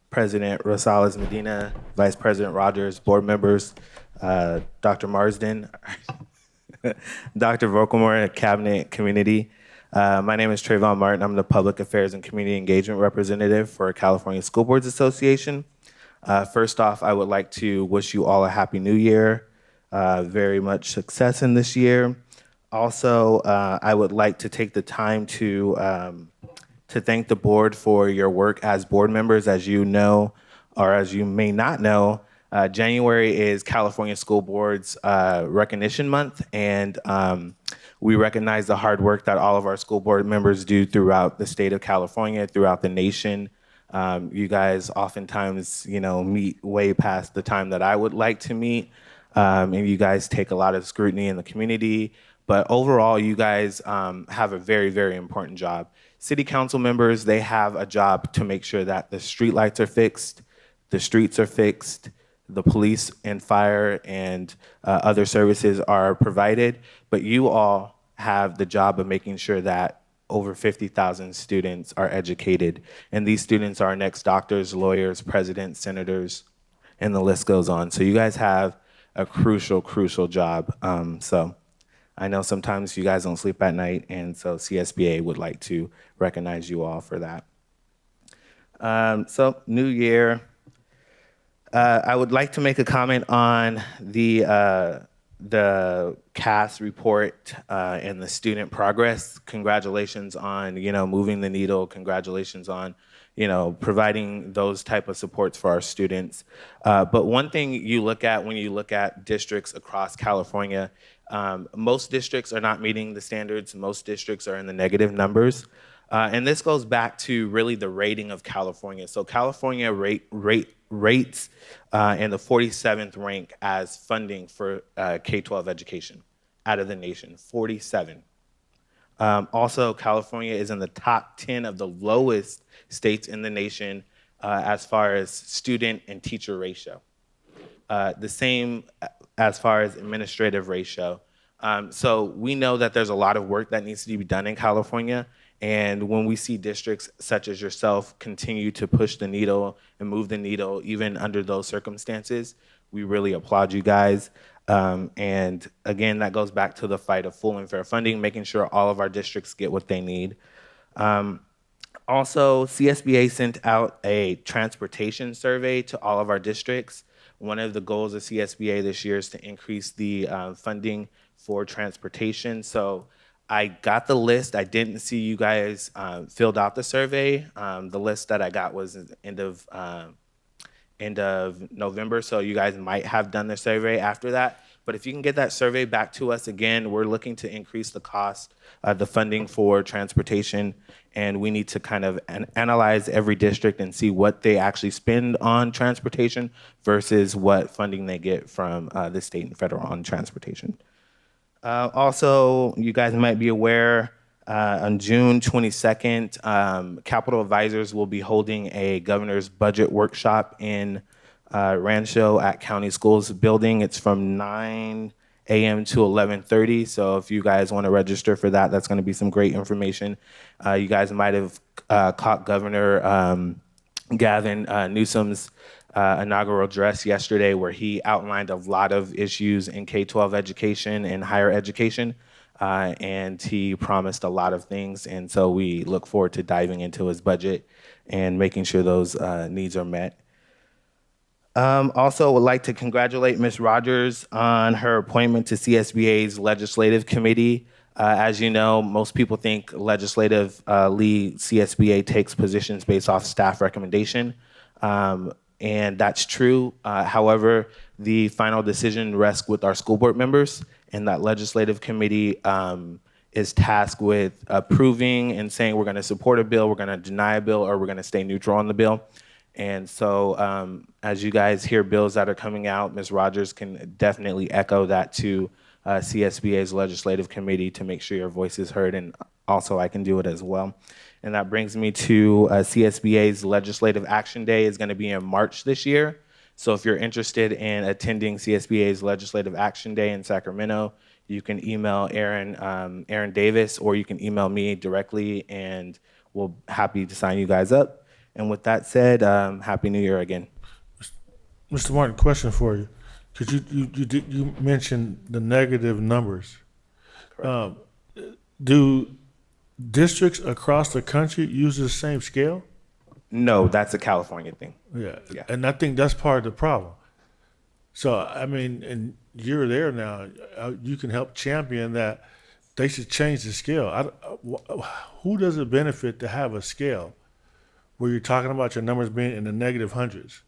S7: President Rosales Medina, Vice President Rogers, board members, Dr. Marsden, Dr. Volkemore, Cabinet Community. My name is Trayvon Martin. I'm the Public Affairs and Community Engagement Representative for California School Boards Association. First off, I would like to wish you all a Happy New Year. Very much success in this year. Also, I would like to take the time to thank the board for your work as board members. As you know, or as you may not know, January is California School Boards Recognition Month, and we recognize the hard work that all of our school board members do throughout the state of California, throughout the nation. You guys oftentimes, meet way past the time that I would like to meet, and you guys take a lot of scrutiny in the community. But overall, you guys have a very, very important job. City council members, they have a job to make sure that the streetlights are fixed, the streets are fixed, the police and fire and other services are provided. But you all have the job of making sure that over 50,000 students are educated. And these students are our next doctors, lawyers, presidents, senators, and the list goes on. So you guys have a crucial, crucial job. So I know sometimes you guys don't sleep at night, and so CSBA would like to recognize you all for that. So new year. I would like to make a comment on the CAS report and the student progress. Congratulations on moving the needle. Congratulations on providing those type of supports for our students. But one thing you look at when you look at districts across California, most districts are not meeting the standards. Most districts are in the negative numbers. And this goes back to really the rating of California. So California rates in the 47th rank as funding for K-12 education out of the nation, 47. Also, California is in the top 10 of the lowest states in the nation as far as student and teacher ratio. The same as far as administrative ratio. So we know that there's a lot of work that needs to be done in California. And when we see districts such as yourself continue to push the needle and move the needle, even under those circumstances, we really applaud you guys. And again, that goes back to the fight of full and fair funding, making sure all of our districts get what they need. Also, CSBA sent out a transportation survey to all of our districts. One of the goals of CSBA this year is to increase the funding for transportation. So I got the list. I didn't see you guys filled out the survey. The list that I got was end of November, so you guys might have done the survey after that. But if you can get that survey back to us again, we're looking to increase the cost, the funding for transportation, and we need to kind of analyze every district and see what they actually spend on transportation versus what funding they get from the state and federal on transportation. Also, you guys might be aware, on June 22nd, Capital Advisors will be holding a governor's budget workshop in Rancho at County Schools building. It's from 9 a.m. to 11:30. So if you guys want to register for that, that's going to be some great information. You guys might have caught Governor Gavin Newsom's inaugural address yesterday, where he outlined a lot of issues in K-12 education and higher education. And he promised a lot of things. And so we look forward to diving into his budget and making sure those needs are met. Also would like to congratulate Ms. Rogers on her appointment to CSBA's Legislative Committee. As you know, most people think legislatively CSBA takes positions based off staff recommendation. And that's true. However, the final decision rests with our school board members, and that legislative committee is tasked with approving and saying we're going to support a bill, we're going to deny a bill, or we're going to stay neutral on the bill. And so as you guys hear bills that are coming out, Ms. Rogers can definitely echo that to CSBA's legislative committee to make sure your voice is heard, and also I can do it as well. And that brings me to CSBA's Legislative Action Day is going to be in March this year. So if you're interested in attending CSBA's Legislative Action Day in Sacramento, you can email Aaron Davis, or you can email me directly, and we'll happy to sign you guys up. And with that said, Happy New Year again.
S4: Mr. Martin, question for you. Because you mentioned the negative numbers. Do districts across the country use the same scale?
S7: No, that's a California thing.
S4: Yeah. And I think that's part of the problem. So, I mean, and you're there now, you can help champion that they should change the scale. Who does it benefit to have a scale where you're talking about your numbers being in the negative hundreds?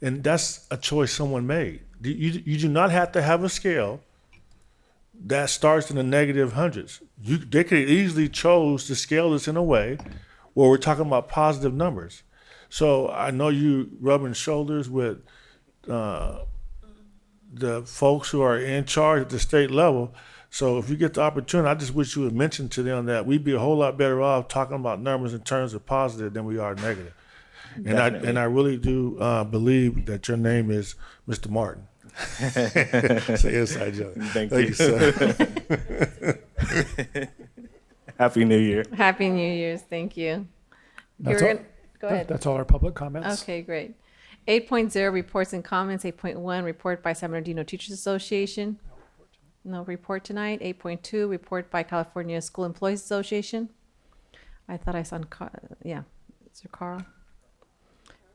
S4: And that's a choice someone made. You do not have to have a scale that starts in the negative hundreds. They could easily chose the scale that's in a way where we're talking about positive numbers. So I know you rubbing shoulders with the folks who are in charge at the state level. So if you get the opportunity, I just wish you would mention to them that we'd be a whole lot better off talking about numbers in terms of positive than we are negative. And I really do believe that your name is Mr. Martin. Say inside joke.
S7: Thank you, sir. Happy New Year.
S16: Happy New Year's. Thank you.
S6: That's all,
S16: Go ahead.
S6: That's all our public comments.
S16: Okay, great. 8.0 reports and comments. 8.1 report by San Bernardino Teachers Association. No report tonight. 8.2 report by California School Employees Association. I thought I saw, yeah, Mr. Carl.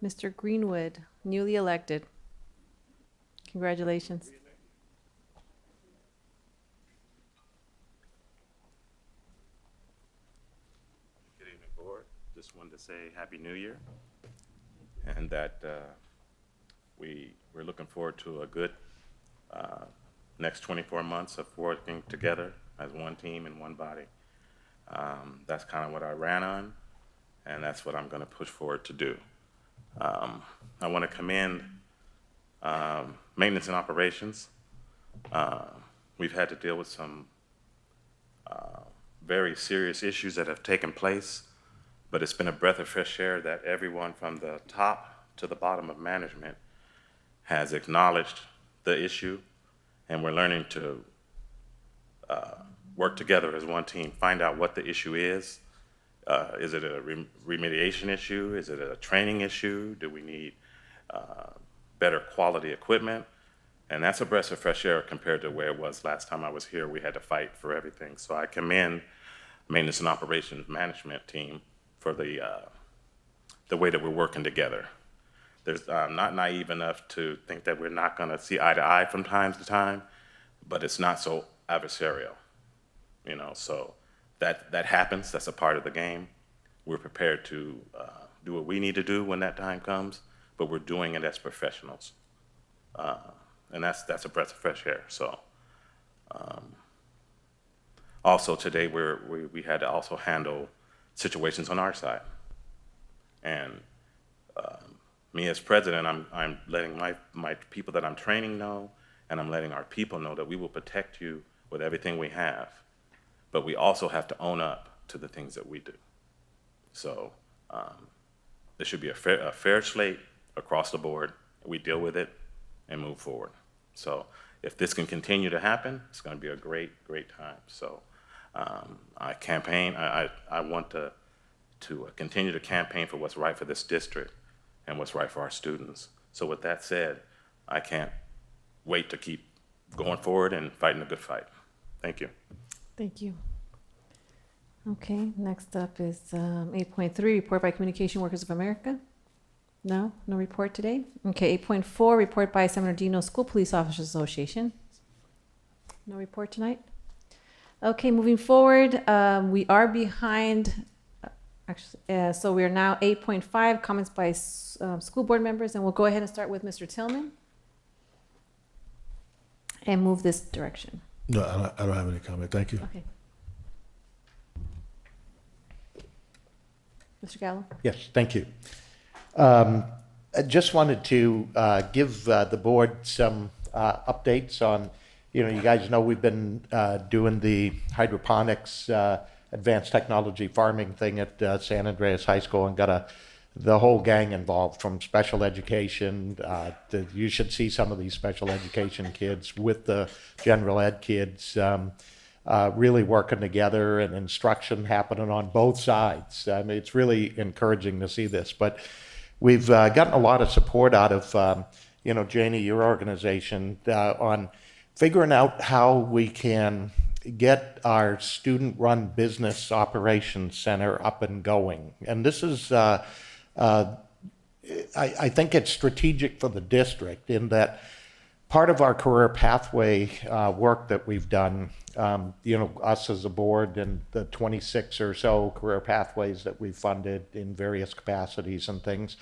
S16: Mr. Greenwood, newly elected. Congratulations.
S5: Good evening, board. Just wanted to say Happy New Year, and that we're looking forward to a good next 24 months of working together as one team and one body. That's kind of what I ran on, and that's what I'm going to push forward to do. I want to commend maintenance and operations. We've had to deal with some very serious issues that have taken place, but it's been a breath of fresh air that everyone from the top to the bottom of management has acknowledged the issue, and we're learning to work together as one team, find out what the issue is. Is it a remediation issue? Is it a training issue? Do we need better quality equipment? And that's a breath of fresh air compared to where it was last time I was here. We had to fight for everything. So I commend maintenance and operations management team the way that we're working together. There's not naive enough to think that we're not going to see eye to eye from time to time, but it's not so adversarial, so that happens. That's a part of the game. We're prepared to do what we need to do when that time comes, but we're doing it as professionals. And that's a breath of fresh air. So also today we had to also handle situations on our side. And me as president, I'm letting my people that I'm training know, and I'm letting our people know that we will protect you with everything we have, but we also have to own up to the things that we do. So there should be a fair slate across the board. We deal with it and move forward. So if this can continue to happen, it's going to be a great, great time. So I want to continue to campaign for what's right for this district and what's right for our students. So with that said, I can't wait to keep going forward and fighting a good fight. Thank you.
S16: Thank you. Okay, next up is 8.3, report by Communication Workers of America. No report today. Okay, 8.4, report by San Bernardino School Police Officers Association. No report tonight. Okay, moving forward, we are behind. So we are now 8.5, comments by school board members, and we'll go ahead and start with Mr. Tillman and move this direction.
S4: No, I don't have any comment. Thank you.
S16: Okay. Mr. Gallo?
S10: Yes, thank you. I just wanted to give the board some updates on, you guys know we've been doing the hydroponics advanced technology farming thing at San Andreas High School, and got the whole gang involved, from special education. You should see some of these special education kids with the general ed kids really working together, and instruction happening on both sides. I mean, it's really encouraging to see this. But we've gotten a lot of support out of, Janie, your organization, on figuring out how we can get our student-run business operations center up and going. And this is, I think it's strategic for the district, in that part of our career pathway work that we've done, us as a board, and the 26 or so career pathways that we've funded in various capacities and things,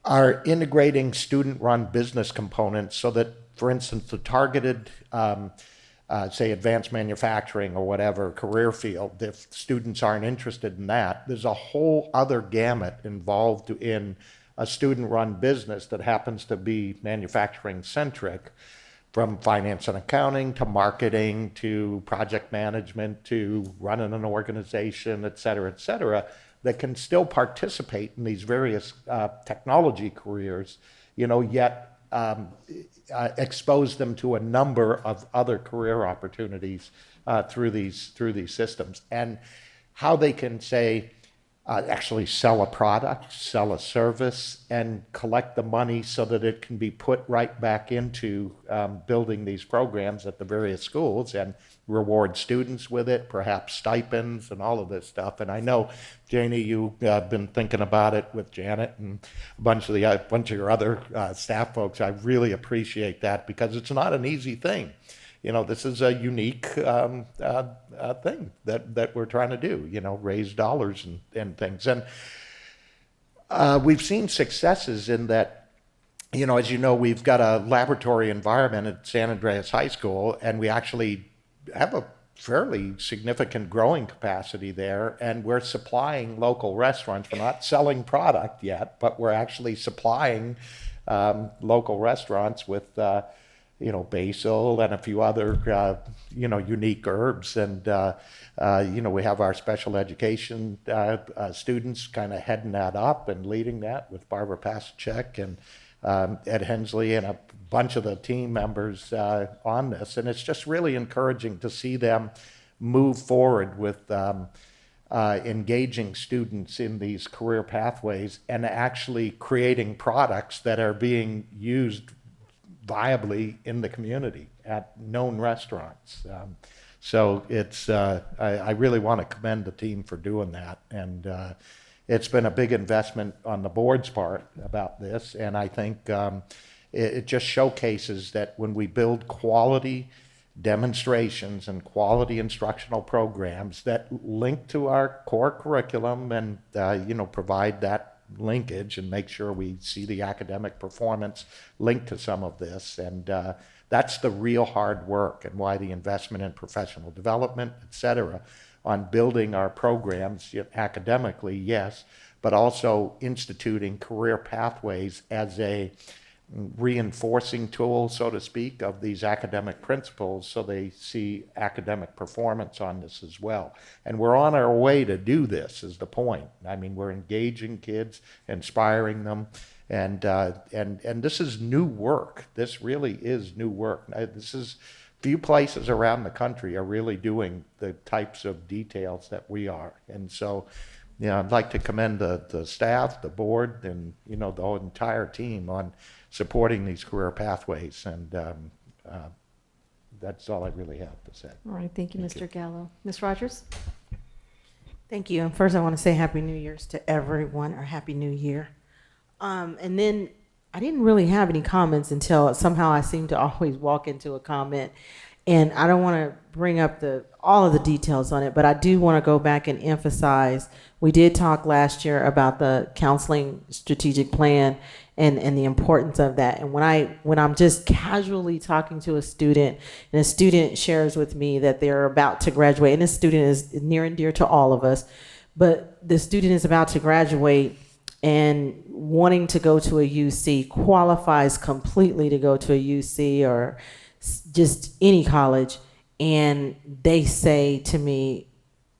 S10: are integrating student-run business components so that, for instance, the targeted say advanced manufacturing or whatever career field, if students aren't interested in that, there's a whole other gamut involved in a student-run business that happens to be manufacturing-centric, from finance and accounting to marketing to project management to running an organization, et cetera, that can still participate in these various technology careers, yet expose them to a number of other career opportunities through these systems, and how they can say actually sell a product, sell a service, and collect the money so that it can be put right back into building these programs at the various schools, and reward students with it, perhaps stipends and all of this stuff. And I know, Janie, you've been thinking about it with Janet and a bunch of your other staff folks. I really appreciate that, because it's not an easy thing. This is a unique thing that we're trying to do, raise dollars and things. And we've seen successes in that. As you know, we've got a laboratory environment at San Andreas High School, and we actually have a fairly significant growing capacity there, and we're supplying local restaurants. We're not selling product yet, but we're actually supplying local restaurants with basil and a few other unique herbs. And we have our special education students kind of heading that up and leading that, with Barbara Pasachek and Ed Hensley and a bunch of the team members on this. And it's just really encouraging to see them move forward with engaging students in these career pathways, and actually creating products that are being used viably in the community at known restaurants. So I really want to commend the team for doing that. And it's been a big investment on the board's part about this. And I think it just showcases that when we build quality demonstrations and quality instructional programs that link to our core curriculum and, provide that linkage and make sure we see the academic performance linked to some of this. And that's the real hard work and why the investment in professional development, et cetera, on building our programs academically, yes, but also instituting career pathways as a reinforcing tool, so to speak, of these academic principles so they see academic performance on this as well. And we're on our way to do this is the point. I mean, we're engaging kids, inspiring them, and this is new work. This really is new work. This is few places around the country are really doing the types of details that we are. And so, I'd like to commend the staff, the board, and, the whole entire team on supporting these career pathways. And that's all I really have to say.
S16: All right, thank you, Mr. Gallo. Ms. Rogers?
S8: Thank you. And first, I want to say Happy New Year's to everyone, or Happy New Year. And then I didn't really have any comments until somehow I seem to always walk into a comment. And I don't want to bring up all of the details on it, but I do want to go back and emphasize, we did talk last year about the counseling strategic plan and the importance of that. And when I'm just casually talking to a student, and a student shares with me that they're about to graduate, and this student is near and dear to all of us, but the student is about to graduate and wanting to go to a UC, qualifies completely to go to a UC or just any college, and they say to me,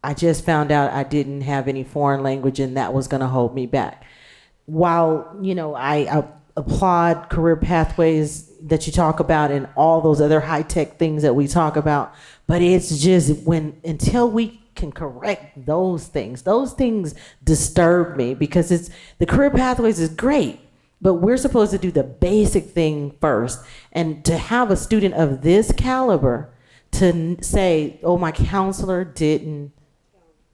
S8: I just found out I didn't have any foreign language and that was going to hold me back. While, I applaud career pathways that you talk about and all those other high-tech things that we talk about, but it's just until we can correct those things disturb me, because the career pathways is great, but we're supposed to do the basic thing first. And to have a student of this caliber to say, oh, my counselor didn't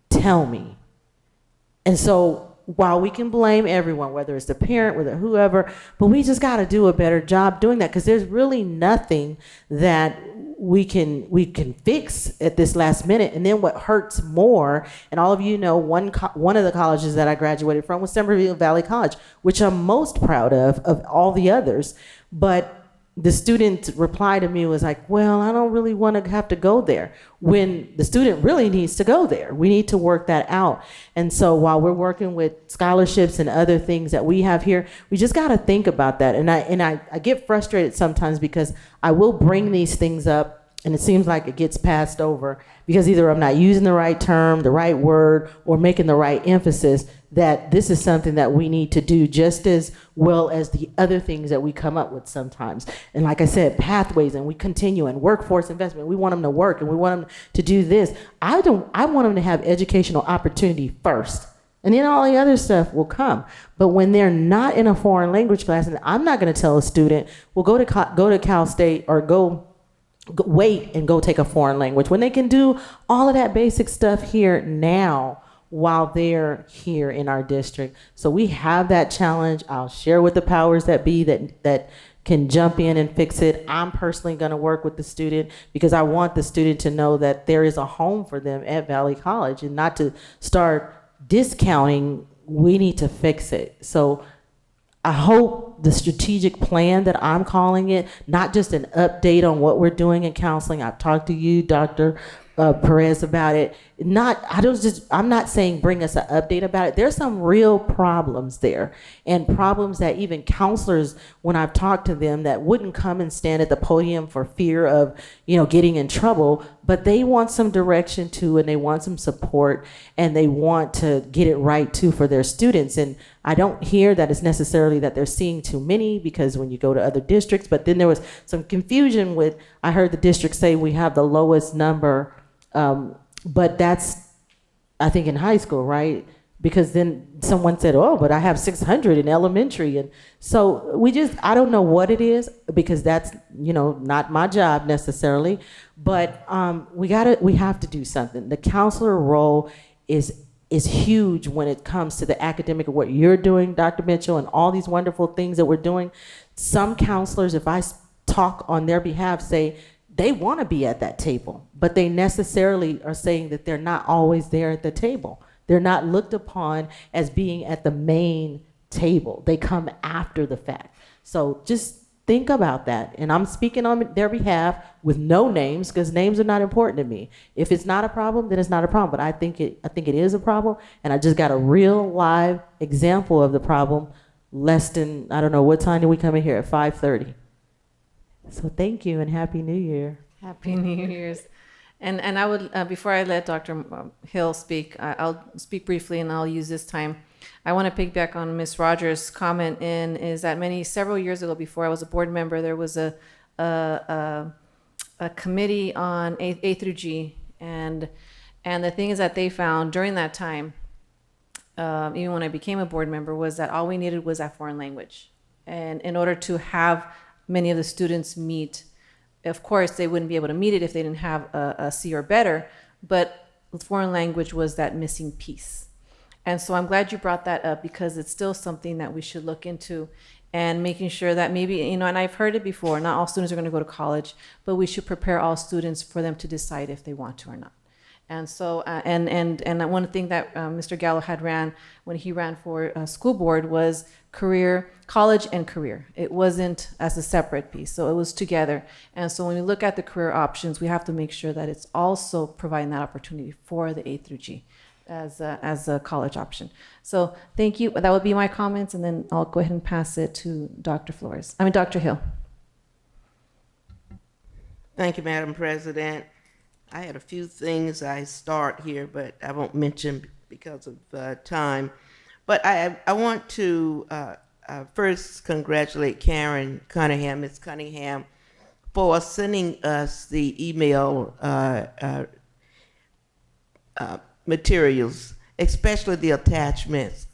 S8: tell me. And so while we can blame everyone, whether it's the parent, whether whoever, but we just got to do a better job doing that, because there's really nothing that we can fix at this last minute. And then what hurts more, and all of you know, one of the colleges that I graduated from was Somerville Valley College, which I'm most proud of all the others. But the student reply to me was like, well, I don't really want to have to go there, when the student really needs to go there. We need to work that out. And so while we're working with scholarships and other things that we have here, we just got to think about that. And I get frustrated sometimes because I will bring these things up and it seems like it gets passed over because either I'm not using the right term, the right word, or making the right emphasis, that this is something that we need to do just as well as the other things that we come up with sometimes. And like I said, pathways, and we continue, and workforce investment. We want them to work and we want them to do this. I want them to have educational opportunity first. And then all the other stuff will come. But when they're not in a foreign language class, and I'm not going to tell a student, well, go to Cal State or wait and go take a foreign language, when they can do all of that basic stuff here now while they're here in our district. So we have that challenge. I'll share with the powers that be that can jump in and fix it. I'm personally going to work with the student because I want the student to know that there is a home for them at Valley College, and not to start discounting. We need to fix it. So I hope the strategic plan that I'm calling it, not just an update on what we're doing in counseling. I've talked to you, Dr. Perez, about it. I'm not saying bring us an update about it. There's some real problems there, and problems that even counselors, when I've talked to them, that wouldn't come and stand at the podium for fear of, getting in trouble, but they want some direction too, and they want some support, and they want to get it right too for their students. And I don't hear that it's necessarily that they're seeing too many, because when you go to other districts, but then there was some confusion with, I heard the district say we have the lowest number, but that's, I think, in high school, right?
S11: because then someone said, oh, but I have 600 in elementary. And so I don't know what it is, because that's, not my job necessarily, but we have to do something. The counselor role is huge when it comes to the academic of what you're doing, Dr. Mitchell, and all these wonderful things that we're doing. Some counselors, if I talk on their behalf, say they want to be at that table, but they necessarily are saying that they're not always there at the table. They're not looked upon as being at the main table. They come after the fact. So just think about that. And I'm speaking on their behalf with no names, because names are not important to me. If it's not a problem, then it's not a problem. But I think it is a problem. And I just got a real live example of the problem less than, I don't know, what time did we come in here? At 5:30. So thank you and Happy New Year.
S16: Happy New Year's. And I would, before I let Dr. Hill speak, I'll speak briefly and I'll use this time. I want to piggyback on Ms. Rogers' comment is that several years ago, before I was a board member, there was a committee on A through G. And the thing is that they found during that time, even when I became a board member, was that all we needed was that foreign language. And in order to have many of the students meet, of course, they wouldn't be able to meet it if they didn't have a C or better, but foreign language was that missing piece. And so I'm glad you brought that up, because it's still something that we should look into, and making sure that maybe, and I've heard it before, not all students are going to go to college, but we should prepare all students for them to decide if they want to or not. And so, and one thing that Mr. Gallo had when he ran for school board was college and career. It wasn't as a separate piece, so it was together. And so when we look at the career options, we have to make sure that it's also providing that opportunity for the A through G as a college option. So thank you. That would be my comments, and then I'll go ahead and pass it to Dr. Hill.
S15: Thank you, Madam President. I had a few things I start here, but I won't mention because of time. But I want to first congratulate Karen Cunningham, Ms. Cunningham, for sending us the email materials, especially the attachments.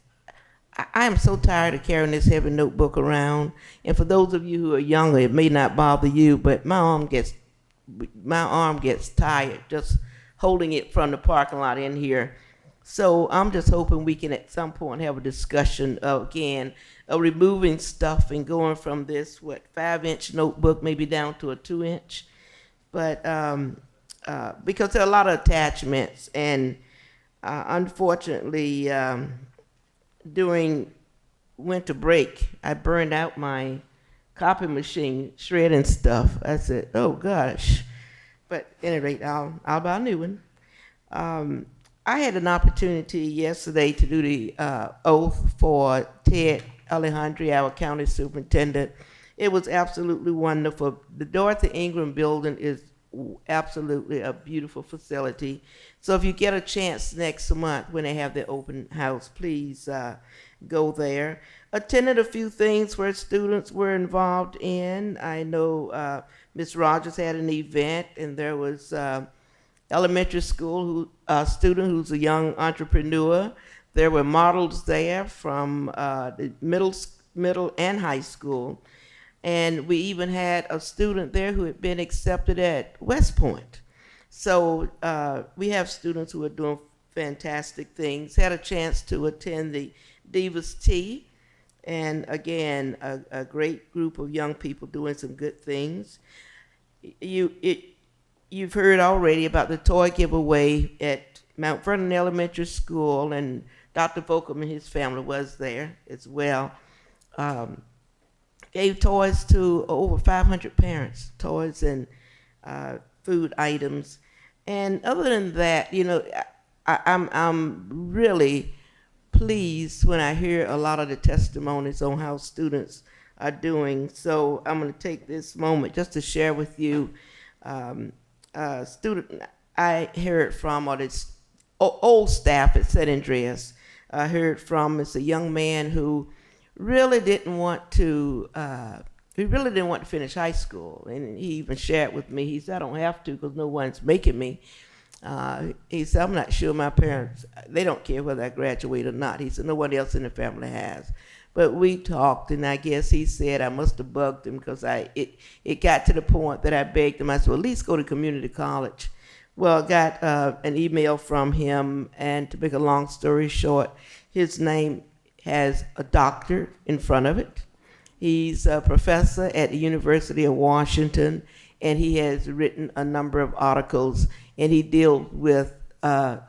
S15: I am so tired of carrying this heavy notebook around. And for those of you who are younger, it may not bother you, but my arm gets tired just holding it from the parking lot in here. So I'm just hoping we can at some point have a discussion of removing stuff and going from this 5-inch notebook maybe down to a 2-inch. But because there are a lot of attachments, and unfortunately during winter break I burned out my copy machine shredding stuff. I said, oh gosh. But at any rate, I'll buy a new one. I had an opportunity yesterday to do the oath for Ted Alejandri, our county superintendent. It was absolutely wonderful. The Dorothy Ingram building is absolutely a beautiful facility. So if you get a chance next month when they have their open house, please go there. Attended a few things where students were involved in. I know Ms. Rogers had an event, and there was elementary school student who's a young entrepreneur. There were models there from the middle and high school. And we even had a student there who had been accepted at West Point. So we have students who are doing fantastic things. Had a chance to attend the Divas Tea. And again, a great group of young people doing some good things. You've heard already about the toy giveaway at Mount Vernon Elementary School, and Dr. Volkman and his family was there as well. Gave toys to over 500 parents, toys and food items. And other than that, I'm really pleased when I hear a lot of the testimonies on how students are doing. So I'm going to take this moment just to share with you a student I heard from, or this old staff at St. Andreas. I heard from is a young man who really didn't want to finish high school, and he even shared with me. He said, I don't have to because no one's making me. He said, I'm not sure my parents, they don't care whether I graduate or not. He said, no one else in the family has. But we talked, and I guess he said I must have bugged him because it got to the point that I begged him. I said, well, at least go to community college. Well, I got an email from him, and to make a long story short, his name has a doctor in front of it. He's a professor at the University of Washington, and he has written a number of articles, and he deals with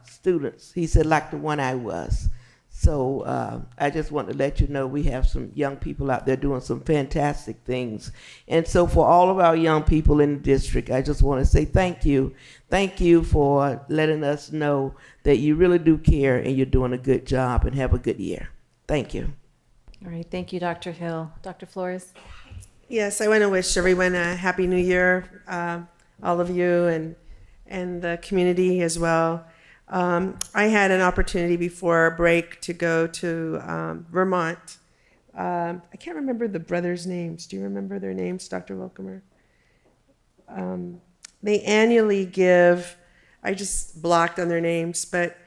S15: students. He said, like the one I was. So I just want to let you know we have some young people out there doing some fantastic things. And so for all of our young people in the district, I just want to say thank you. Thank you for letting us know that you really do care and you're doing a good job, and have a good year. Thank you.
S16: All right, thank you, Dr. Hill. Dr. Flores?
S3: Yes, I want to wish everyone a happy new year, all of you and the community as well. I had an opportunity before break to go to Vermont. I can't remember the brothers' names. Do you remember their names, Dr. Wilkemer? They annually give, I just blocked on their names, but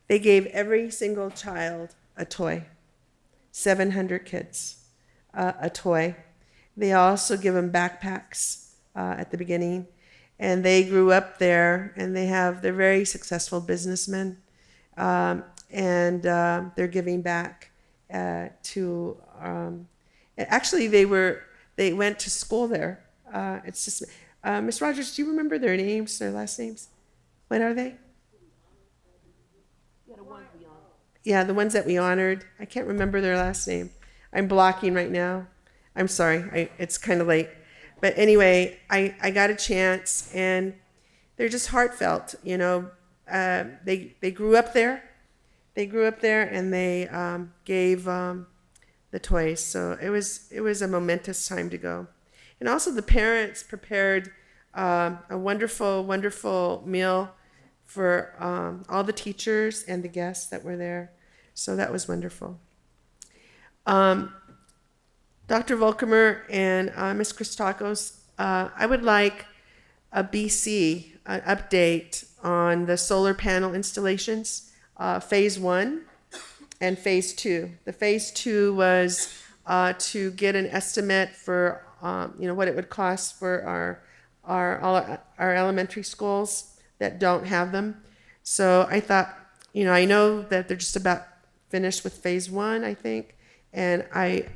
S3: they gave every single child a toy. 700 kids, a toy. They also give them backpacks at the beginning. And they grew up there, and they're very successful businessmen. And they're giving back to, actually they went to school there. It's just, Ms. Rogers, do you remember their names, their last names? What are they? Yeah, the ones that we honored. I can't remember their last name. I'm blocking right now. I'm sorry, it's kind of late. But anyway, I got a chance, and they're just heartfelt, you know. They grew up there. They grew up there, and they gave the toys. So it was a momentous time to go. And also the parents prepared a wonderful, wonderful meal for all the teachers and the guests that were there. So that was wonderful. Dr. Volkemer and Ms. Christakos, I would like a BC, an update on the solar panel installations, phase 1 and phase 2. The phase 2 was to get an estimate for what it would cost for all our elementary schools that don't have them. So I thought, I know that they're just about finished with phase 1, I think. And I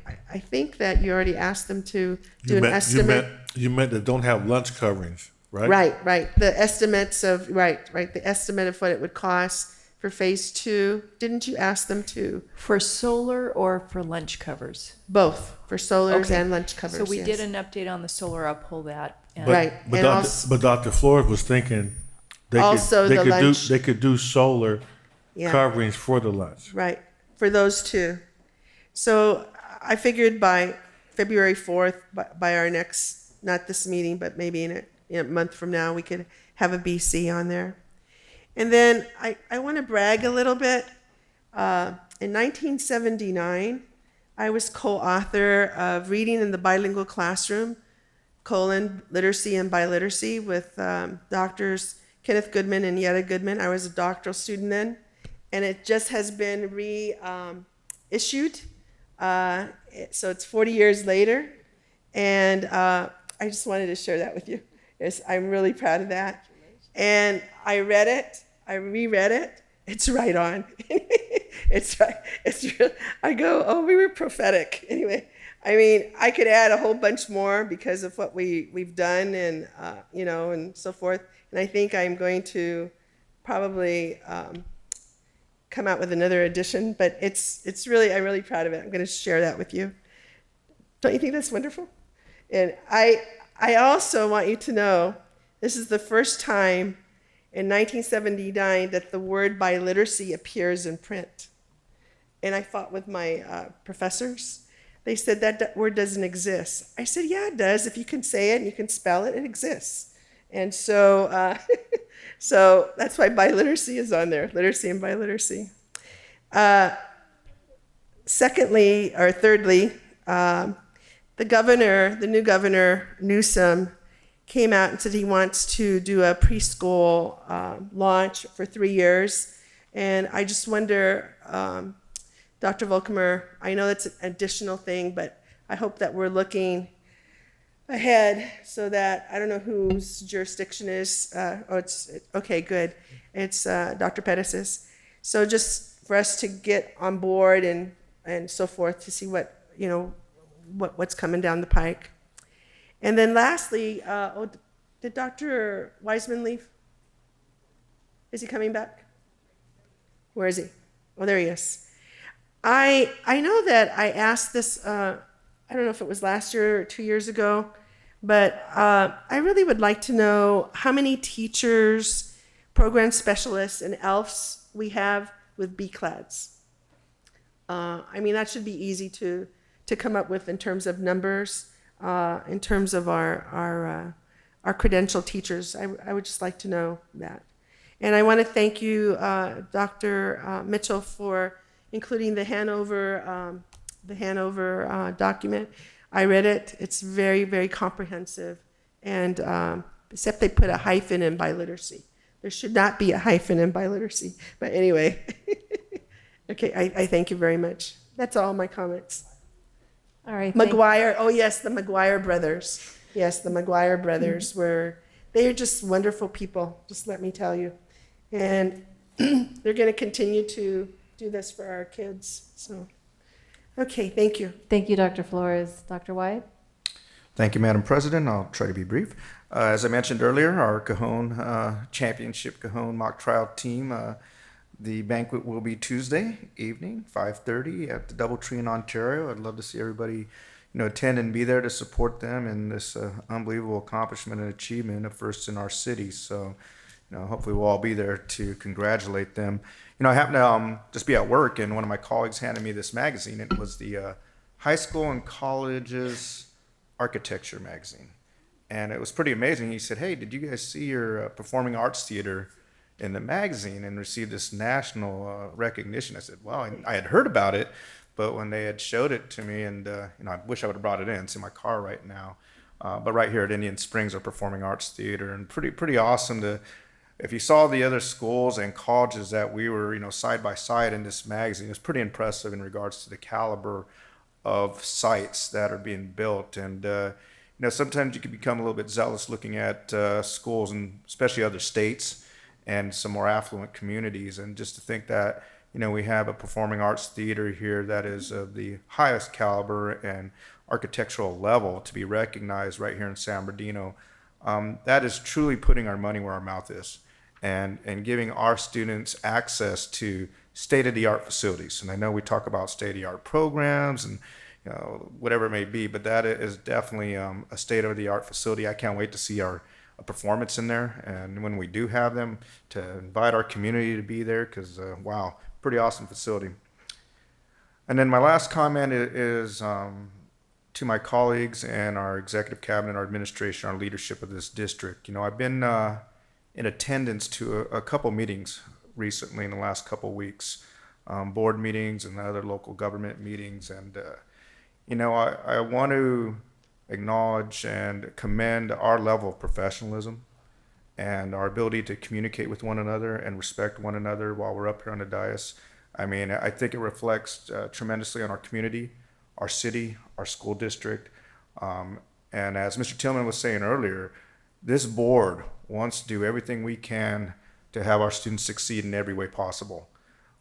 S3: think that you already asked them to do an estimate.
S4: You meant that don't have lunch coverings, right?
S3: Right. The estimates of, the estimate of what it would cost for phase 2. Didn't you ask them to?
S9: For solar or for lunch covers?
S3: Both, for solars
S9: Okay.
S3: and lunch covers.
S9: So we
S3: yes.
S9: did an update on the solar, I'll pull that. And
S4: But Dr. Flores was thinking they could do solar coverings for the lunch.
S3: Right, for those two. So I figured by February 4th, by our next, not this meeting, but maybe in a month from now, we could have a BC on there. And then I want to brag a little bit. In 1979, I was co-author of Reading in the Bilingual Classroom, Literacy and Biliteracy with doctors Kenneth Goodman and Yetta Goodman. I was a doctoral student then, and it just has been reissued. So it's 40 years later, and I just wanted to share that with you. Yes, I'm really proud of that. And I read it, I reread it. It's right on. It's right. It's real. I go, oh, we were prophetic. Anyway, I mean, I could add a whole bunch more because of what we've done and and so forth. And I think I'm going to probably come out with another edition, but I'm really proud of it. I'm going to share that with you. Don't you think that's wonderful? And I also want you to know this is the first time in 1979 that the word biliteracy appears in print. And I fought with my professors. They said that word doesn't exist. I said, yeah, it does. If you can say it and you can spell it, it exists. And so so that's why biliteracy is on there, literacy and biliteracy. Thirdly, the new governor, Newsom, came out and said he wants to do a preschool launch for 3 years. And I just wonder, Dr. Volkemer, I know that's an additional thing, but I hope that we're looking ahead so that, I don't know whose jurisdiction is, okay, good. It's Dr. Pettis's. So just for us to get on board and so forth to see what, what's coming down the pike. And then lastly, did Dr. Wiseman leave? Is he coming back? Where is he? Oh, there he is. I know that I asked this, I don't know if it was last year or 2 years ago, but I really would like to know how many teachers, program specialists, and ELFs we have with BCLADs. I mean, that should be easy to come up with in terms of numbers, in terms of our credentialed teachers. I would just like to know that. And I want to thank you, Dr. Mitchell, for including the Hanover document. I read it. It's very, very comprehensive. And except they put a hyphen in biliteracy. There should not be a hyphen in biliteracy. But anyway, okay, I thank you very much. That's all my comments.
S16: All right.
S3: McGuire, oh yes, the McGuire brothers. Yes, the McGuire brothers they're just wonderful people, just let me tell you. And they're going to continue to do this for our kids. So, okay, thank you.
S16: Thank you, Dr. Flores. Dr. White?
S14: Thank you, Madam President. I'll try to be brief. As I mentioned earlier, our Cajon Championship Cajon mock trial team, the banquet will be Tuesday evening, 5:30 at the Doubletree in Ontario. I'd love to see everybody, attend and be there to support them in this unbelievable accomplishment and achievement of first in our city. So, hopefully we'll all be there to congratulate them. I happened to just be at work, and one of my colleagues handed me this magazine. It was the High School and Colleges Architecture magazine. And it was pretty amazing. He said, "Hey, did you guys see your performing arts theater in the magazine and received this national recognition?" I said, "Well, I had heard about it, but when they had showed it to me, and I wish I would have brought it in. It's in my car right now. But right here at Indian Springs, our performing arts theater, and pretty awesome to. If you saw the other schools and colleges that we were, side by side in this magazine, it's pretty impressive in regards to the caliber of sites that are being built. And sometimes you can become a little bit zealous looking at schools, and especially other states and some more affluent communities. And just to think that, we have a performing arts theater here that is of the highest caliber and architectural level to be recognized right here in San Bernardino. That is truly putting our money where our mouth is, and giving our students access to state-of-the-art facilities. And I know we talk about state-of-the-art programs and whatever it may be, but that is definitely a state-of-the-art facility. I can't wait to see our performance in there, and when we do have them, to invite our community to be there, because wow, pretty awesome facility. And then my last comment is to my colleagues and our executive cabinet, our administration, our leadership of this district. I've been in attendance to a couple meetings recently in the last couple weeks, board meetings and other local government meetings. And, I want to acknowledge and commend our level of professionalism and our ability to communicate with one another and respect one another while we're up here on the dais. I mean, I think it reflects tremendously on our community, our city, our school district. And as Mr. Tillman was saying earlier, this board wants to do everything we can to have our students succeed in every way possible,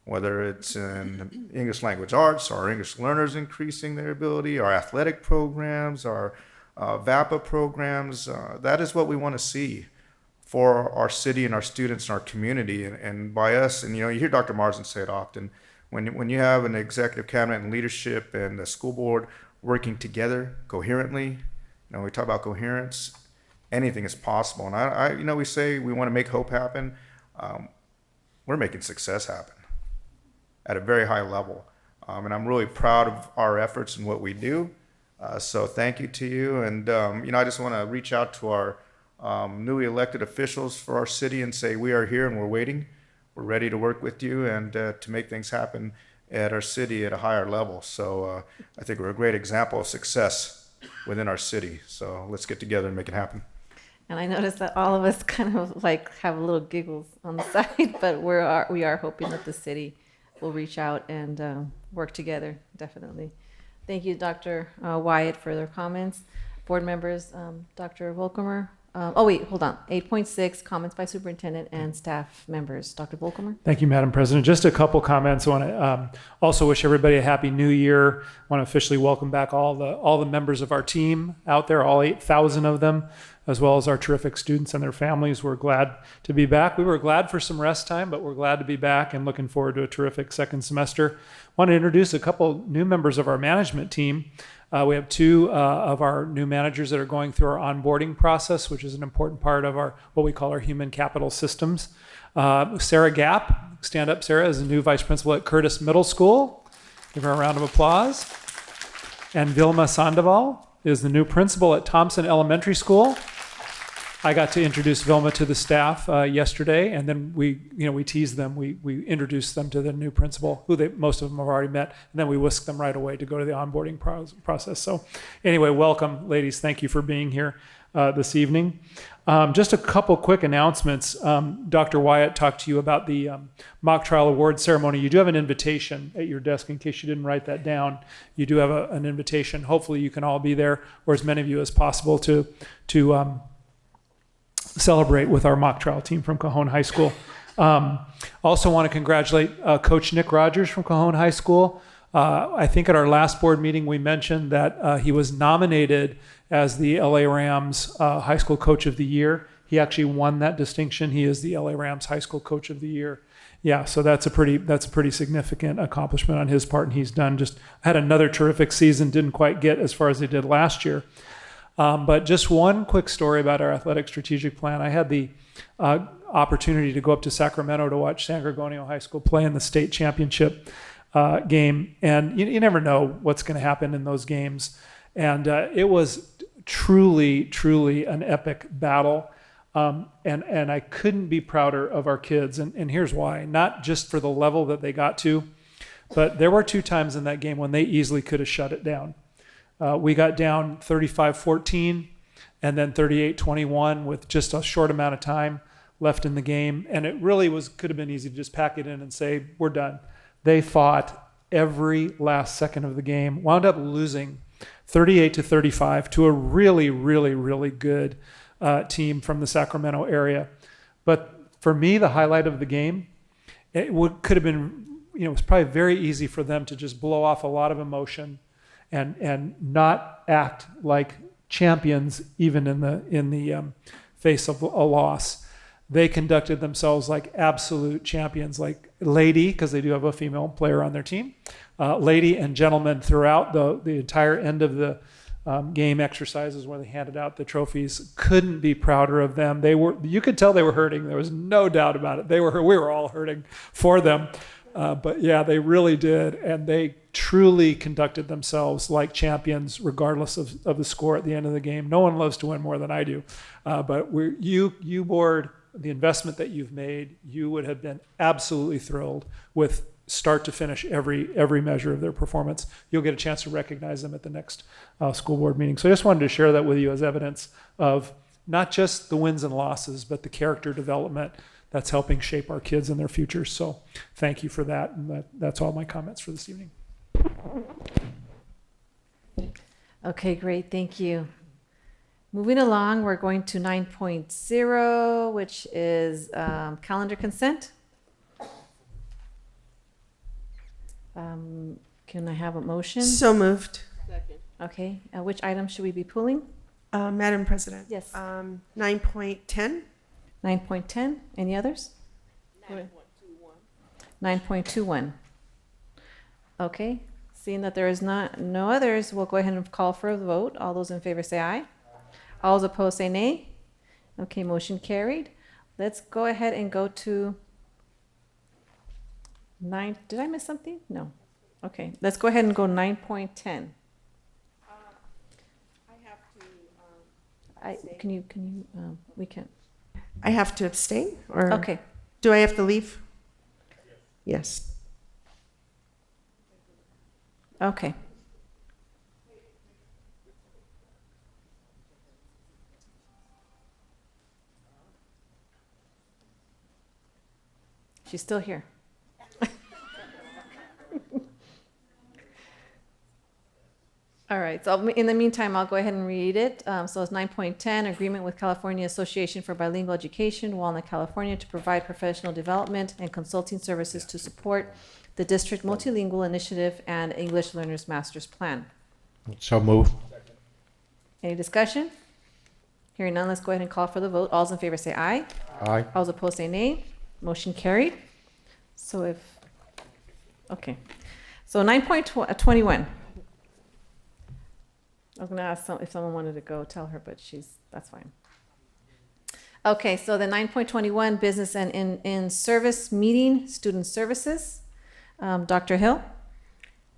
S14: whether it's in English language arts, our English learners increasing their ability, our athletic programs, our VAPA programs. That is what we want to see for our city and our students and our community. And by us, and you hear Dr. Marsden say it often, when you have an executive cabinet and leadership and the school board working together coherently, we talk about coherence, anything is possible. And we say we want to make hope happen. We're making success happen at a very high level. And I'm really proud of our efforts and what we do. So thank you to you. And, I just want to reach out to our newly elected officials for our city and say, we are here and we're waiting. We're ready to work with you and to make things happen at our city at a higher level. So I think we're a great example of success within our city. So let's get together and make it happen.
S16: And I noticed that all of us kind of like have little giggles on the side, but we are hoping that the city will reach out and work together, definitely. Thank you, Dr. Wyatt, for their comments. Board members, Dr. Volkomer. Oh, wait, hold on. 8.6, comments by superintendent and staff members. Dr. Volkomer?
S6: Thank you, Madam President. Just a couple comments. I want to also wish everybody a happy new year. I want to officially welcome back all the members of our team out there, all 8,000 of them, as well as our terrific students and their families. We're glad to be back. We were glad for some rest time, but we're glad to be back and looking forward to a terrific second semester. I want to introduce a couple new members of our management team. We have two of our new managers that are going through our onboarding process, which is an important part of our what we call our human capital systems. Sarah Gapp, stand up, Sarah, is the new vice principal at Curtis Middle School. Give her a round of applause. And Vilma Sandoval is the new principal at Thompson Elementary School. I got to introduce Vilma to the staff yesterday, and then we teased them. We introduced them to the new principal, who most of them have already met, and then we whisked them right away to go to the onboarding process. So anyway, welcome, ladies. Thank you for being here this evening. Just a couple quick announcements. Dr. Wyatt talked to you about the mock trial award ceremony. You do have an invitation at your desk in case you didn't write that down. You do have an invitation. Hopefully you can all be there, or as many of you as possible, to celebrate with our mock trial team from Cajon High School. Also want to congratulate Coach Nick Rogers from Cajon High School. I think at our last board meeting we mentioned that he was nominated as the LA Rams High School Coach of the Year. He actually won that distinction. He is the LA Rams High School Coach of the Year. Yeah, so that's a pretty significant accomplishment on his part, and he's had another terrific season. Didn't quite get as far as he did last year. But just one quick story about our athletic strategic plan. I had the opportunity to go up to Sacramento to watch San Gorgonio High School play in the state championship game. And you never know what's going to happen in those games. And it was truly, truly an epic battle. And I couldn't be prouder of our kids. And here's why. Not just for the level that they got to, but there were two times in that game when they easily could have shut it down. We got down 35-14 and then 38-21 with just a short amount of time left in the game. And it really could have been easy to just pack it in and say, we're done. They fought every last second of the game, wound up losing 38-35 to a really, really, really good team from the Sacramento area. But for me, the highlight of the game, could have been, it was probably very easy for them to just blow off a lot of emotion and not act like champions even in the face of a loss. They conducted themselves like absolute champions, like lady, because they do have a female player on their team, lady and gentlemen throughout the entire end of the game exercises where they handed out the trophies. Couldn't be prouder of them. You could tell they were hurting. There was no doubt about it. We were all hurting for them. But yeah, they really did. And they truly conducted themselves like champions, regardless of the score at the end of the game. No one loves to win more than I do. But you board, the investment that you've made, you would have been absolutely thrilled with start to finish every measure of their performance. You'll get a chance to recognize them at the next school board meeting. So I just wanted to share that with you as evidence of not just the wins and losses, but the character development that's helping shape our kids and their futures. So thank you for that. And that's all my comments for this evening.
S16: Okay, great. Thank you. Moving along, we're going to 9.0, which is calendar consent. Can I have a motion?
S3: So moved.
S16: Okay. Which item should we be pulling?
S3: Madam President.
S16: Yes.
S3: 9.10.
S16: 9.10. Any others? 9.21. Okay. Seeing that there is no others, we'll go ahead and call for a vote. All those in favor say aye. All those opposed say nay. Okay, motion carried. Let's go ahead and go to 9. Did I miss something? No. Okay, let's go ahead and go 9.10. We can.
S3: I have to abstain? Or
S16: Okay.
S3: Do I have to leave? Yes.
S16: Okay. she's still here. All right, so in the meantime, I'll go ahead and read it. So it's 9.10, agreement with California Association for Bilingual Education, Walnut, California, to provide professional development and consulting services to support the district multilingual initiative and English Learners Master's Plan.
S10: So move.
S16: Any discussion? Hearing none, let's go ahead and call for the vote. All those in favor say aye.
S10: Aye.
S16: All those opposed say nay. Motion carried. So So 9.21. I was going to ask if someone wanted to go tell her, but that's fine. Okay, so the 9.21, business and in service meeting, student services. Dr. Hill?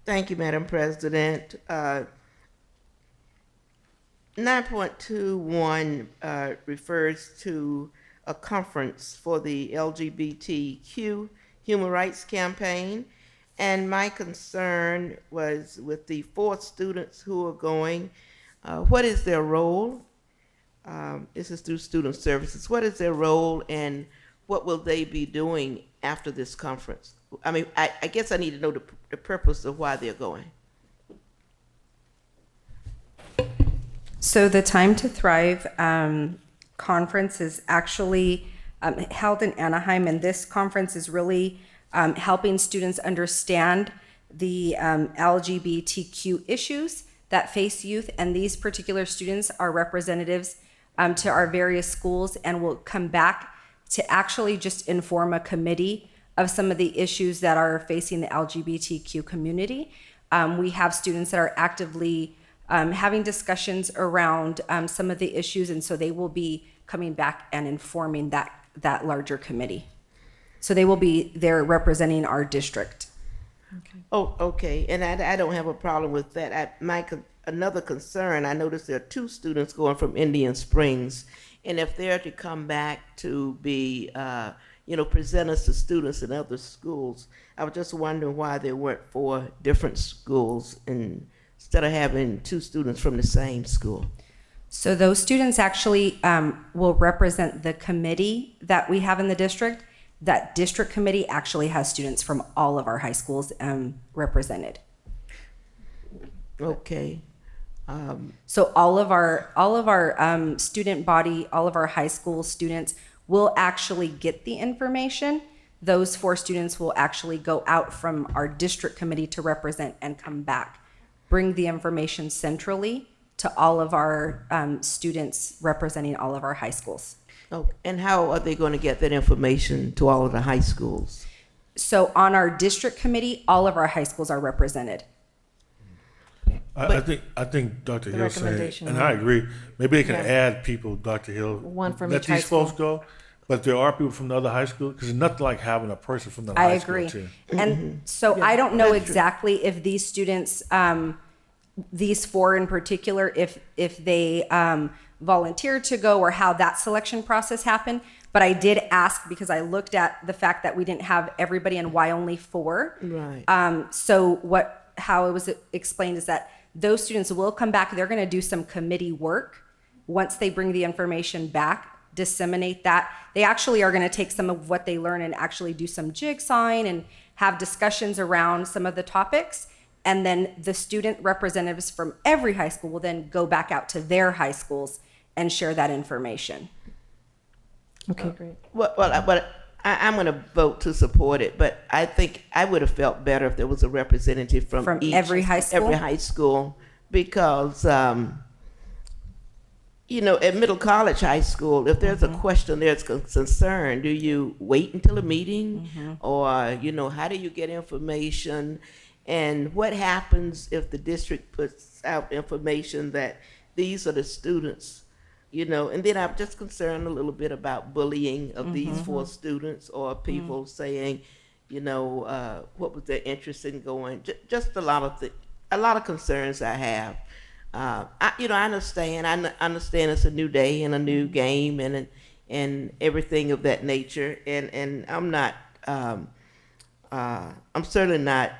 S15: Thank you, Madam President. 9.21 refers to a conference for the LGBTQ Human Rights Campaign. And my concern was with the 4 students who are going, what is their role? This is through student services. What is their role and what will they be doing after this conference? I mean, I guess I need to know the purpose of why they're going.
S12: So the Time to Thrive conference is actually held in Anaheim, and this conference is really helping students understand the LGBTQ issues that face youth, and these particular students are representatives to our various schools and will come back to actually just inform a committee of some of the issues that are facing the LGBTQ community. We have students that are actively having discussions around some of the issues, and so they will be coming back and informing that larger committee. So they will be there representing our district.
S15: Okay. Oh, okay. And I don't have a problem with that. Another concern, I noticed there are 2 students going from Indian Springs, and if they're to come back to be, presenters to students in other schools, I was just wondering why there weren't 4 different schools instead of having 2 students from the same school.
S12: So those students actually will represent the committee that we have in the district. That district committee actually has students from all of our high schools represented.
S15: Okay.
S12: So all of our student body, all of our high school students will actually get the information. Those 4 students will actually go out from our district committee to represent and come back, bring the information centrally to all of our students representing all of our high schools.
S15: Oh, and how are they going to get that information to all of the high schools?
S12: So on our district committee, all of our high schools are represented.
S4: I think Dr. Hill said, and I agree, maybe they can add people, Dr. Hill.
S16: One from
S4: let
S16: each high
S4: these folks go, but there are people from the other high school, because it's nothing like having a person from the high school too.
S12: And so I don't know exactly if these students, these 4 in particular, if they volunteered to go or how that selection process happened. But I did ask because I looked at the fact that we didn't have everybody and why only 4.
S15: Right.
S12: So how it was explained is that those students will come back. They're going to do some committee work. Once they bring the information back, disseminate that. They actually are going to take some of what they learn and actually do some jigsawing and have discussions around some of the topics. And then the student representatives from every high school will then go back out to their high schools and share that information.
S16: Okay, great.
S15: Well, I'm going to vote to support it, but I think I would have felt better if there was a representative from
S12: every high school.
S15: Every high school, because at Middle College High School, if there's a question, there's concern. Do you wait until a meeting, or how do you get information? And what happens if the district puts out information that these are the students, and then I'm just concerned a little bit about bullying of these 4 students, or people saying, what was their interest in going? Just a lot of concerns I have. I understand. I understand it's a new day and a new game and everything of that nature. And I'm not. I'm certainly not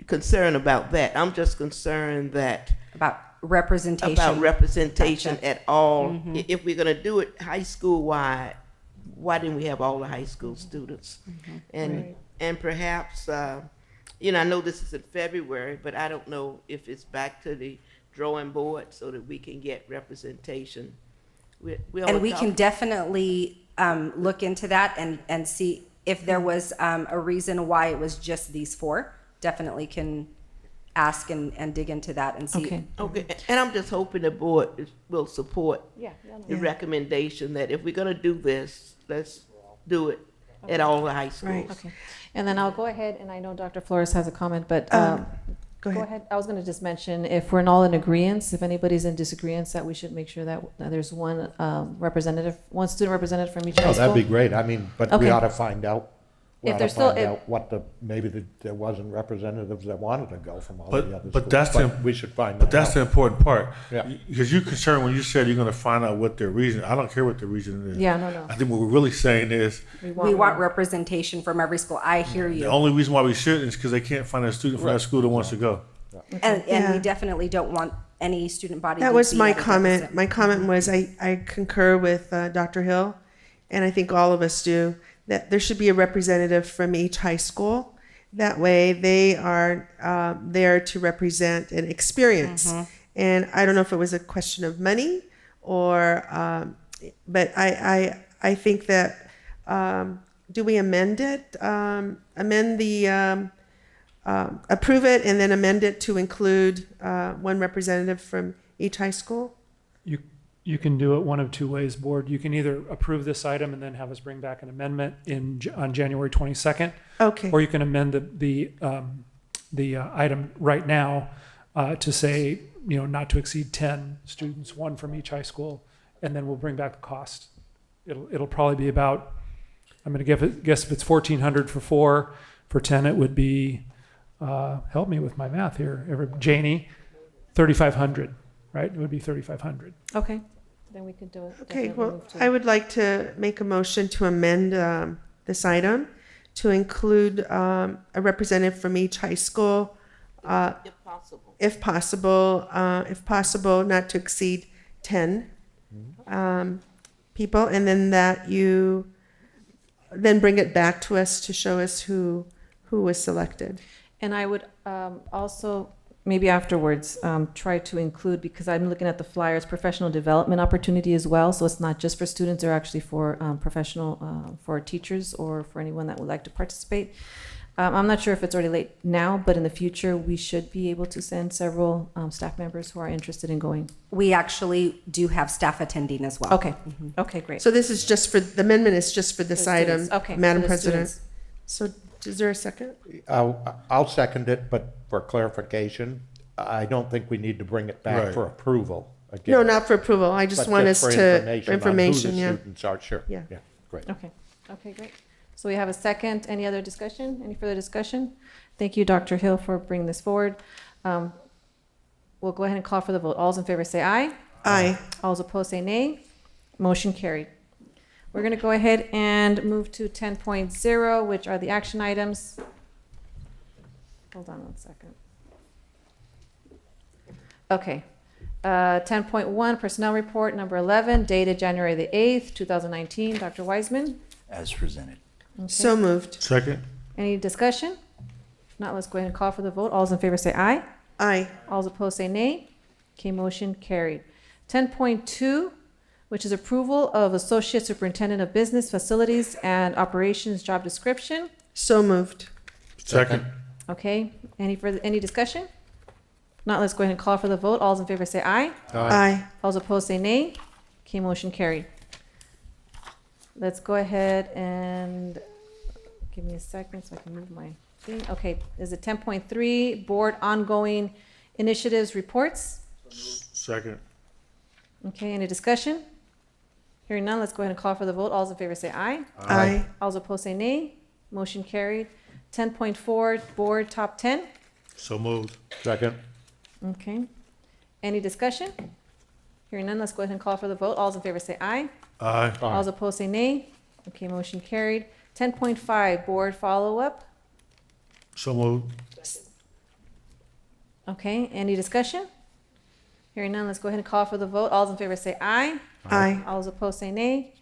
S15: concerned about that. I'm just concerned that
S12: about representation
S15: Gotcha. At all. If we're going to do it high school wide, why didn't we have all the high school students? And
S16: Right.
S15: and perhaps, you know, I know this is in February, but I don't know if it's back to the drawing board so that we can get representation.
S12: And we can definitely look into that and see if there was a reason why it was just these four. Definitely can ask and dig into that and see.
S16: Okay.
S15: Okay, and I'm just hoping the board will support
S16: Yeah.
S15: the recommendation that if we're gonna do this, let's do it at all the high schools.
S16: Okay. And then I'll go ahead, and I know Dr. Flores has a comment, but
S2: Go ahead.
S16: I was going to just mention, if we're all in agreement, if anybody's in disagreement, that we should make sure that there's one representative, one student representative from each high
S10: Oh,
S16: school.
S10: that'd be great. I mean, but we
S16: Okay.
S10: ought to find out. We
S16: If
S10: ought to
S16: there's still-
S10: find
S16: if-
S10: out what there wasn't representatives that wanted to go from all the other schools.
S4: But that's the,
S10: we should find
S4: but
S10: that
S4: that's
S10: out.
S4: the important part.
S10: Yeah.
S4: Because you're concerned when you said you're gonna find out what their reason, I don't care what the reason is.
S16: Yeah, no.
S4: I think what we're really saying is,
S12: We want representation from every school. I hear you.
S4: the only reason why we shouldn't is because they can't find a student from that school that wants to go.
S12: And
S2: Yeah.
S12: we definitely don't want any student body.
S2: That
S12: to
S2: was
S12: be
S2: my
S12: at a
S2: comment.
S12: deficit.
S2: My comment was I concur with Dr. Hill, and I think all of us do, that there should be a representative from each high school. That way they are there to represent an experience. And I don't know if it was a question of money or, but I think that, do we amend it? Amend the, approve it and then amend it to include one representative from each high school?
S6: You can do it one of two ways, board. You can either approve this item and then have us bring back an amendment on January 22nd.
S2: Okay.
S6: Or you can amend the item right now to say, not to exceed 10 students, one from each high school, and then we'll bring back the cost. It'll probably be about, I'm going to guess if it's 1,400 for 4, for 10 it would be, help me with my math here, Janie, 3,500, right? It would be 3,500.
S16: Okay, then we could do it.
S2: Okay,
S16: definitely
S2: well,
S16: move to-
S2: I would like to make a motion to amend this item to include a representative from each high school. If possible, not to exceed 10 people, and then that you then bring it back to us to show us who was selected.
S16: And I would also, maybe afterwards, try to include, because I'm looking at the flyers, professional development opportunity as well. So it's not just for students, they're actually for professional, for teachers or for anyone that would like to participate. I'm not sure if it's already late now, but in the future, we should be able to send several staff members who are interested in going.
S12: We actually do have staff attending as well.
S16: Okay, okay, great.
S2: So this is just for, the amendment is just for this
S16: For
S2: item,
S16: students. Okay,
S2: Madam
S16: for the
S2: President.
S16: students.
S2: So is there a second?
S10: I'll second it, but for clarification, I don't think we need to bring it back
S4: Right.
S10: for approval again.
S2: No, not for approval. I just
S10: But
S2: want us
S10: for
S2: to, for
S10: on
S2: information,
S10: who the
S2: yeah.
S10: students are, sure.
S2: Yeah.
S10: Yeah, great.
S16: Okay, okay, great. So we have a second. Any other discussion? Any further discussion? Thank you, Dr. Hill, for bringing this forward. We'll go ahead and call for the vote. All those in favor say aye.
S2: Aye.
S16: All those opposed say nay. Motion carried. We're going to go ahead and move to 10.0, which are the action items. Hold on one second. Okay. 10.1, Personnel Report, number 11, dated January the 8th, 2019. Dr. Wiseman?
S13: As presented.
S16: Okay.
S2: So moved.
S4: Second?
S16: Any discussion? If not, let's go ahead and call for the vote. All those in favor say aye.
S2: Aye.
S16: All those opposed say nay. Okay, motion carried. 10.2, which is approval of Associate Superintendent of Business, Facilities, and Operations job description.
S2: So moved.
S4: Second?
S16: Okay, any discussion? If not, let's go ahead and call for the vote. All those in favor say aye.
S2: Aye.
S16: All those opposed say nay. Okay, motion carried. Let's go ahead and, give me a second so I can move my thing. Okay, is it 10.3, Board Ongoing Initiatives Reports?
S4: Second?
S16: Okay, any discussion? Hearing none, let's go ahead and call for the vote. All those in favor say aye.
S2: Aye.
S16: All those opposed say nay. Motion carried. 10.4, Board Top 10.
S4: So moved.
S10: Second?
S16: Okay. Any discussion? Hearing none, let's go ahead and call for the vote. All those in favor say aye.
S4: Aye.
S16: All those opposed say nay. Okay, motion carried. 10.5, Board Follow-Up.
S4: So moved.
S16: Okay, any discussion? Hearing none, let's go ahead and call for the vote. All those in favor say aye.
S2: Aye.
S16: All those opposed say nay.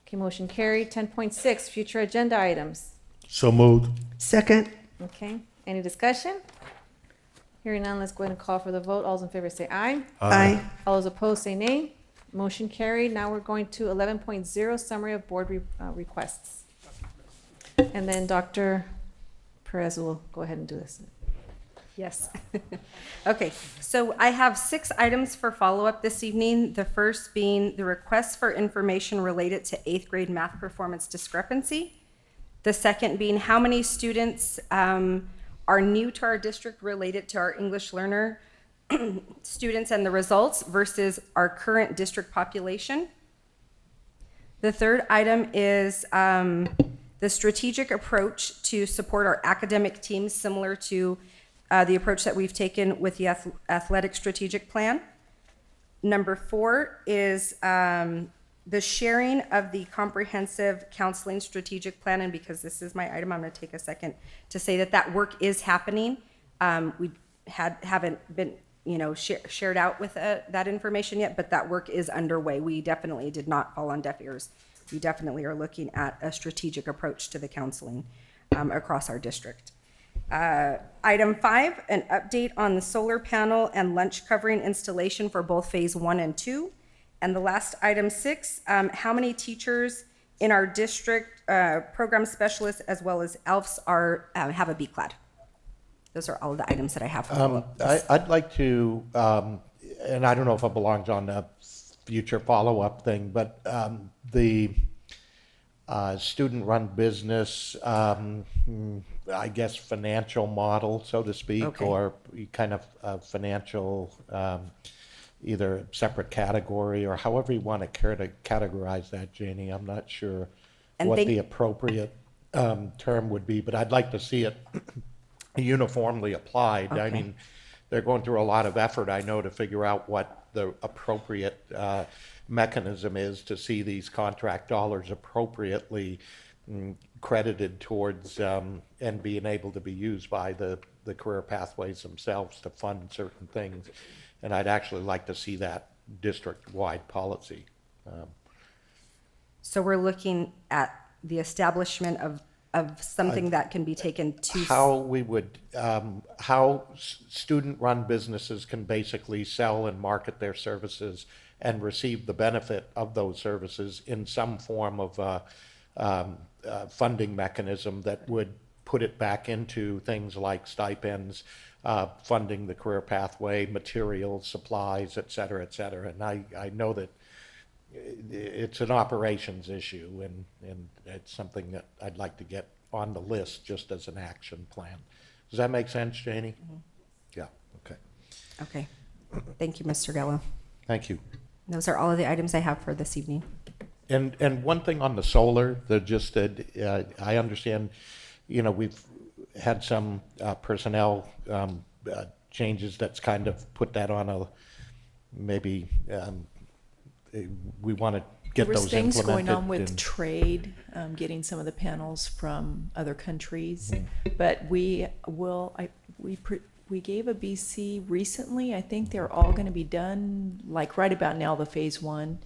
S16: Okay, motion carried. 10.6, future agenda items.
S4: So moved.
S3: Second.
S16: Okay, any discussion? Hearing none, let's go ahead and call for the vote. All those in favor say aye.
S3: Aye.
S16: All those opposed say nay. Motion carried. Now we're going to 11.0, summary of board requests. And then Dr. Perez will go ahead and do this.
S12: Yes. Okay, so I have 6 items for follow-up this evening. The first being the request for information related to 8th grade math performance discrepancy. The second being how many students are new to our district related to our English learner students and the results versus our current district population. The third item is the strategic approach to support our academic teams, similar to the approach that we've taken with the athletic strategic plan. Number 4 is the sharing of the comprehensive counseling strategic plan. And because this is my item, I'm going to take a second to say that that work is happening. We haven't been shared out with that information yet, but that work is underway. We definitely did not fall on deaf ears. We definitely are looking at a strategic approach to the counseling across our district. Item 5, an update on the solar panel and lunch covering installation for both phase 1 and 2. And the last item 6, how many teachers in our district, program specialists as well as ELFs have a BCLAD? Those are all of the items that I have for follow-up.
S10: I'd like to, and I don't know if it belongs on the future follow-up thing, but the student-run business, I guess financial model, so to speak,
S12: Okay.
S10: or kind of financial, either separate category or however you want to care to categorize that, Janie. I'm not sure
S12: And
S10: what
S12: thank-
S10: the appropriate term would be, but I'd like to see it uniformly applied. I
S12: Okay.
S10: mean, they're going through a lot of effort, I know, to figure out what the appropriate mechanism is to see these contract dollars appropriately credited towards and being able to be used by the career pathways themselves to fund certain things. And I'd actually like to see that district-wide policy.
S12: So we're looking at the establishment of something that can be taken to.
S10: How we would, how student-run businesses can basically sell and market their services and receive the benefit of those services in some form of funding mechanism that would put it back into things like stipends, funding the career pathway, materials, supplies, et cetera, et cetera. And I know that it's an operations issue, and it's something that I'd like to get on the list just as an action plan. Does that make sense, Janie?
S12: Mm-hmm.
S10: Yeah, okay.
S12: Okay. Thank you, Mr. Gallo.
S10: Thank you.
S12: Those are all of the items I have for this evening.
S10: And one thing on the solar, I understand, we've had some personnel changes that's kind of put that on a, maybe we want to get those implemented.
S9: There was things going on with
S10: and-
S9: trade, getting some of the panels from other countries. But we gave a BC recently. I think they're all going to be done like right about now, the phase 1.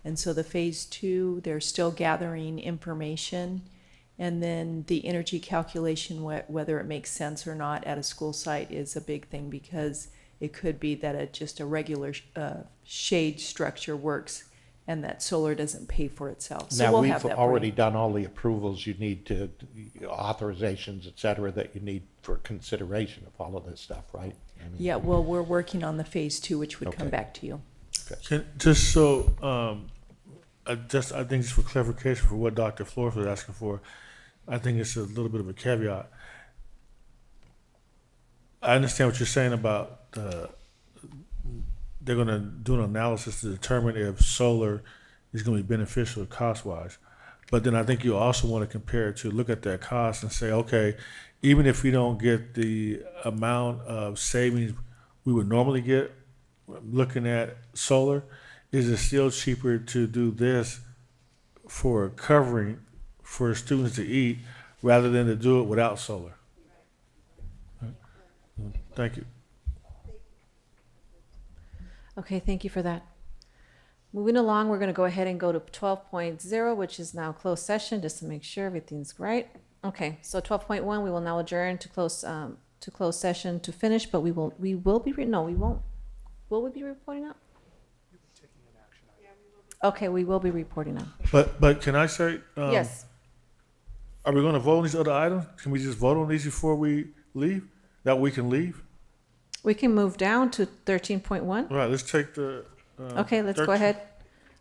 S9: And so the phase 2, they're still gathering information. And then the energy calculation, whether it makes sense or not at a school site, is a big thing, because it could be that just a regular shade structure works and that solar doesn't pay for itself. So
S10: Now,
S9: we'll
S10: we've
S9: have that for
S10: already
S9: you.
S10: done all the approvals you need to, authorizations, et cetera, that you need for consideration of all of this stuff, right? I mean,
S9: Yeah, well, we're working on the phase 2, which would come
S10: Okay.
S9: back to you.
S4: Just so, I think just for clarification for what Dr. Flores was asking for, I think it's a little bit of a caveat. I understand what you're saying about they're going to do an analysis to determine if solar is going to be beneficial cost-wise. But then I think you also want to compare it to look at that cost and say, okay, even if we don't get the amount of savings we would normally get looking at solar, is it still cheaper to do this for covering for students to eat rather than to do it without solar? Thank you.
S16: Okay, thank you for that. Moving along, we're going to go ahead and go to 12.0, which is now closed session, just to make sure everything's right. Okay, so 12.1, we will now adjourn to close session to finish, but we won't. No, we won't. Will we be reporting out? Okay, we will be reporting out.
S4: But can I say?
S16: Yes.
S4: Are we going to vote on these other items? Can we just vote on these before we leave? That we can leave?
S16: We can move down to 13.1.
S4: All right, let's take the.
S16: Okay, let's go
S4: 13.
S16: ahead.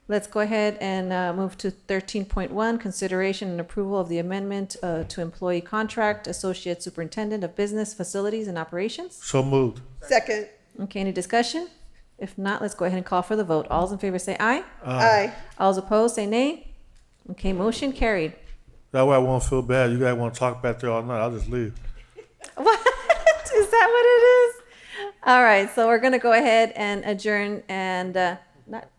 S16: Let's go ahead and move to 13.1, consideration and approval of the amendment to employee contract, Associate Superintendent of Business, Facilities, and Operations.
S4: So moved.
S3: Second.
S16: Okay, any discussion? If not, let's go ahead and call for the vote. All's in favor say aye.
S3: Aye.
S16: All's opposed say nay. Okay, motion carried.
S4: That way I won't feel bad. You guys want to talk back there all night, I'll just leave.
S16: What? Is that what it is? All right, so we're going to go ahead and adjourn and not.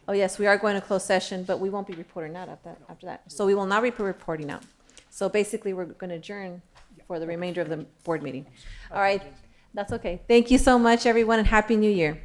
S16: Oh, yes, we are going to close session, but we won't be reporting out after that. So we will not be reporting out. So basically, we're going to adjourn for the remainder of the board meeting. All right, that's okay. Thank you so much, everyone, and Happy New Year.